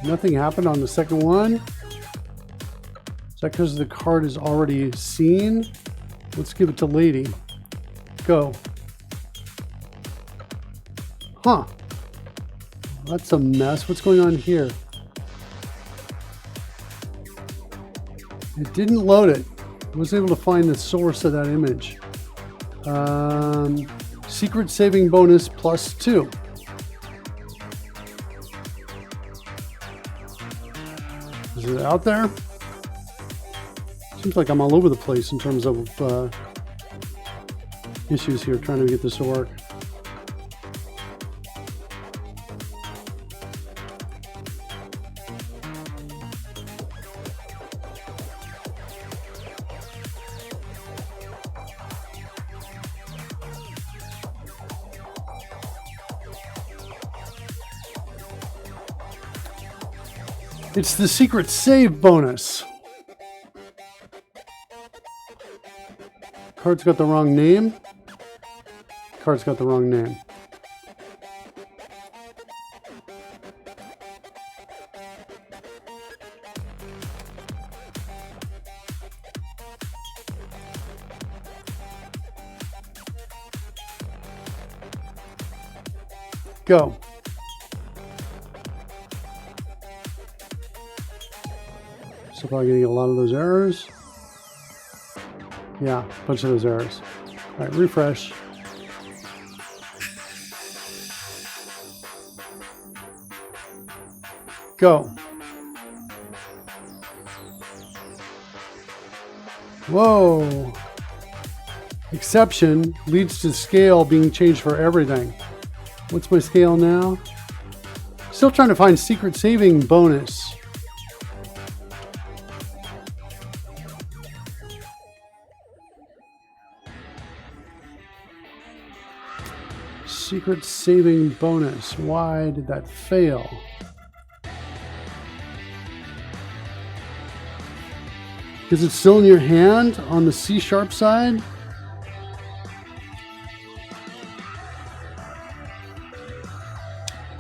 Nothing happened on the second one. Is that because the card is already seen? Let's give it to Lady. Go. Huh. That's a mess. What's going on here? It didn't load it. I wasn't able to find the source of that image. Secret saving bonus +2. Is it out there? Seems like I'm all over the place in terms of issues here trying to get this to work. It's the secret save bonus. Card's got the wrong name. Card's got the wrong name. Go. So probably gonna get a lot of those errors. Yeah, a bunch of those errors. All right, refresh. Go. Whoa. Exception leads to scale being changed for everything. What's my scale now? Still trying to find secret saving bonus. Secret saving bonus. Why did that fail? Is it still in your hand on the C# side?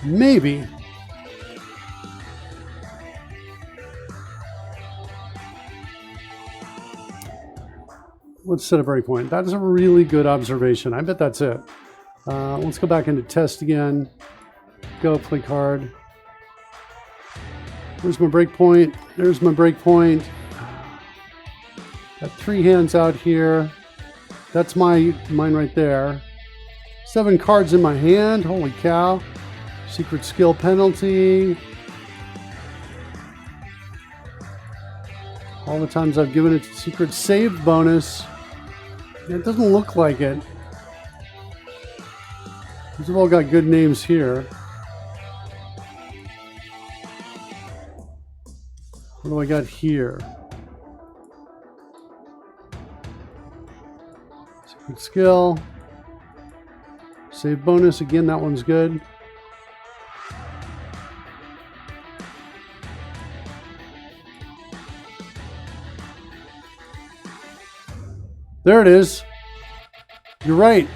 Maybe. Let's set a breakpoint. That is a really good observation. I bet that's it. Let's go back into test again. Go, play card. Where's my breakpoint? There's my breakpoint. Got 3 hands out here. That's mine right there. 7 cards in my hand. Holy cow. Secret skill penalty. All the times I've given it secret save bonus. It doesn't look like it. These have all got good names here. What do I got here? Secret skill. Save bonus. Again, that one's good. There it is. You're right.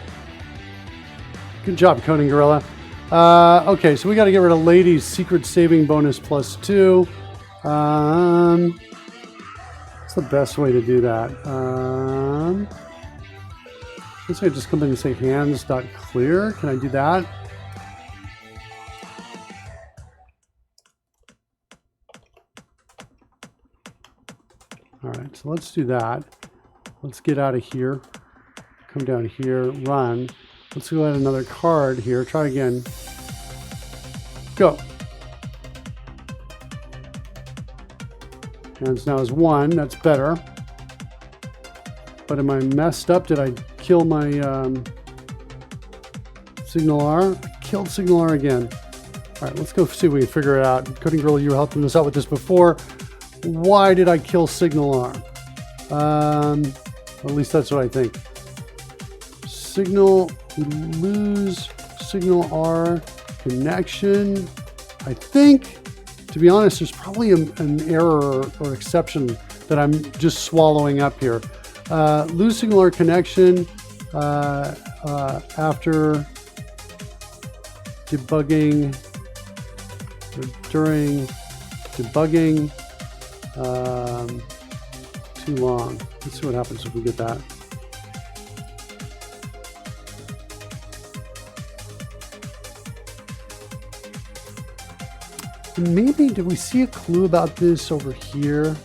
Good job, Coding Gorilla. Okay, so we got to get rid of Lady's secret saving bonus +2. What's the best way to do that? I guess I just come in and say hands.clear. Can I do that? All right, so let's do that. Let's get out of here. Come down here, run. Let's go add another card here. Try again. Go. And it's now as 1. That's better. But am I messed up? Did I kill my signal R? I killed signal R again. All right, let's go see if we can figure it out. Coding Girl, you were helping us out with this before. Why did I kill signal R? At least that's what I think. Signal, we lose signal R connection. I think, to be honest, there's probably an error or exception that I'm just swallowing up here. Lose signal R connection after debugging, or during debugging, too long. Let's see what happens if we get that. Maybe, did we see a clue about this over here?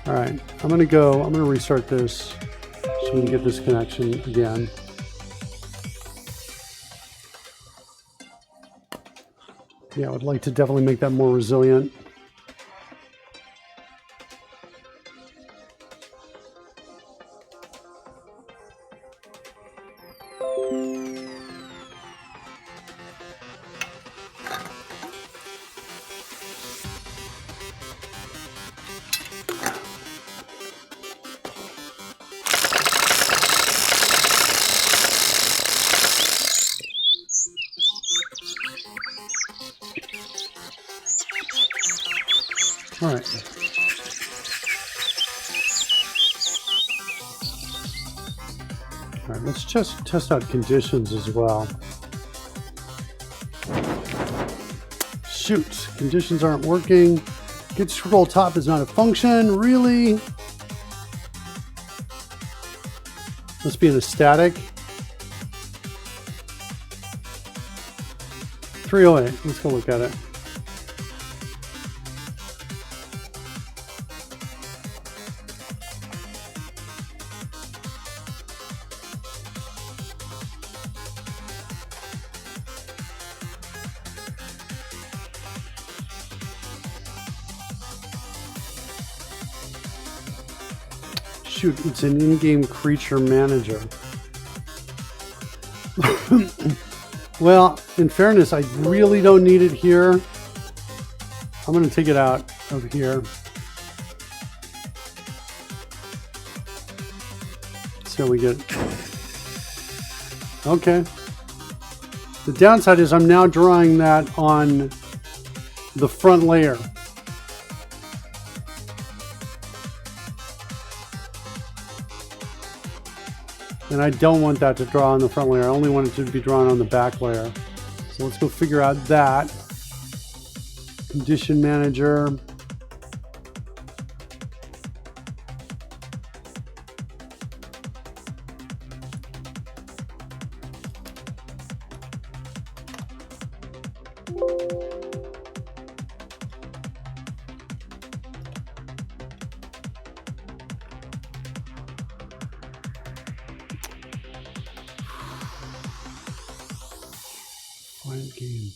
All right, I'm gonna restart this so we can get this connection again. Yeah, I would like to definitely make that more resilient. All right. All right, let's just test out conditions as well. Shoot, conditions aren't working. Get scroll top is not a function, really? Must be in a static. 308, let's go look at it. Shoot, it's an in-game creature manager. Well, in fairness, I really don't need it here. I'm going to take it out of here. So we get. Okay. The downside is I'm now drawing that on the front layer. And I don't want that to draw on the front layer. I only want it to be drawn on the back layer. So let's go figure out that. Condition manager. Game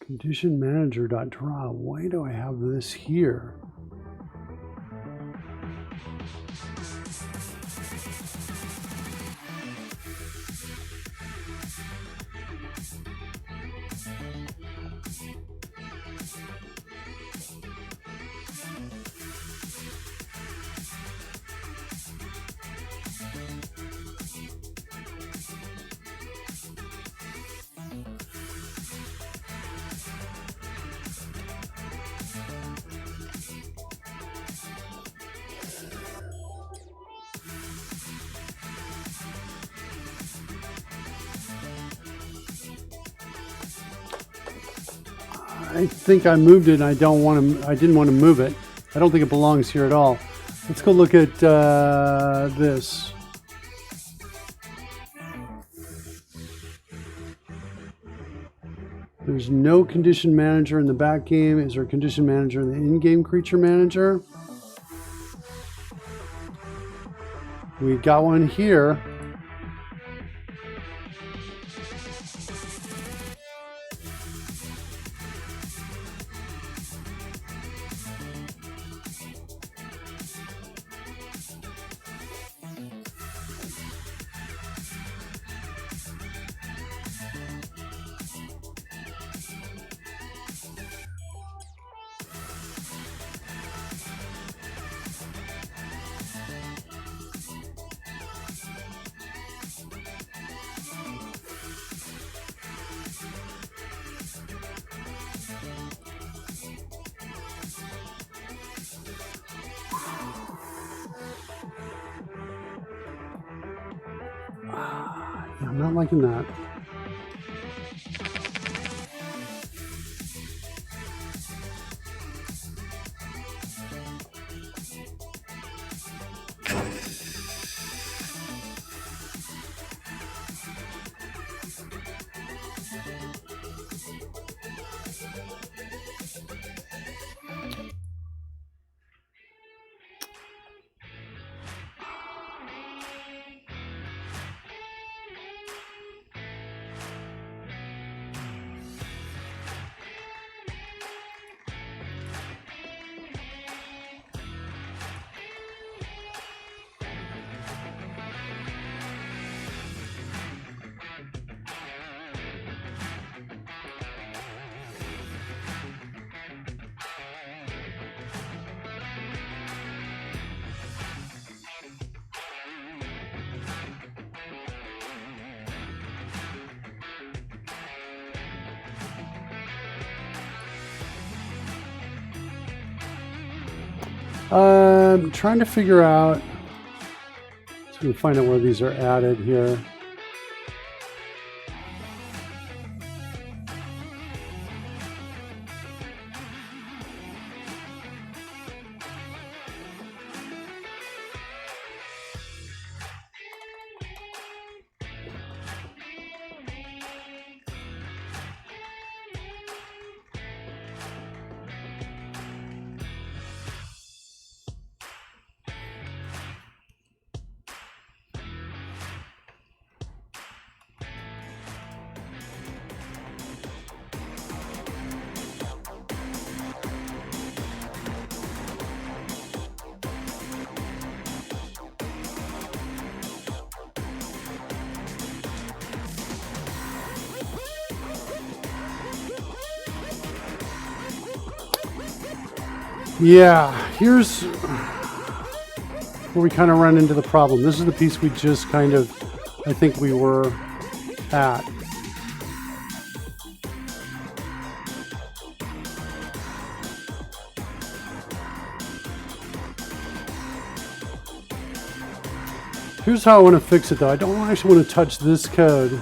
condition manager dot draw. Why do I have this here? I think I moved it and I didn't want to move it. I don't think it belongs here at all. Let's go look at this. There's no condition manager in the back game. Is there a condition manager in the in-game creature manager? We got one here. Yeah, I'm not liking that. I'm trying to figure out, so we can find out where these are added here. Yeah, here's where we kind of run into the problem. This is the piece we just kind of, I think we were at. Here's how I want to fix it though. I don't actually want to touch this code.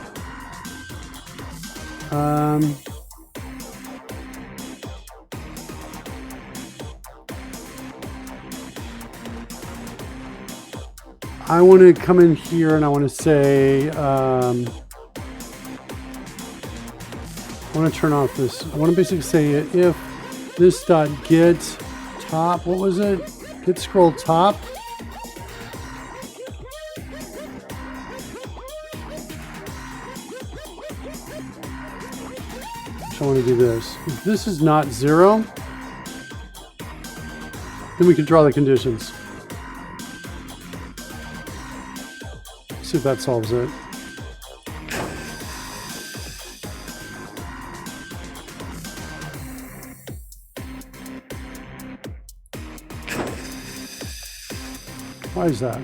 I want to come in here and I want to say, I want to turn off this. I want to basically say if this dot get top, what was it? Get scroll top. So I want to do this. If this is not 0, then we can draw the conditions. See if that solves it. Why is that?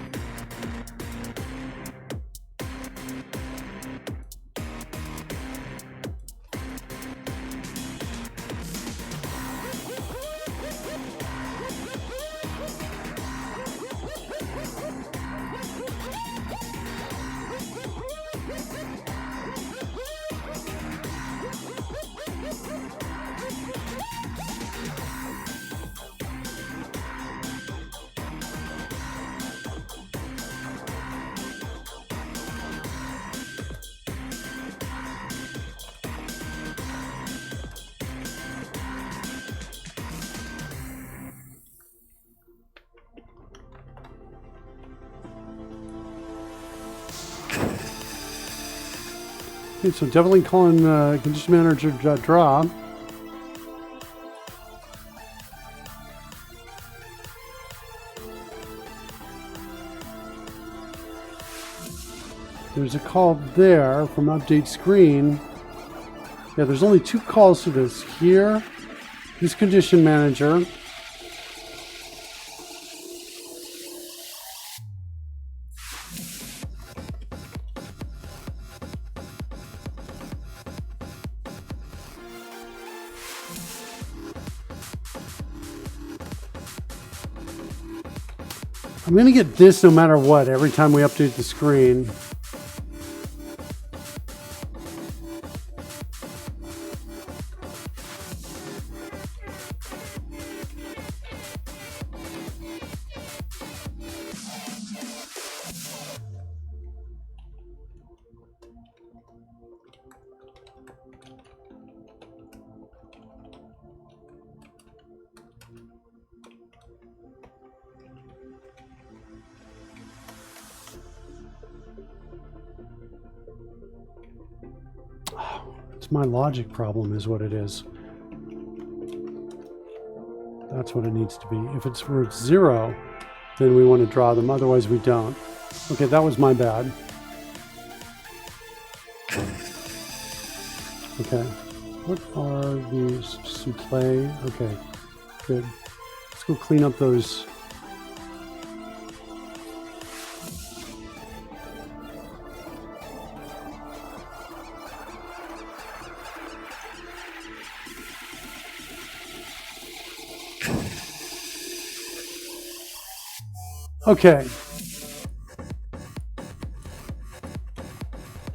Okay, so definitely calling condition manager.draw. There's a call there from update screen. Yeah, there's only 2 calls to this. Here, this condition manager. I'm going to get this no matter what every time we update the screen. It's my logic problem is what it is. That's what it needs to be. If it's where it's 0, then we want to draw them. Otherwise, we don't. Okay, that was my bad. Okay. What are these? Some play? Okay, good. Let's go clean up those. Okay.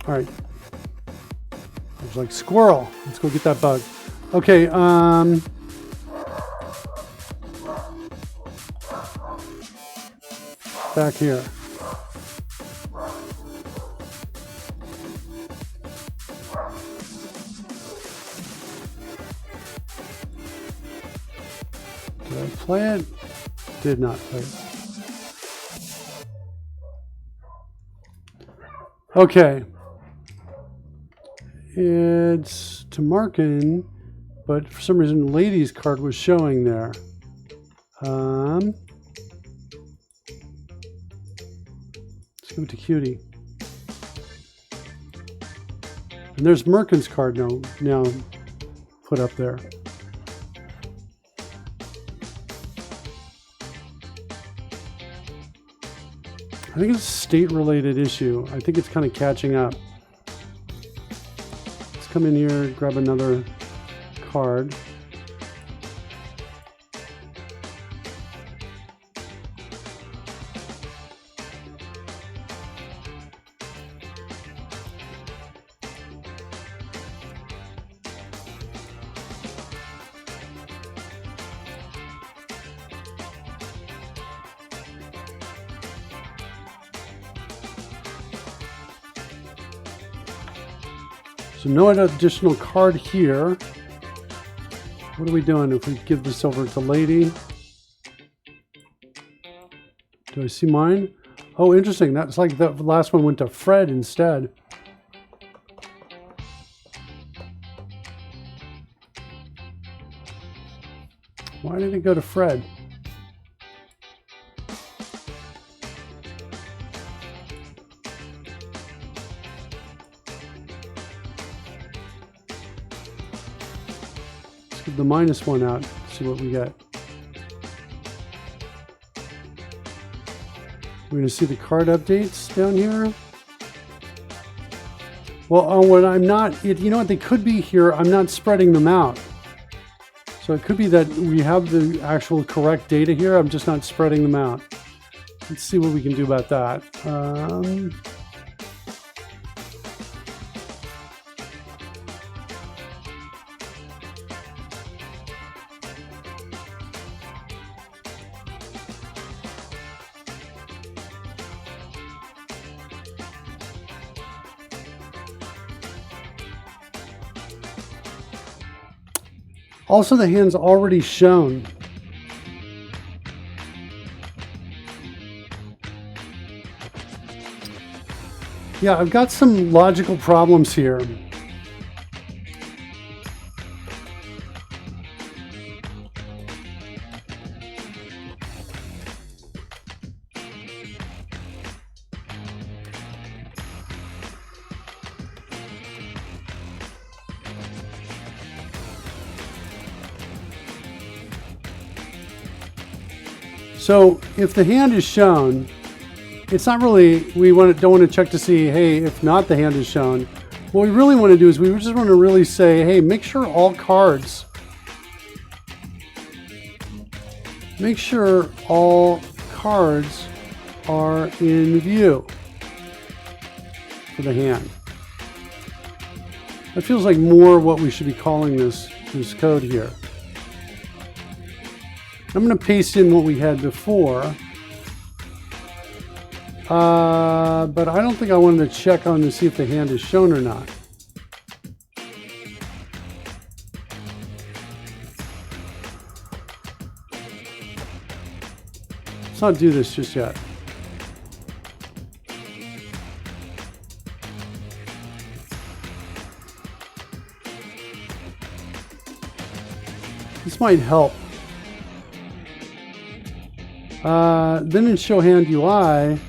All right. I was like, squirrel. Let's go get that bug. Okay. Back here. Did I play it? Did not play it. Okay, it's to Markin, but for some reason Lady's card was showing there. Let's go to Cutie. And there's Merkin's card now put up there. I think it's a state-related issue. I think it's kind of catching up. Let's come in here, grab another card. So no additional card here. What are we doing if we give this over to Lady? Do I see mine? Oh, interesting. That's like the last one went to Fred instead. Why did it go to Fred? The -1 out, see what we get. We're going to see the card updates down here. Well, when I'm not, you know what, they could be here. I'm not spreading them out. So it could be that we have the actual correct data here. I'm just not spreading them out. Let's see what we can do about that. Also, the hand's already shown. Yeah, I've got some logical problems here. So if the hand is shown, it's not really, don't want to check to see, hey, if not the hand is shown. What we really want to do is we just want to really say, hey, make sure all cards are in view for the hand. That feels like more what we should be calling this code here. I'm going to paste in what we had before. But I don't think I wanted to check on to see if the hand is shown or not. Let's not do this just yet. This might help. Then in show hand UI,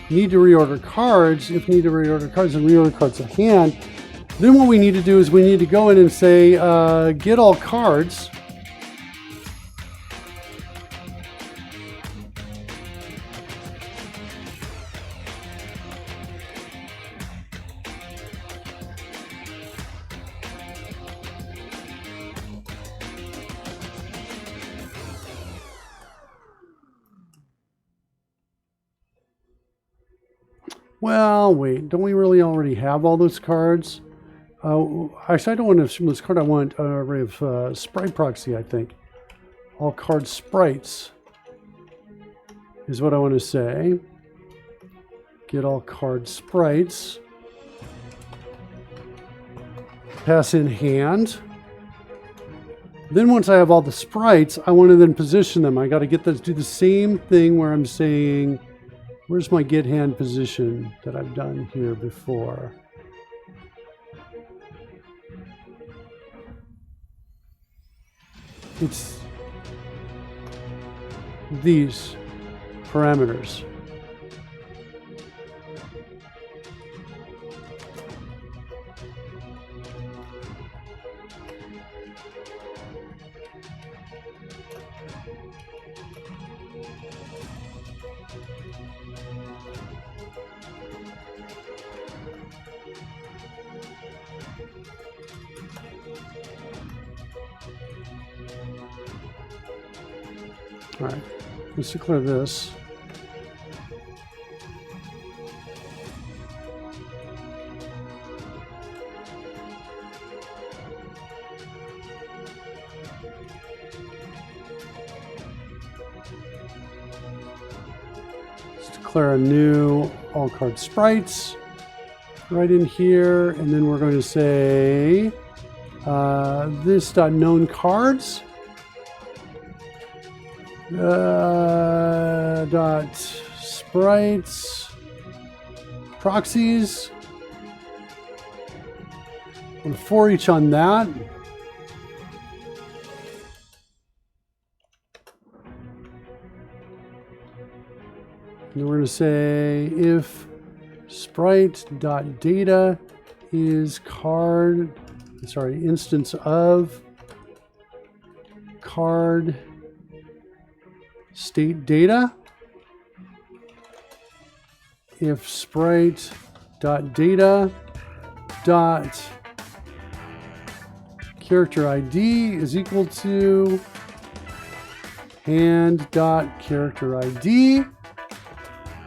need to reorder cards. If need to reorder cards, then reorder cards of hand. Then what we need to do is we need to go in and say get all cards. Well, wait, don't we really already have all those cards? Actually, I don't want to assume this card. I want an array of sprite proxy, I think. All card sprites is what I want to say. Get all card sprites. Pass in hand. Then once I have all the sprites, I want to then position them. I got to get those, do the same thing where I'm saying, where's my get hand position that I've done here before? It's these parameters. All right, let's declare this. Let's declare a new all card sprites right in here, and then we're going to say this.known cards. Dot sprites proxies, and for each on that. And we're going to say if sprite.data is instance of card state data. If sprite.data dot character ID is equal to hand dot character ID,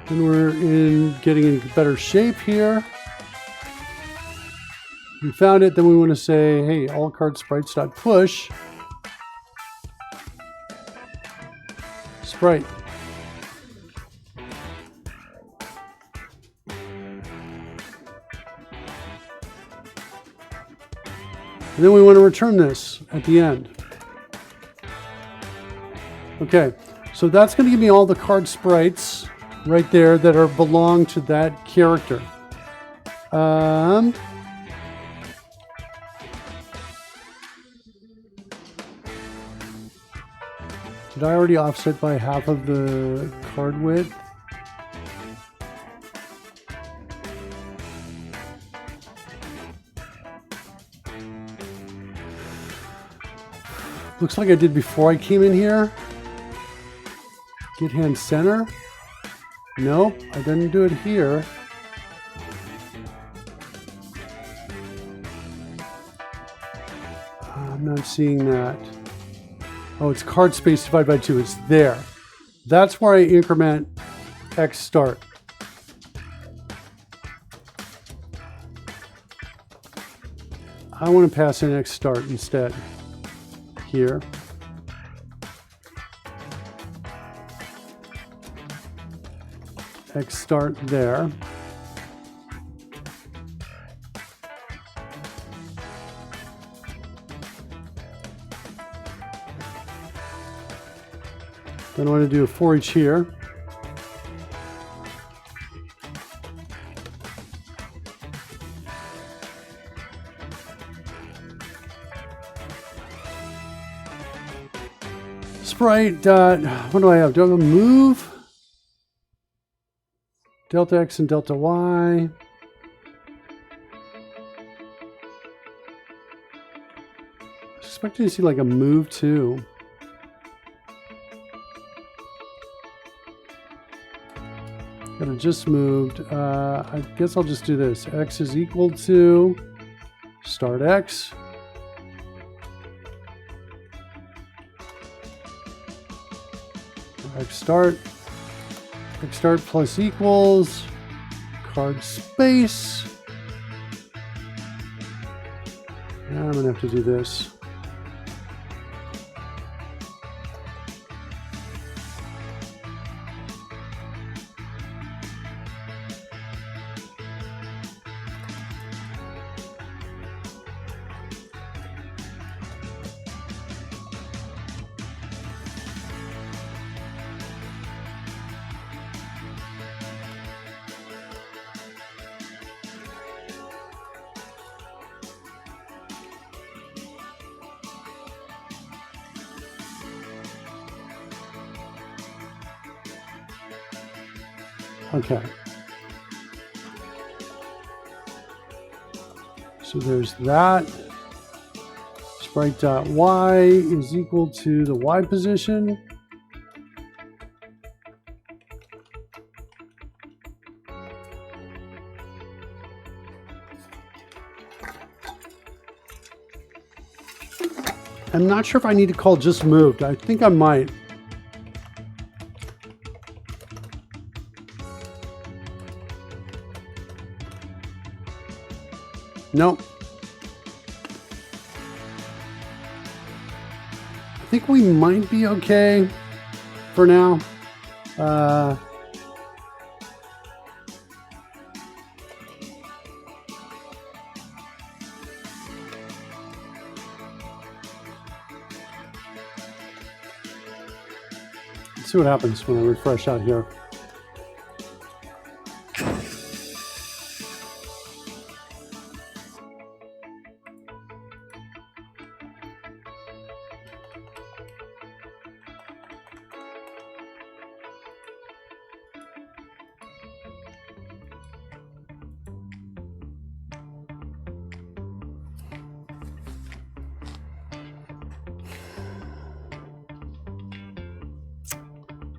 then we're getting in better shape here. We found it. Then we want to say, hey, all card sprites dot push sprite. And then we want to return this at the end. Okay, so that's going to give me all the card sprites right there that belong to that character. Did I already offset by half of the card width? Looks like I did before I came in here. Get hand center. Nope, I didn't do it here. I'm not seeing that. Oh, it's card space divided by 2. It's there. That's where I increment X start. I want to pass in X start instead. Here. X start there. Then I want to do a for each here. Sprite dot, what do I have? Do I have a move? Delta X and delta Y. I was expecting to see like a move too. Could have just moved. I guess I'll just do this. X is equal to start X. X start plus equals card space. Now I'm gonna have to do this. Okay. So there's that. Sprite.y is equal to the Y position. I'm not sure if I need to call just moved. I think I might. Nope. I think we might be okay for now. Let's see what happens when I refresh out here.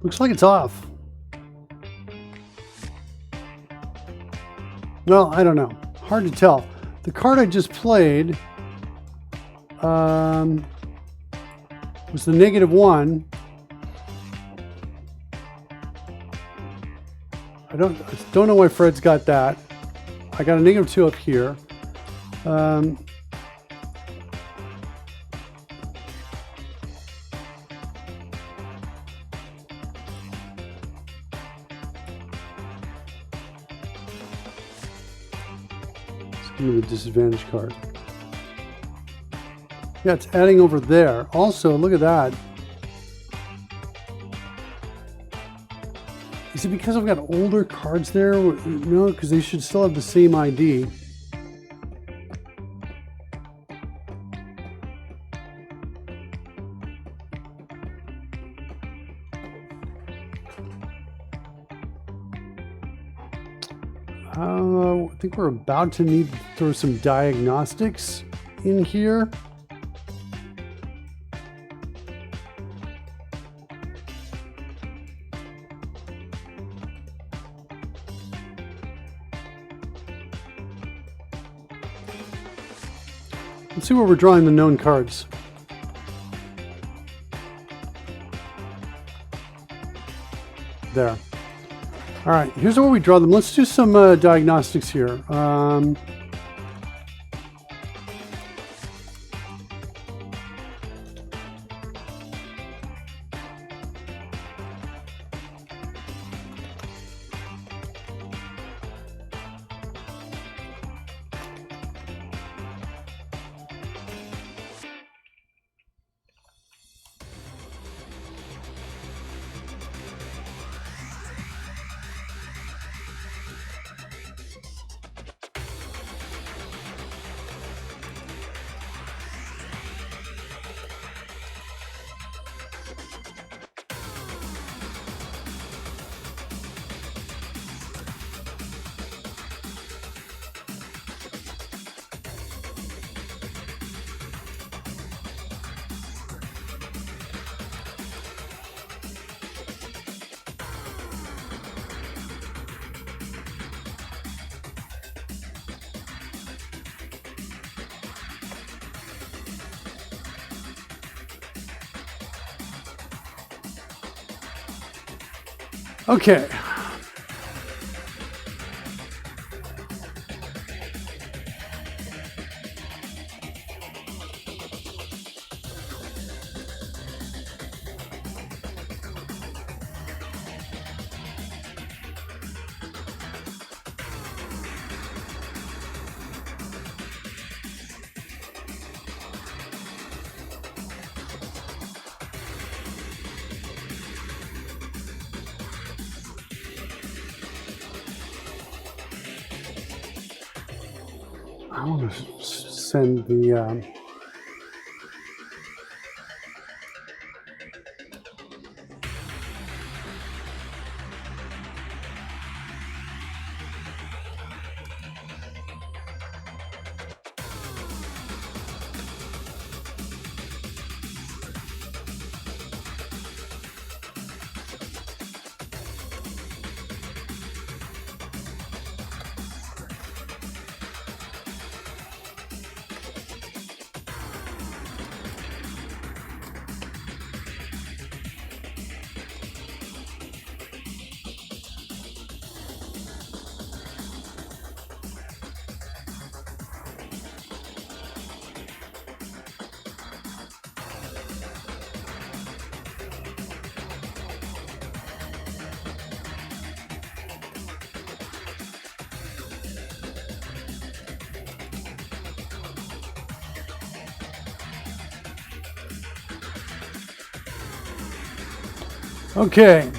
Looks like it's off. Well, I don't know. Hard to tell. The card I just played was the -1. I don't know why Fred's got that. I got a -2 up here. Give me the disadvantage card. Yeah, it's adding over there. Also, look at that. Is it because I've got older cards there? No, because they should still have the same ID. I think we're about to need to throw some diagnostics in here. Let's see where we're drawing the known cards. There. All right, here's where we draw them. Let's do some diagnostics here. Okay. I want to send the okay.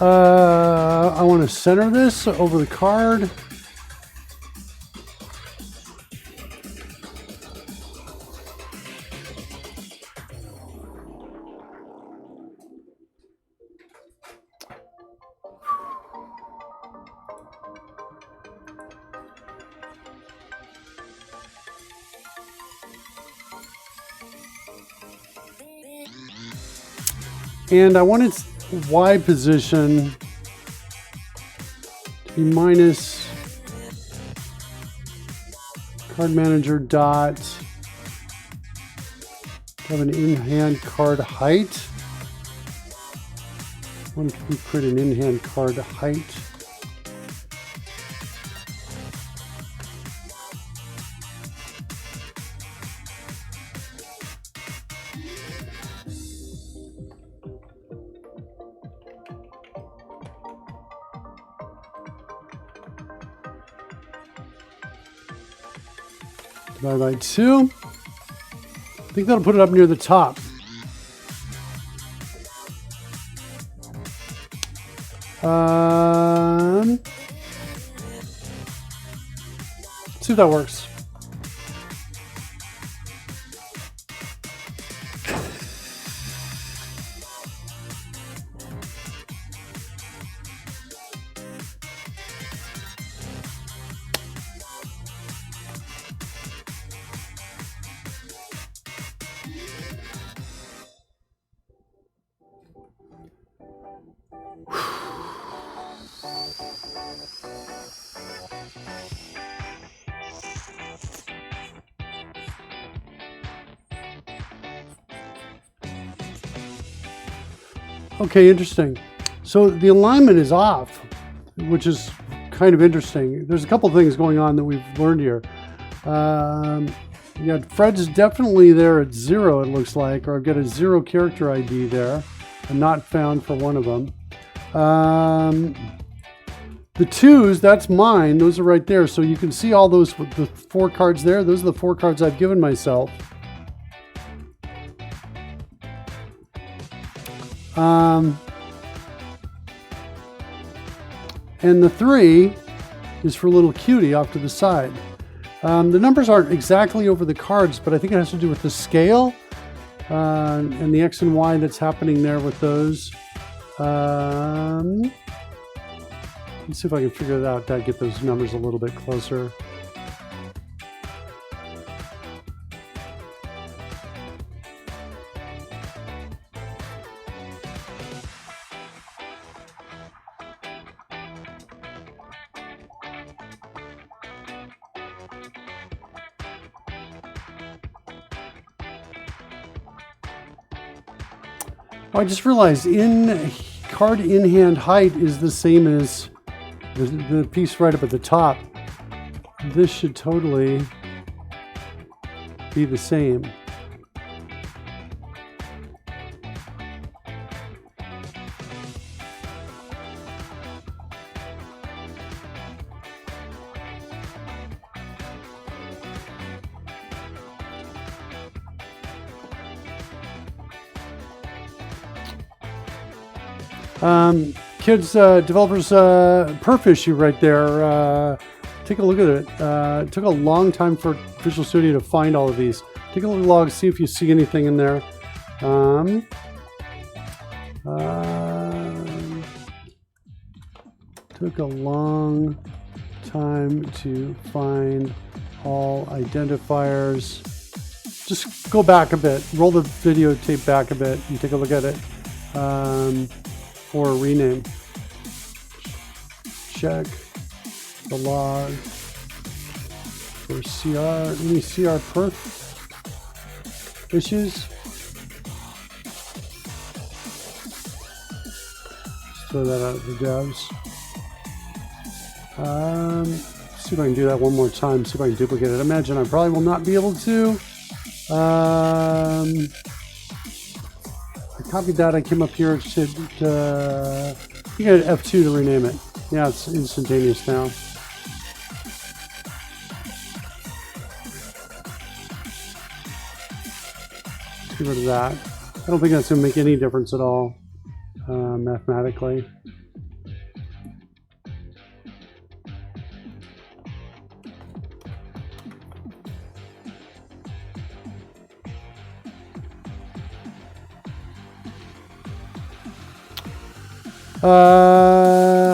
I want to center this over the card. And I want its Y position to be minus card manager dot have an in-hand card height. When can we put an in-hand card height? Divided by 2. I think that'll put it up near the top. see if that works. Okay, interesting. So the alignment is off, which is kind of interesting. There's a couple things going on that we've learned here. Yeah, Fred's definitely there at 0, it looks like, or I've got a 0 character ID there, and not found for one of them. The 2s, that's mine. Those are right there. So you can see all those, the 4 cards there. Those are the 4 cards I've given myself. And the 3 is for little cutie off to the side. The numbers aren't exactly over the cards, but I think it has to do with the scale and the X and Y that's happening there with those. Let's see if I can figure it out to get those numbers a little bit closer. I just realized card in hand height is the same as the piece right up at the top. This should totally be the same. Kids, developers, perf issue right there. Take a look at it. It took a long time for Visual Studio to find all of these. Take a look at the log, see if you see anything in there. Took a long time to find all identifiers. Just go back a bit, roll the videotape back a bit and take a look at it. For a rename. Check the log for CR, any CR perf issues. Just throw that out at the devs. See if I can do that one more time, see if I can duplicate it. I imagine I probably will not be able to. I copied that, I came up here, it said, you got F2 to rename it. Yeah, it's instantaneous now. Let's get rid of that. I don't think that's going to make any difference at all, mathematically.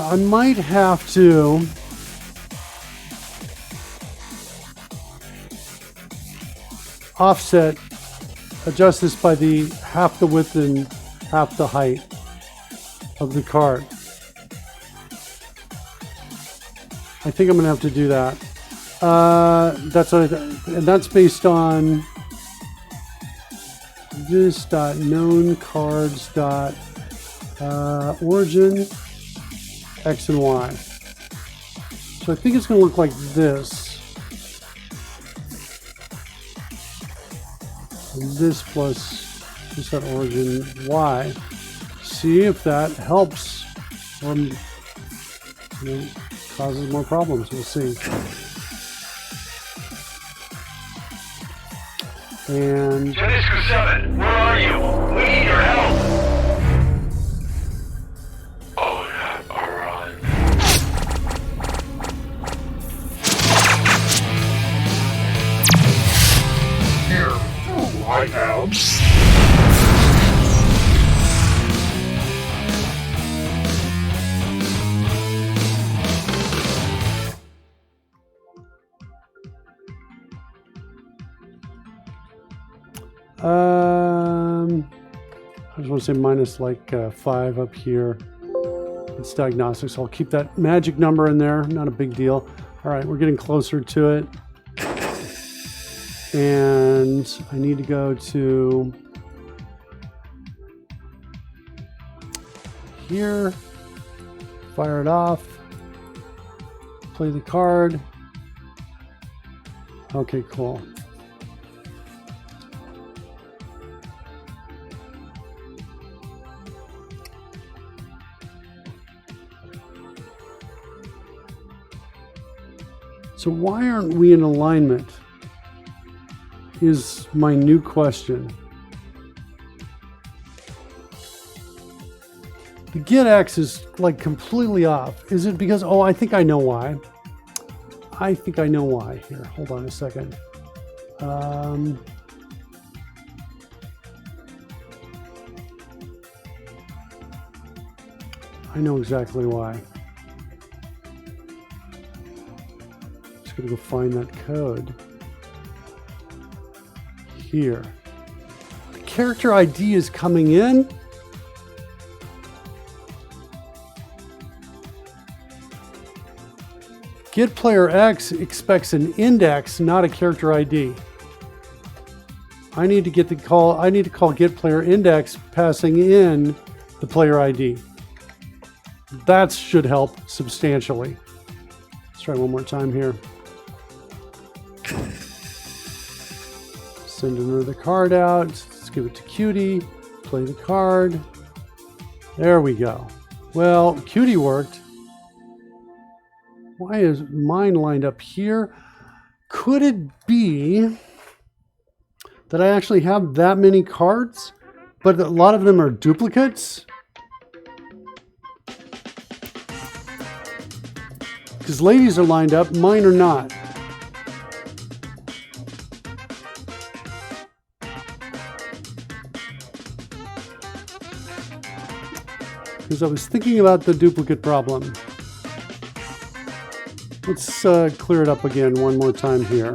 I might have to offset, adjust this by the half the width and half the height of the card. I think I'm gonna have to do that. That's what and that's based on this dot known cards dot origin X and Y. So I think it's going to look like this. And this plus just that origin Y. See if that helps or causes more problems. We'll see. And Jalisco 7, where are you? We need your help. I am... I just want to say minus like 5 up here. It's diagnostics, so I'll keep that magic number in there. Not a big deal. All right, we're getting closer to it. And I need to go to here, fire it off, play the card. Okay, cool. So why aren't we in alignment is my new question. The get X is like completely off. Is it because, oh, I think I know why. I think I know why. Here, hold on a second. I know exactly why. Just gonna go find that code. Here. The character ID is coming in. GetPlayerX expects an index, not a character ID. I need to get the call. I need to call GetPlayerIndex, passing in the player ID. That should help substantially. Let's try one more time here. Send another card out. Let's give it to Cutie. Play the card. There we go. Well, Cutie worked. Why is mine lined up here? Could it be that I actually have that many cards, but a lot of them are duplicates? Because ladies are lined up, mine are not. Because I was thinking about the duplicate problem. Let's clear it up again one more time here.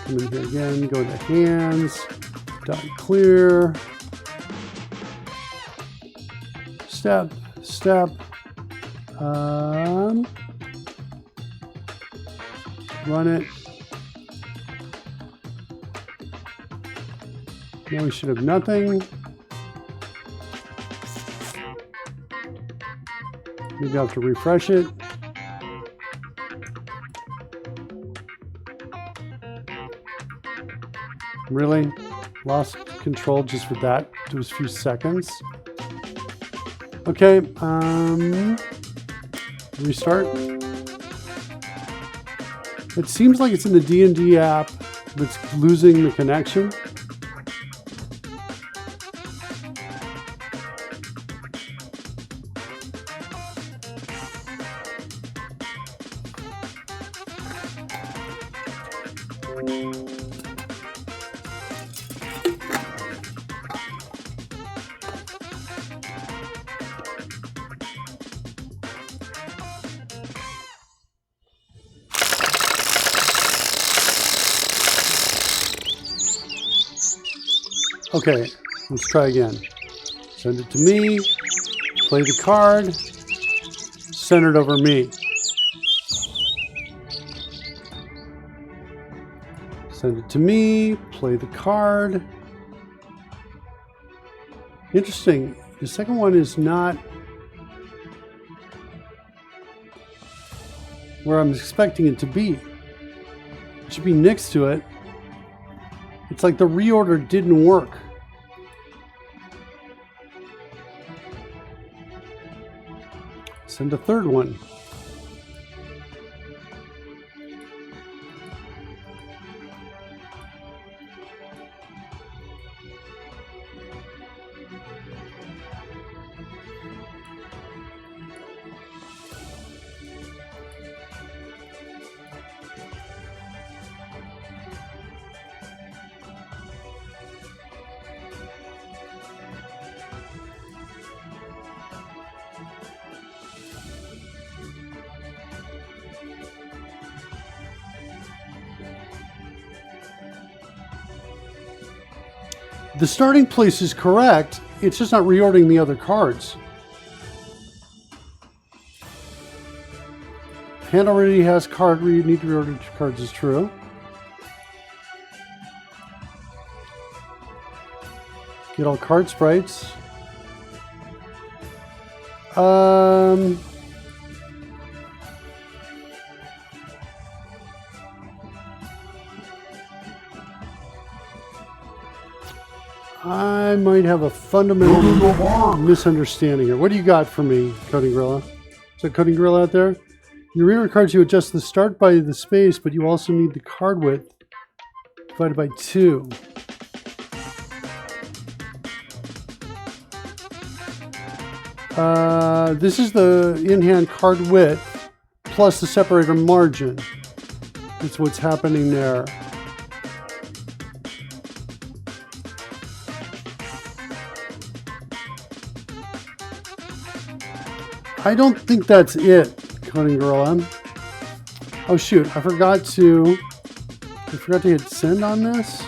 Come in here again, go to hands, dot clear, step, run it. Now we should have nothing. Maybe I'll have to refresh it. Really? Lost control just for that, those few seconds. Okay, restart. It seems like it's in the D&D app that's losing the connection. Okay, let's try again. Send it to me, play the card, send it over me. Send it to me, play the card. Interesting, the second one is not where I'm expecting it to be. It should be next to it. It's like the reorder didn't work. Send a third one. The starting place is correct. It's just not reordering the other cards. Hand already has card where you need to reorder cards is true. Get all card sprites. I might have a fundamental misunderstanding here. What do you got for me, Coding Gorilla? Is that Coding Gorilla out there? You reorder cards, you adjust the start by the space, but you also need the card width divided by 2. This is the in-hand card width plus the separator margin. That's what's happening there. I don't think that's it, Coding Gorilla. Oh shoot, I forgot to hit send on this.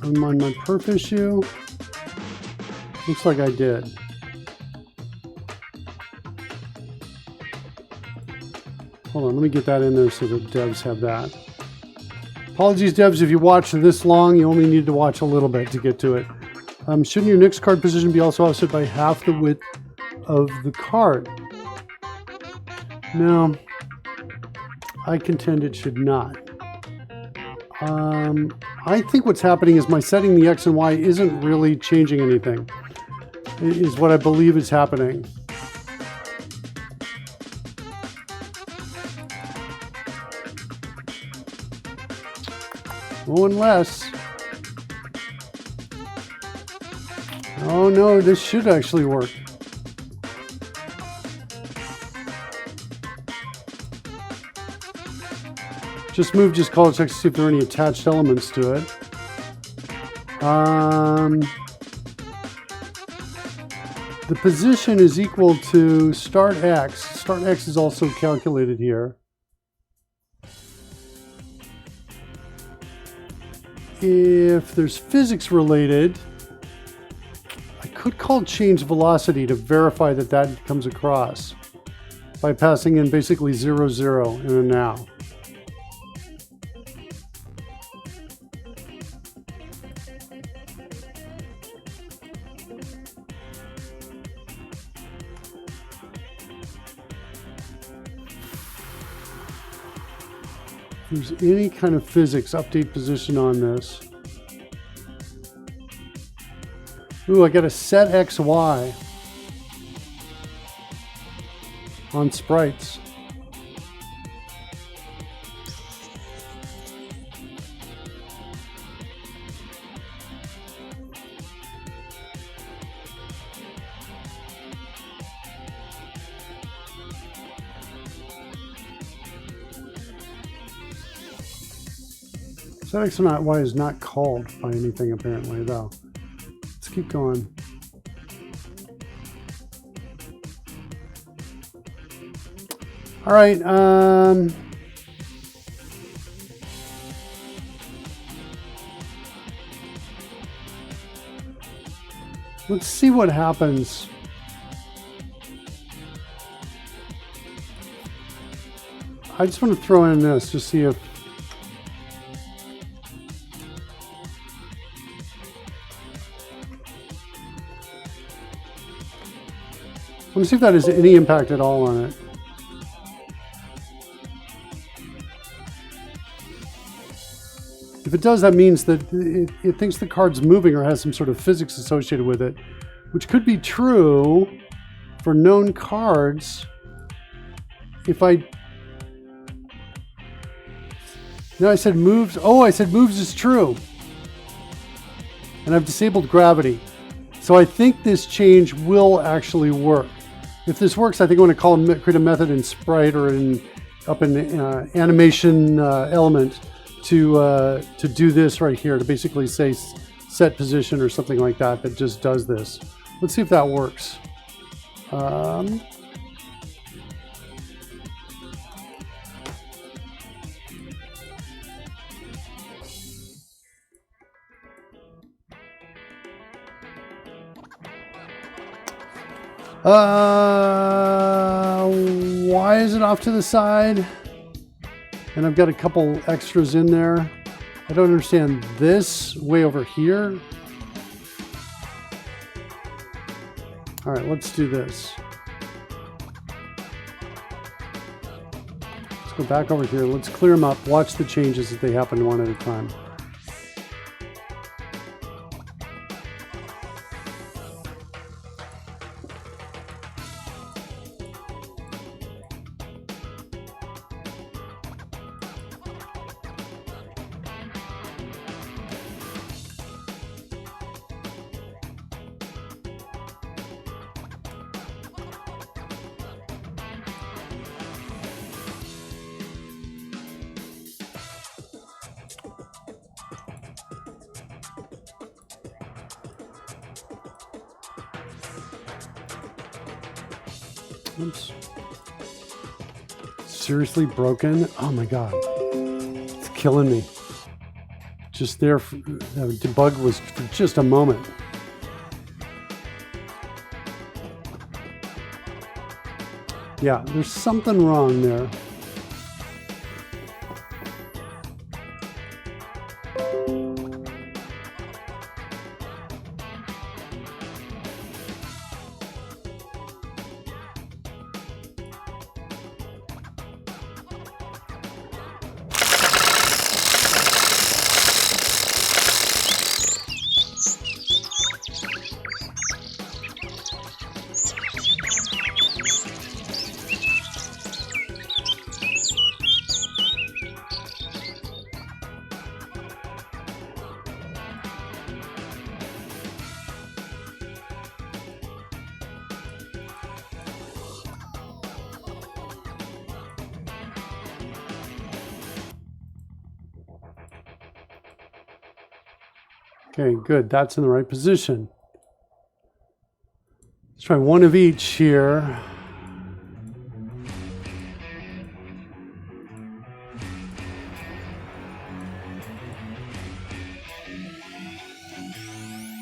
On my perf issue. Looks like I did. Hold on, let me get that in there so the devs have that. Apologies, devs, if you watched this long, you only need to watch a little bit to get to it. Shouldn't your next card position be also offset by half the width of the card? No, I contend it should not. I think what's happening is my setting the X and Y isn't really changing anything, is what I believe is happening. Oh, unless... Oh no, this should actually work. Just move, just call it, check to see if there are any attached elements to it. The position is equal to start X. Start X is also calculated here. If there's physics related, I could call change velocity to verify that that comes across by passing in basically 0, 0 and a now. If there's any kind of physics, update position on this. Ooh, I got a set XY on sprites. Set X and Y is not called by anything apparently though. Let's keep going. All right. Let's see what happens. I just want to throw in this to see if let me see if that has any impact at all on it. If it does, that means that it thinks the card's moving or has some sort of physics associated with it, which could be true for known cards. If I... No, I said moves. Oh, I said moves is true. And I've disabled gravity. So I think this change will actually work. If this works, I think I'm going to create a method in Sprite or up in animation element to do this right here, to basically say set position or something like that that just does this. Let's see if that works. Why is it off to the side? And I've got a couple extras in there. I don't understand this way over here. All right, let's do this. Let's go back over here. Let's clear them up. Watch the changes as they happen one at a time. Oops. Seriously broken? Oh my god. It's killing me. Just there, debug was for just a moment. Yeah, there's something wrong there. Okay, good. That's in the right position. Let's try one of each here.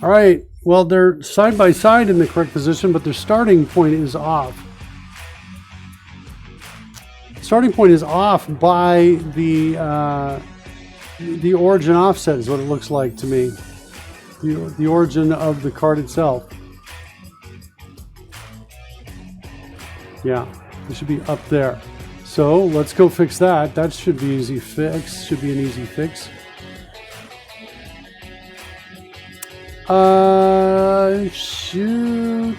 All right. Well, they're side by side in the correct position, but their starting point is off. Starting point is off by the origin offset is what it looks like to me. The origin of the card itself. Yeah, it should be up there. So let's go fix that. That should be easy fix. Should be an easy fix. Shoot.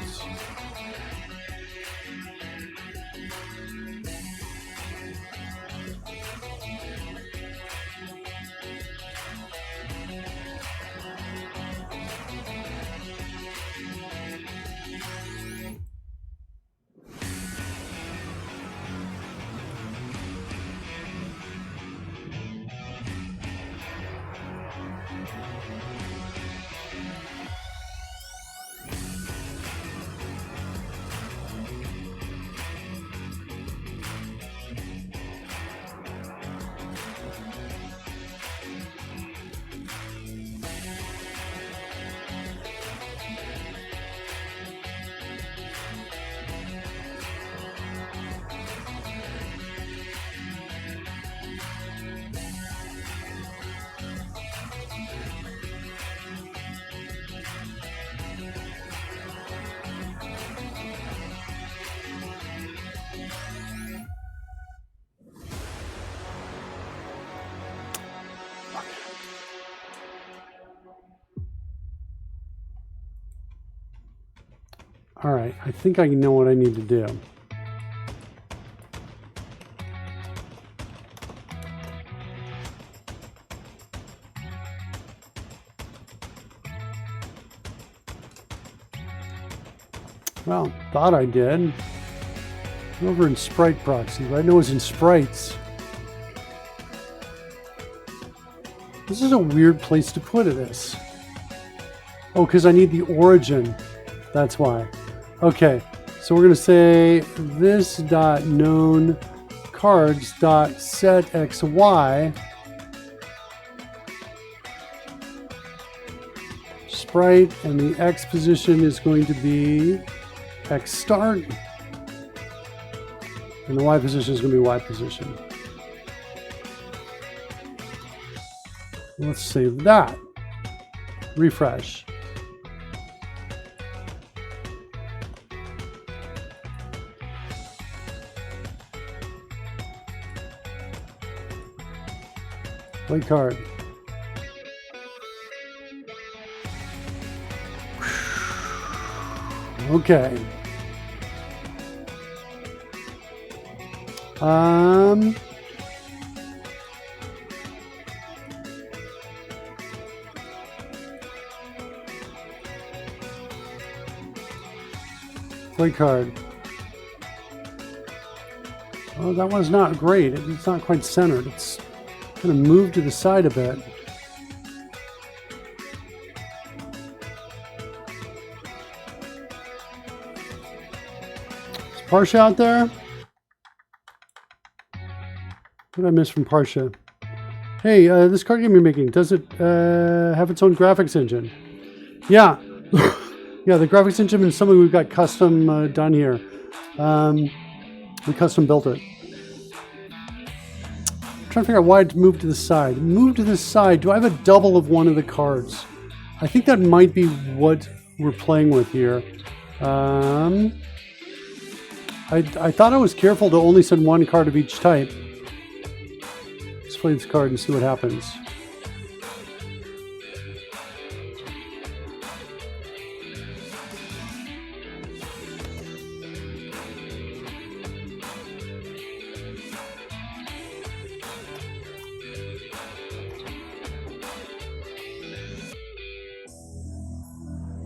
All right, I think I know what I need to do. Well, thought I did. Over in Sprite Proxy, but I know it's in Sprites. This is a weird place to put this. Oh, because I need the origin. That's why. Okay, so we're going to say this dot known cards dot set xy sprite, and the x position is going to be X start. And the Y position is going to be Y position. Let's save that. Refresh. Play card. Okay. Play card. Oh, that one's not great. It's not quite centered. It's kind of moved to the side a bit. Is Parsha out there? What did I miss from Parsha? Hey, this card game you're making, does it have its own graphics engine? Yeah. Yeah, the graphics engine is something we've got custom done here. We custom built it. I'm trying to figure out why it moved to the side. Move to the side. Do I have a double of one of the cards? I think that might be what we're playing with here. I thought I was careful to only send one card of each type. Let's play this card and see what happens.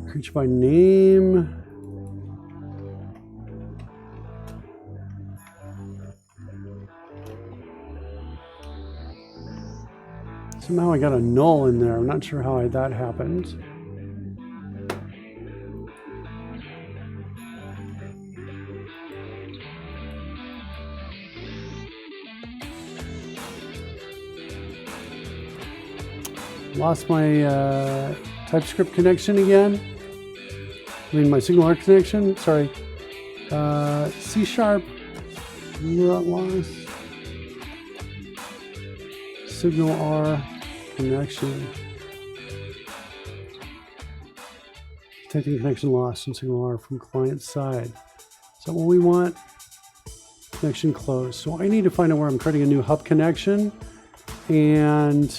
Creature by name. Somehow I got a null in there. I'm not sure how that happened. Lost my TypeScript connection again. I mean, my SignalR connection. Sorry. C#. Lost. SignalR connection. Detecting connection loss in SignalR from client side. Is that what we want? Connection closed. So I need to find out where I'm creating a new hub connection. And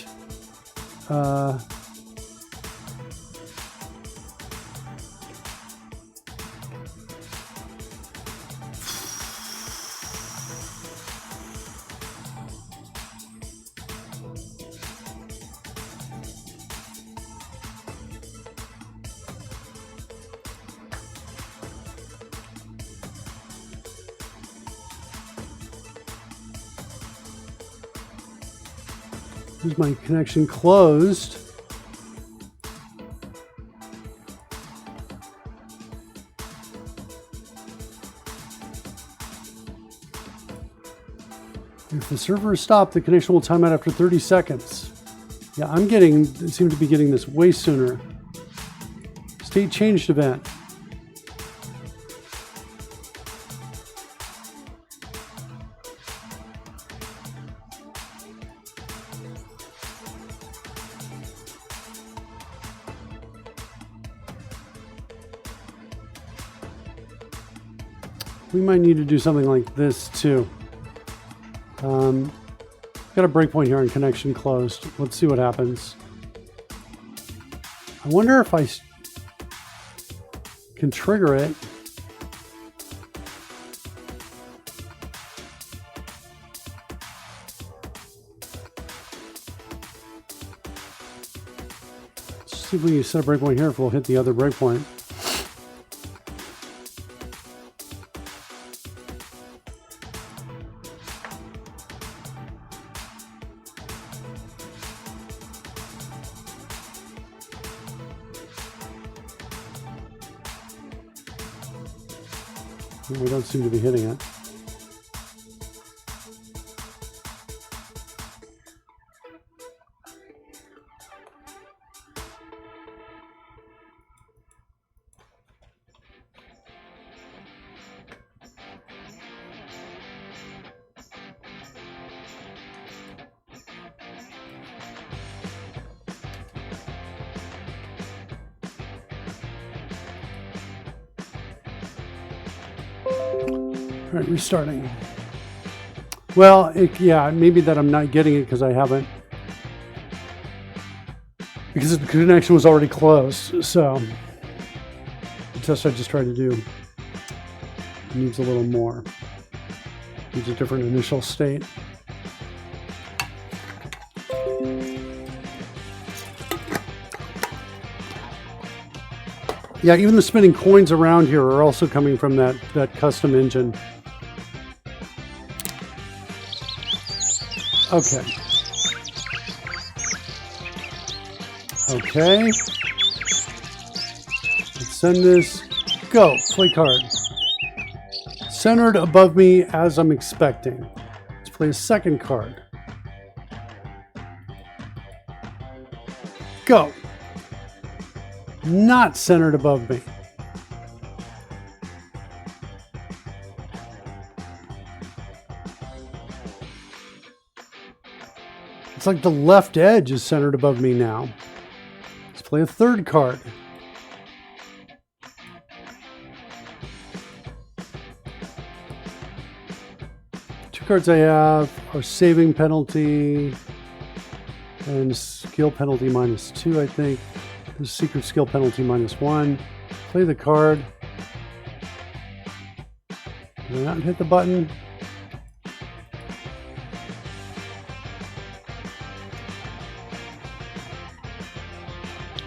here's my connection closed. If the server is stopped, the connection will time out after 30 seconds. Yeah, seem to be getting this way sooner. State changed event. We might need to do something like this too. Got a breakpoint here on connection closed. Let's see what happens. I wonder if I can trigger it. Let's see if we can set a breakpoint here if we'll hit the other breakpoint. We don't seem to be hitting it. All right, restarting. Well, yeah, maybe that I'm not getting it because I haven't. Because the connection was already closed. So the test I just tried to do needs a little more. Needs a different initial state. Yeah, even the spinning coins around here are also coming from that custom engine. Okay. Okay. Let's send this. Go. Play card. Centered above me as I'm expecting. Let's play a second card. Go. Not centered above me. It's like the left edge is centered above me now. Let's play a third card. Two cards I have are saving penalty and skill penalty -2, I think. The secret skill penalty -1. Play the card. Did I not hit the button?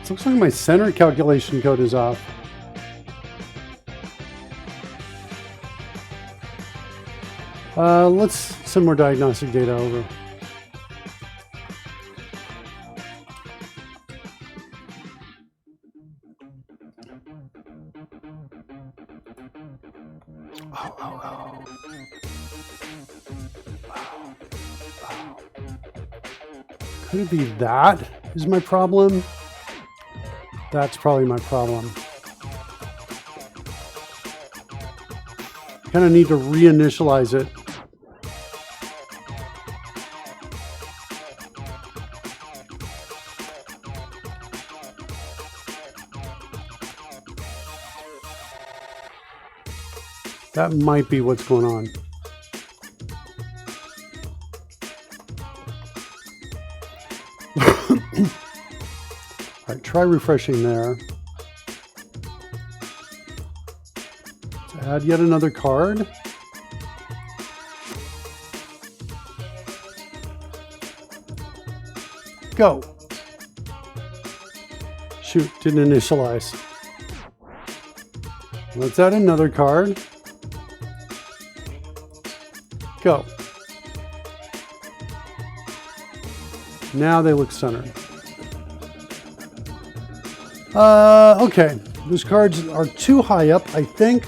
It looks like my center calculation code is off. Let's send more diagnostic data over. Could it be that is my problem? That's probably my problem. Kind of need to reinitialize it. That might be what's going on. All right, try refreshing there. Let's add yet another card. Go. Shoot, didn't initialize. Let's add another card. Go. Now they look centered. Okay, those cards are too high up, I think.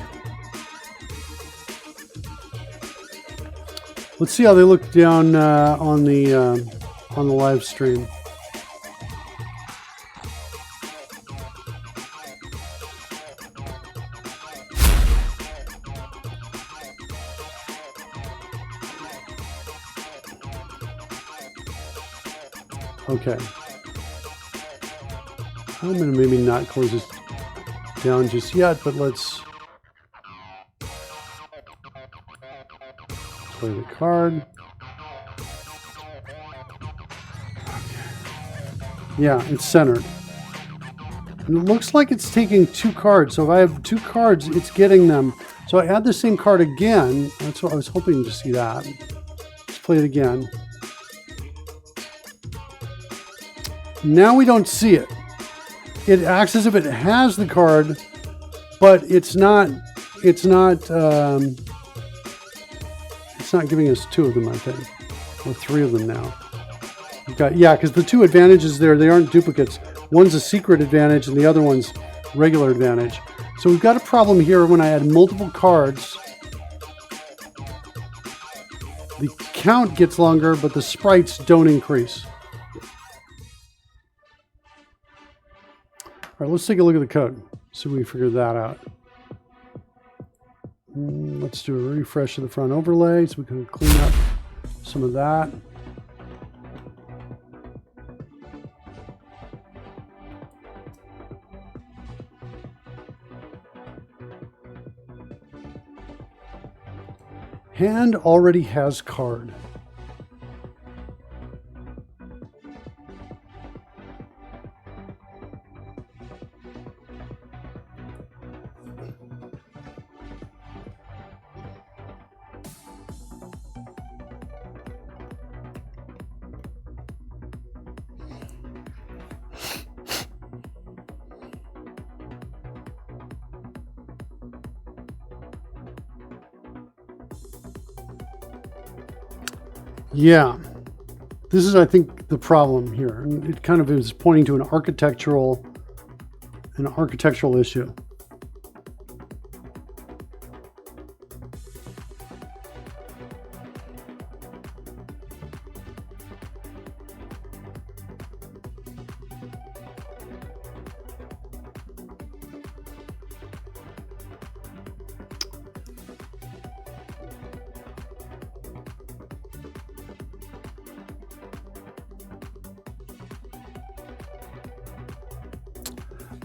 Let's see how they look down on the live stream. Okay. I'm going to maybe not close this down just yet, but let's play the card. Okay. Yeah, it's centered. And it looks like it's taking two cards. So if I have two cards, it's getting them. So I add the same card again. That's what I was hoping to see that. Let's play it again. Now we don't see it. It acts as if it has the card, but it's not giving us two of them, I think, or three of them now. We've got, yeah, because the two advantages there, they aren't duplicates. One's a secret advantage and the other one's regular advantage. So we've got a problem here when I add multiple cards. The count gets longer, but the sprites don't increase. All right, let's take a look at the code. See if we can figure that out. Let's do a refresh of the front overlay so we can clean up some of that. Hand already has card. Yeah, this is, I think, the problem here. And it kind of is pointing to an architectural issue.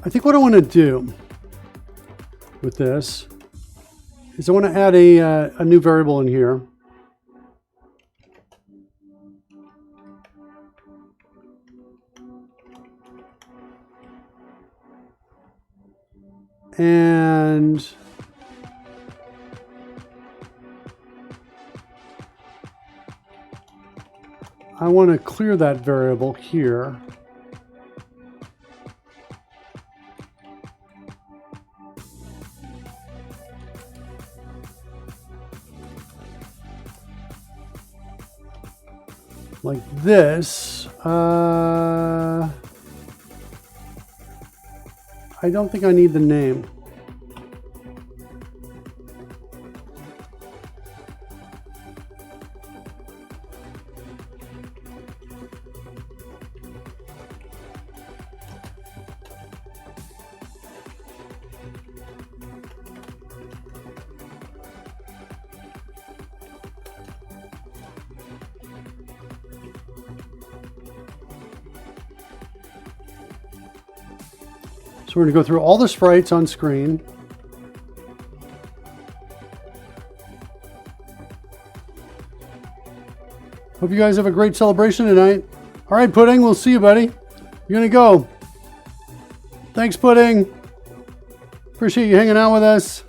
I think what I want to do with this is I want to add a new variable in here. And I want to clear that variable here. Like this. I don't think I need the name. So we're going to go through all the sprites on screen. Hope you guys have a great celebration tonight. All right, Pudding, we'll see you, buddy. You're going to go. Thanks, Pudding. Appreciate you hanging out with us.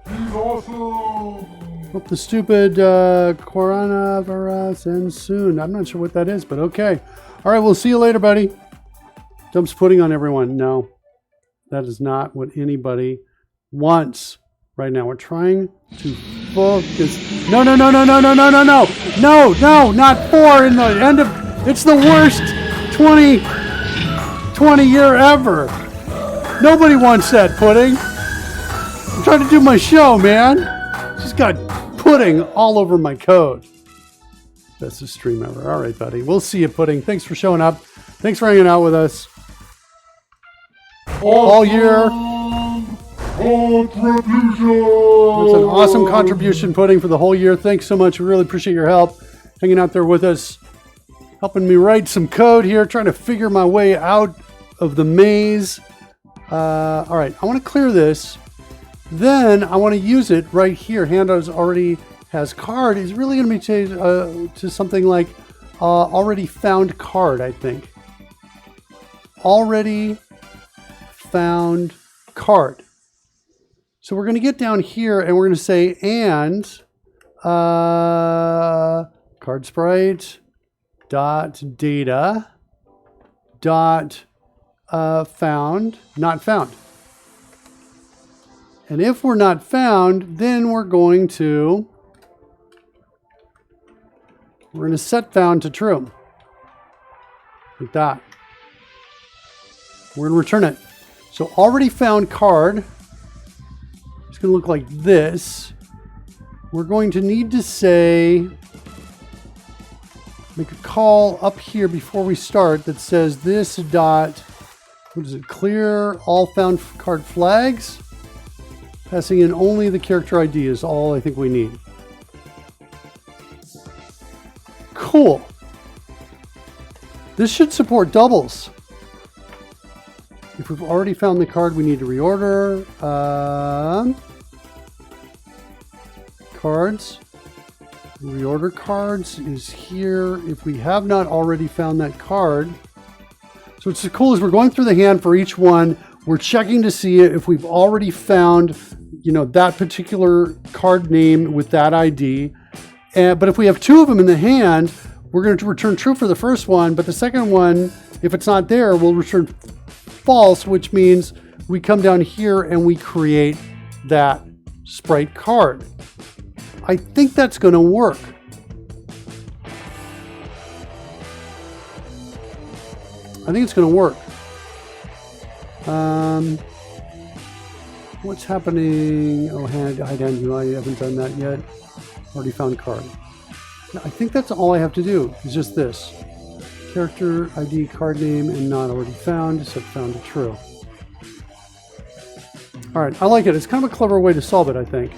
He's awesome. Hope the stupid coronavirus ends soon. I'm not sure what that is, but okay. All right, we'll see you later, buddy. Dumps Pudding on everyone. No. That is not what anybody wants right now. We're trying to focus. No, no, no, no, no, no, no, no, no. No, no, not 4 in the end of... It's the worst 2020 year ever. Nobody wants that, Pudding. I'm trying to do my show, man. Just got pudding all over my code. Best of stream ever. All right, buddy. We'll see you, Pudding. Thanks for showing up. Thanks for hanging out with us. All year. Contribution. It's an awesome contribution, Pudding, for the whole year. Thanks so much. We really appreciate your help hanging out there with us, helping me write some code here, trying to figure my way out of the maze. All right, I want to clear this. Then I want to use it right here. Handouts already has card is really going to be changed to something like already found card, I think. Already found card. So we're going to get down here and we're going to say and card sprite dot data dot found, not found. And if we're not found, then we're going to set found to true. Like that. We're going to return it. So already found card is going to look like this. We're going to need to say, make a call up here before we start that says this dot, what is it, clear all found card flags. Passing in only the character ID is all I think we need. Cool. This should support doubles. If we've already found the card, we need to reorder. Cards. Reorder cards is here if we have not already found that card. So what's cool is we're going through the hand for each one. We're checking to see if we've already found, you know, that particular card name with that ID. But if we have two of them in the hand, we're going to return true for the first one. But the second one, if it's not there, we'll return false, which means we come down here and we create that sprite card. I think that's going to work. I think it's going to work. What's happening? Oh, hide hand UI. I haven't done that yet. Already found card. I think that's all I have to do. Is just this. Character, ID, card name, and not already found. Set found to true. All right, I like it. It's kind of a clever way to solve it, I think.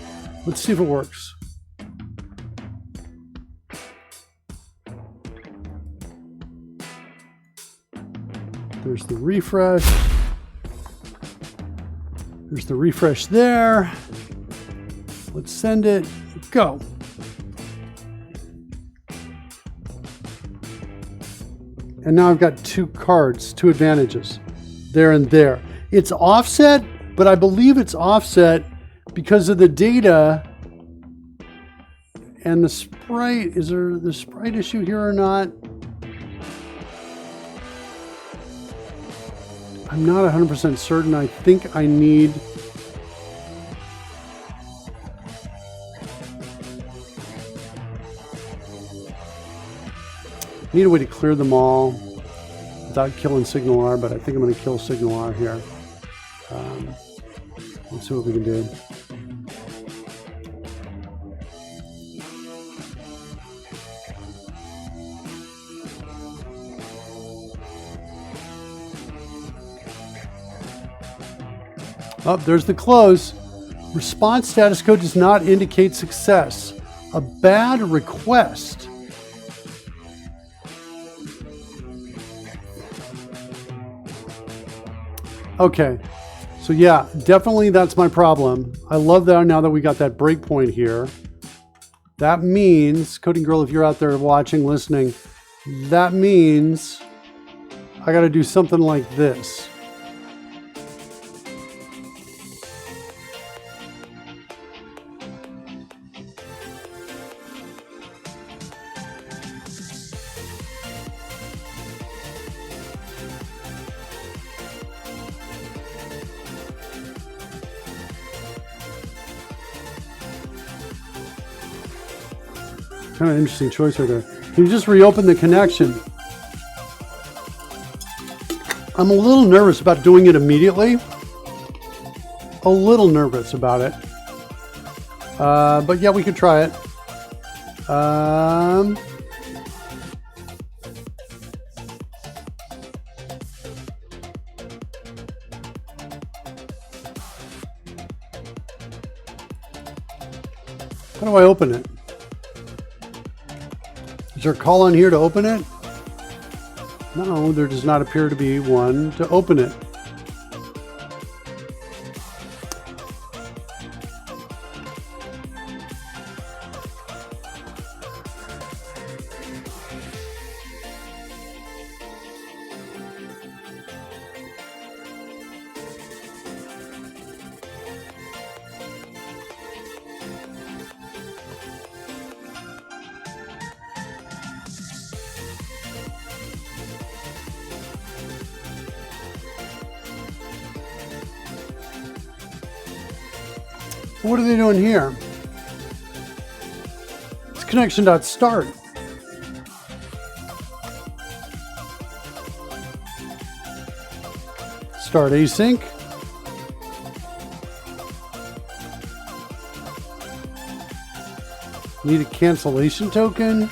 Let's see if it works. There's the refresh. There's the refresh there. Let's send it. Go. And now I've got two cards, two advantages, there and there. It's offset, but I believe it's offset because of the data and the sprite. Is there the sprite issue here or not? I'm not 100% certain. I think I need a way to clear them all without killing Signal R, but I think I'm going to kill Signal R here. Let's see what we can do. Oh, there's the close. Response status code does not indicate success. A bad request. Okay, so yeah, definitely that's my problem. I love that now that we got that breakpoint here. That means, Coding Girl, if you're out there watching, listening, that means I got to do something like this. Kind of interesting choice right there. Can you just reopen the connection? I'm a little nervous about doing it immediately. A little nervous about it. But yeah, we could try it. How do I open it? Is there a call on here to open it? No, there does not appear to be one to open it. What are they doing here? It's connection.start. Start async. Need a cancellation token.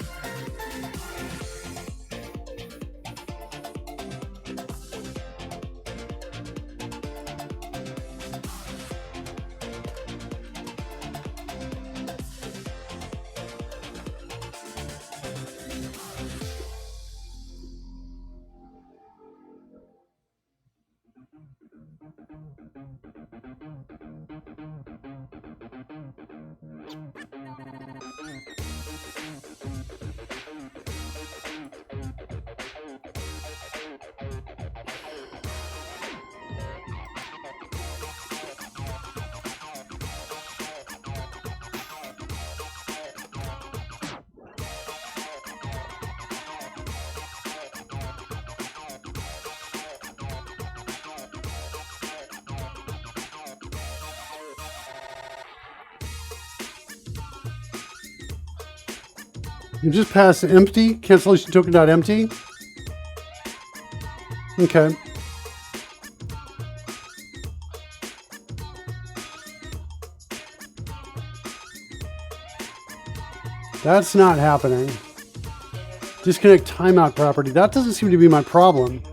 You just pass empty, cancellation token.empty. Okay. That's not happening. Disconnect timeout property. That doesn't seem to be my problem.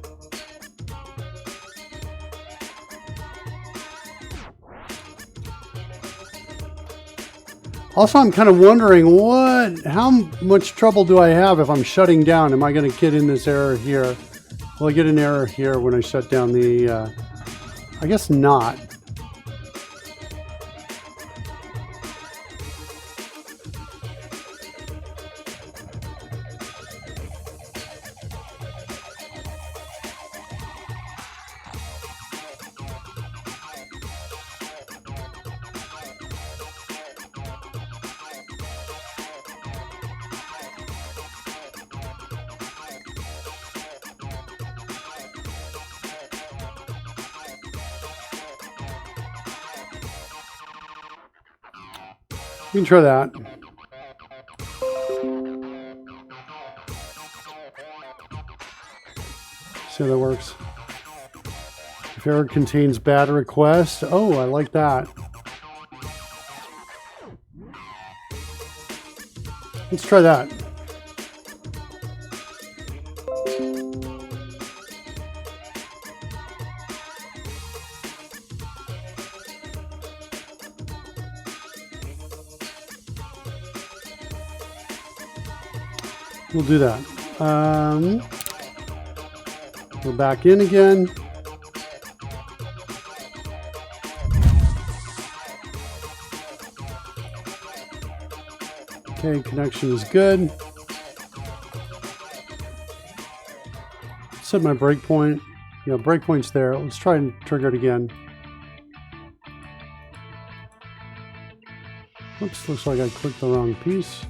Also, I'm kind of wondering how much trouble do I have if I'm shutting down? Am I going to get in this error here? Will I get an error here when I shut down the, I guess not. You can try that. See how that works. If error contains bad request. Oh, I like that. Let's try that. We'll do that. We're back in again. Okay, connection is good. Set my breakpoint. Yeah, breakpoint's there. Let's try and trigger it again. Oops, looks like I clicked the wrong piece.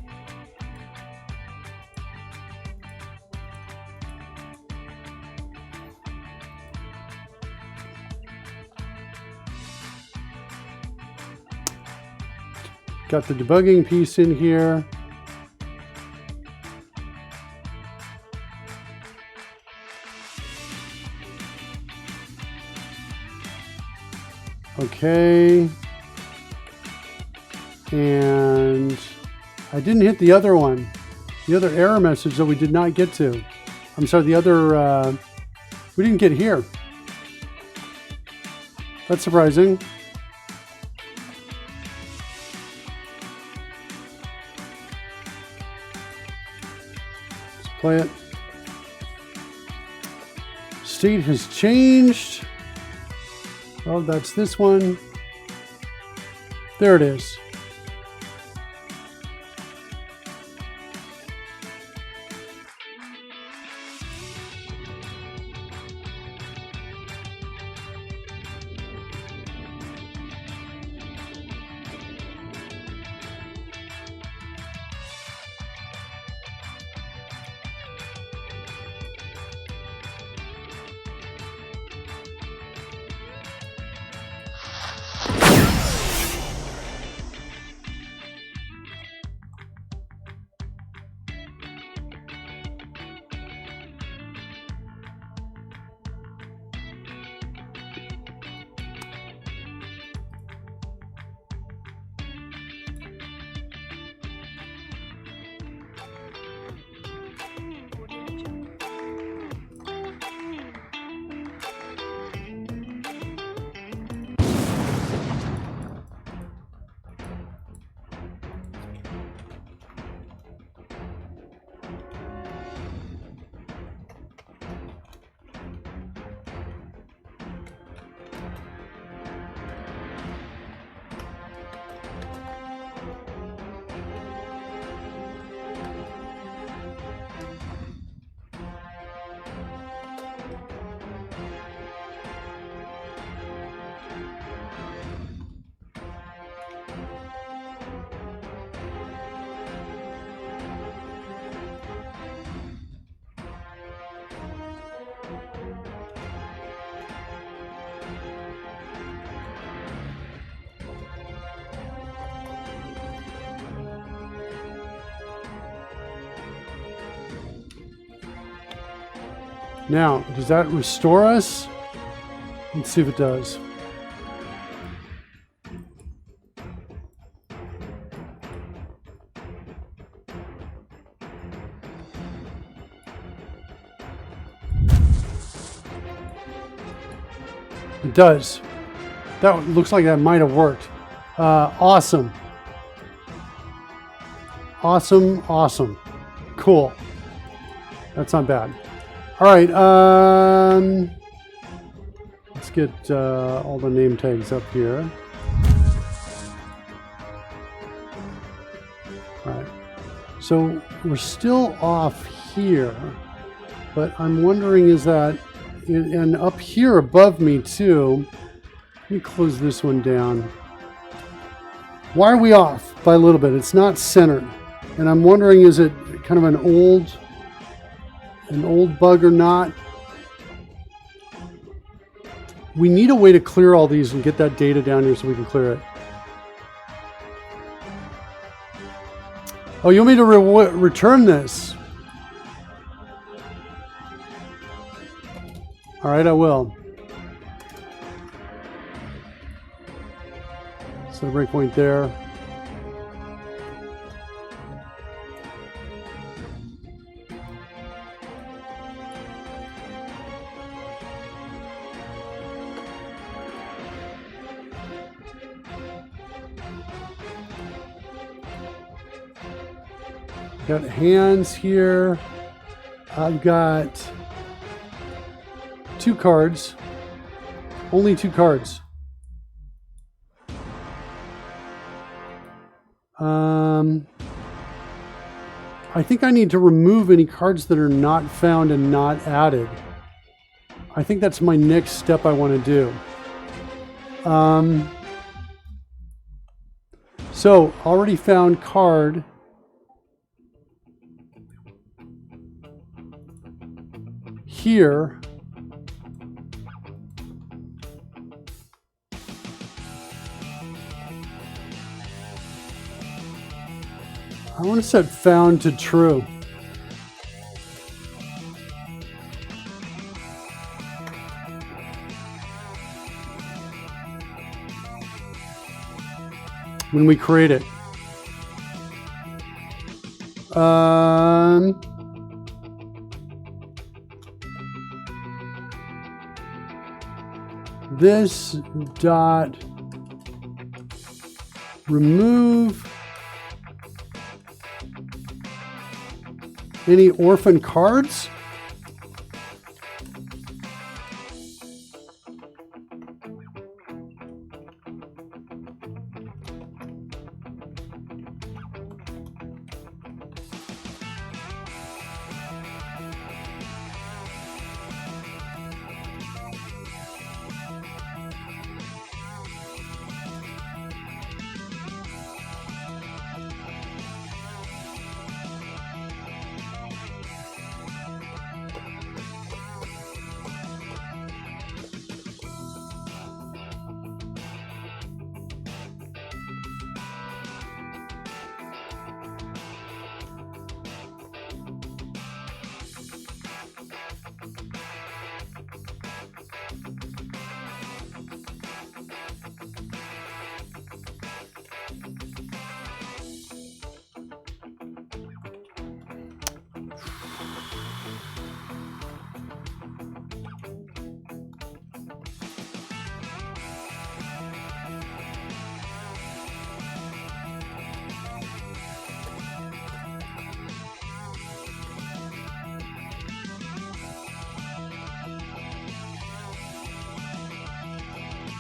Got the debugging piece in here. Okay. And I didn't hit the other one. The other error message that we did not get to. I'm sorry, the other, we didn't get here. That's surprising. Play it. State has changed. Oh, that's this one. There it is. Now, does that restore us? Let's see if it does. It does. That looks like that might have worked. Awesome. Awesome, awesome. Cool. That's not bad. All right. Let's get all the name tags up here. All right. So we're still off here, but I'm wondering is that, and up here above me too, let me close this one down. Why are we off by a little bit? It's not centered. And I'm wondering, is it kind of an old bug or not? We need a way to clear all these and get that data down here so we can clear it. Oh, you want me to return this? All right, I will. Set a breakpoint there. Got hands here. I've got 2 cards. Only 2 cards. I think I need to remove any cards that are not found and not added. I think that's my next step I want to do. So, already found card. Here. I want to set found to true. When we create it. This dot remove any orphan cards.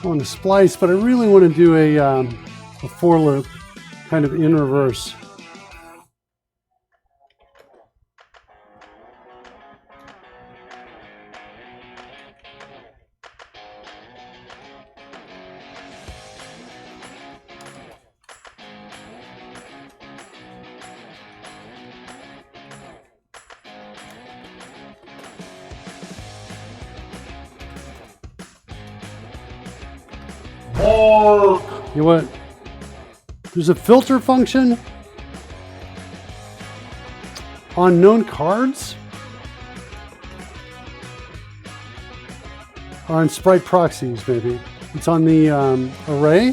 I want to splice, but I really want to do a for loop, kind of in reverse. You know what? There's a filter function on known cards. Or on sprite proxies, maybe. It's on the array.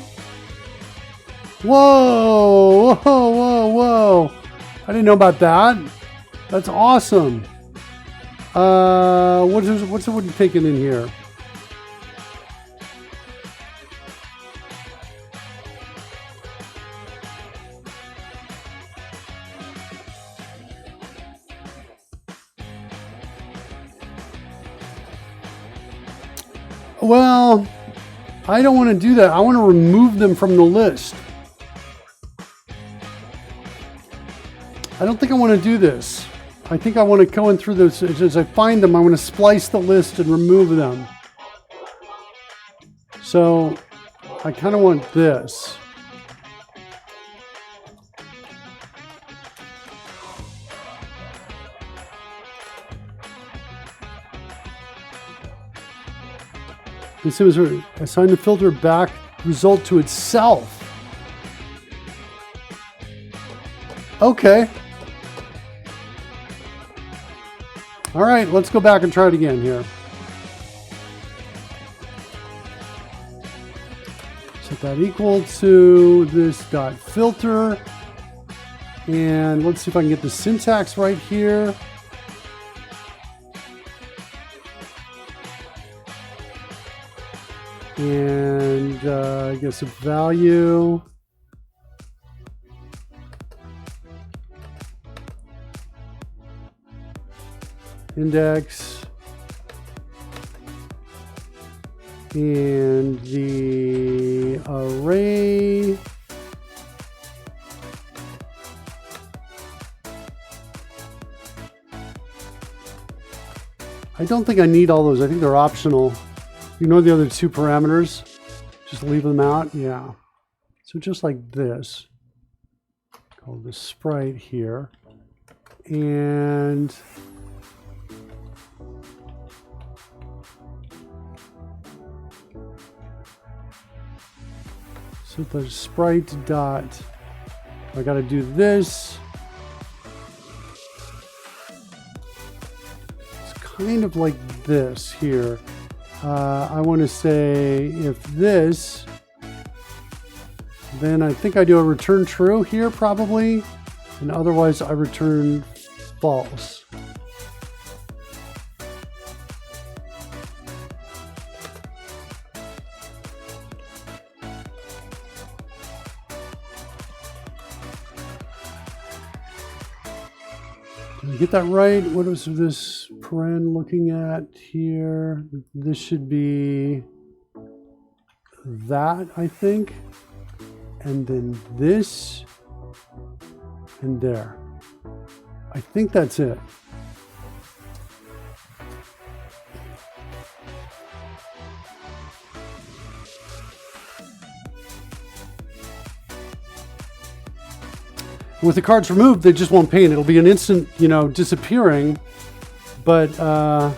Whoa, whoa, whoa, whoa. I didn't know about that. That's awesome. What's it taking in here? Well, I don't want to do that. I want to remove them from the list. I don't think I want to do this. I think I want to go in through this. As I find them, I want to splice the list and remove them. So I kind of want this. This is assign the filter back result to itself. Okay. All right, let's go back and try it again here. Set that equal to this dot filter. And let's see if I can get the syntax right here. And I guess a value. Index. And the array. I don't think I need all those. I think they're optional. You know the other two parameters? Just leave them out? Yeah. So just like this. Call this sprite here. And so the sprite dot, I got to do this. It's kind of like this here. I want to say if this, then I think I do a return true here probably, and otherwise I return false. Did I get that right? What was this paren looking at here? This should be that, I think. And then this and there. I think that's it. With the cards removed, they just won't paint. It'll be an instant, disappearing. But I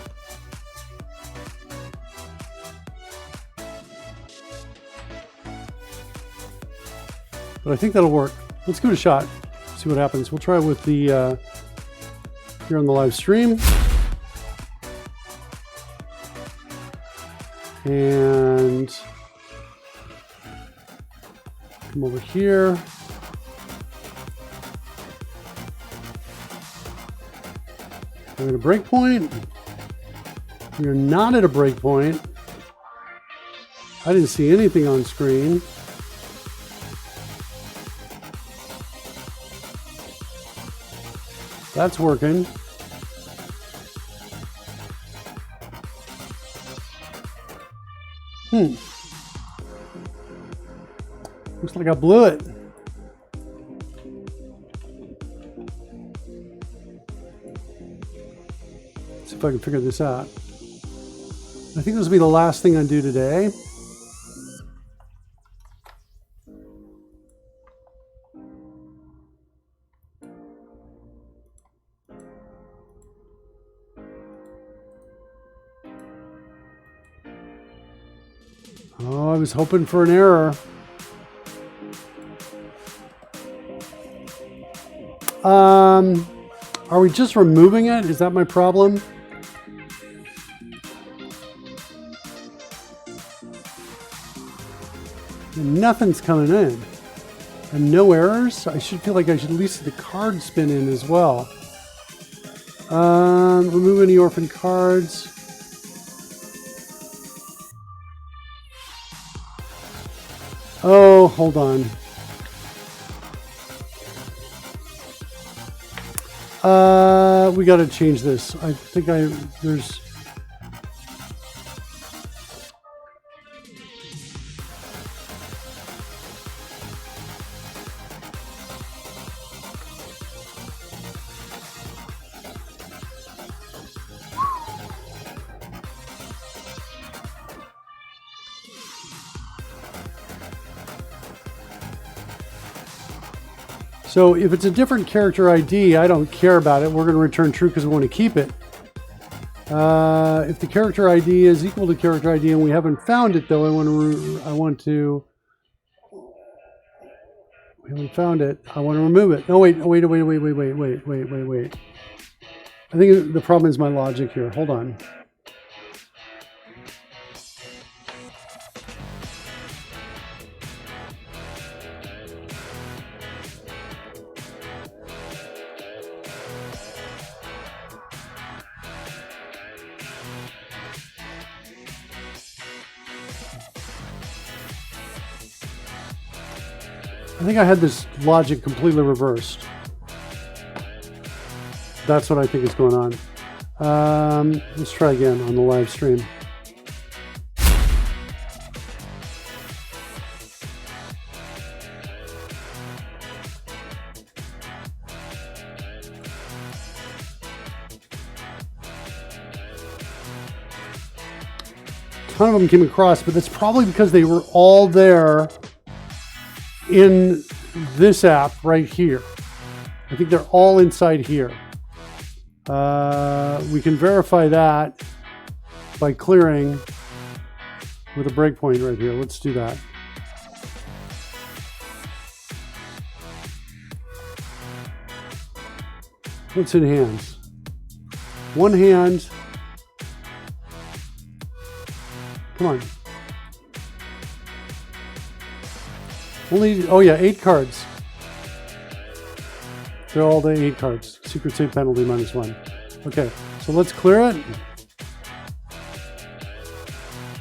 think that'll work. Let's give it a shot. See what happens. We'll try it with the here on the live stream. And come over here. We're at a breakpoint. We are not at a breakpoint. I didn't see anything on screen. That's working. Looks like I blew it. See if I can figure this out. I think this will be the last thing I do today. Oh, I was hoping for an error. Are we just removing it? Is that my problem? And nothing's coming in. And no errors? I should feel like I should at least see the card spin in as well. Remove any orphan cards. Oh, hold on. We got to change this. I think there's... So if it's a different character ID, I don't care about it. We're going to return true because we want to keep it. If the character ID is equal to character ID and we haven't found it, though, we haven't found it. I want to remove it. No, wait. I think the problem is my logic here. Hold on. I think I had this logic completely reversed. That's what I think is going on. Let's try again on the live stream. A ton of them came across, but that's probably because they were all there in this app right here. I think they're all inside here. We can verify that by clearing with a breakpoint right here. Let's do that. What's in hands? One hand. Come on. Only, oh yeah, 8 cards. They're all the 8 cards. Secret save penalty -1. Okay, so let's clear it.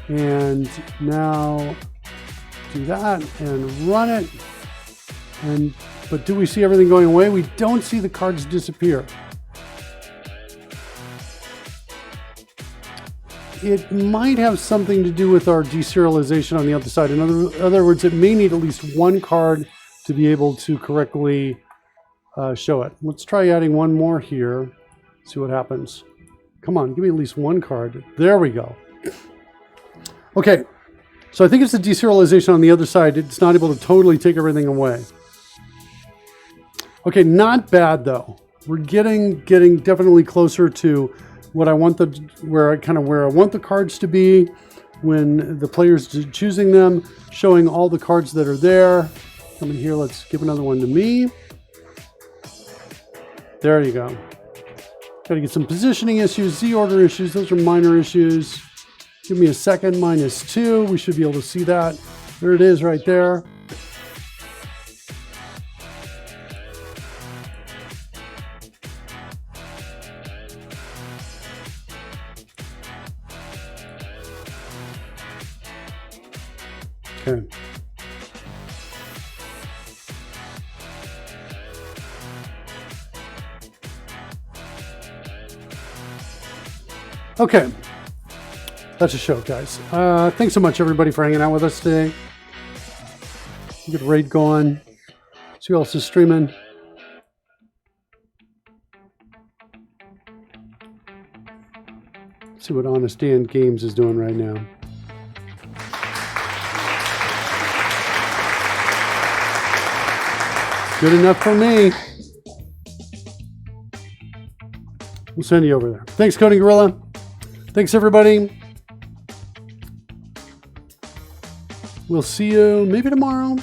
And now do that and run it. But do we see everything going away? We don't see the cards disappear. It might have something to do with our deserialization on the other side. In other words, it may need at least one card to be able to correctly show it. Let's try adding one more here. See what happens. Come on, give me at least one card. There we go. Okay, so I think it's the deserialization on the other side. It's not able to totally take everything away. Okay, not bad though. We're getting definitely closer to what I want where I want the cards to be when the player's choosing them, showing all the cards that are there. Come in here, let's give another one to me. There you go. Got to get some positioning issues, Z order issues. Those are minor issues. Give me a second, -2. We should be able to see that. There it is right there. Okay. Okay. That's a show, guys. Thanks so much, everybody, for hanging out with us today. Get raid going. See who else is streaming. See what Honest Dan Games is doing right now. Good enough for me. We'll send you over there. Thanks, Coding Gorilla. Thanks, everybody. We'll see you maybe tomorrow,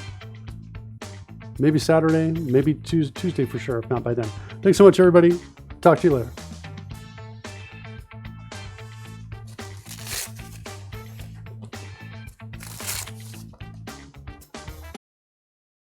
maybe Saturday, maybe Tuesday for sure, if not by then. Thanks so much, everybody. Talk to you later.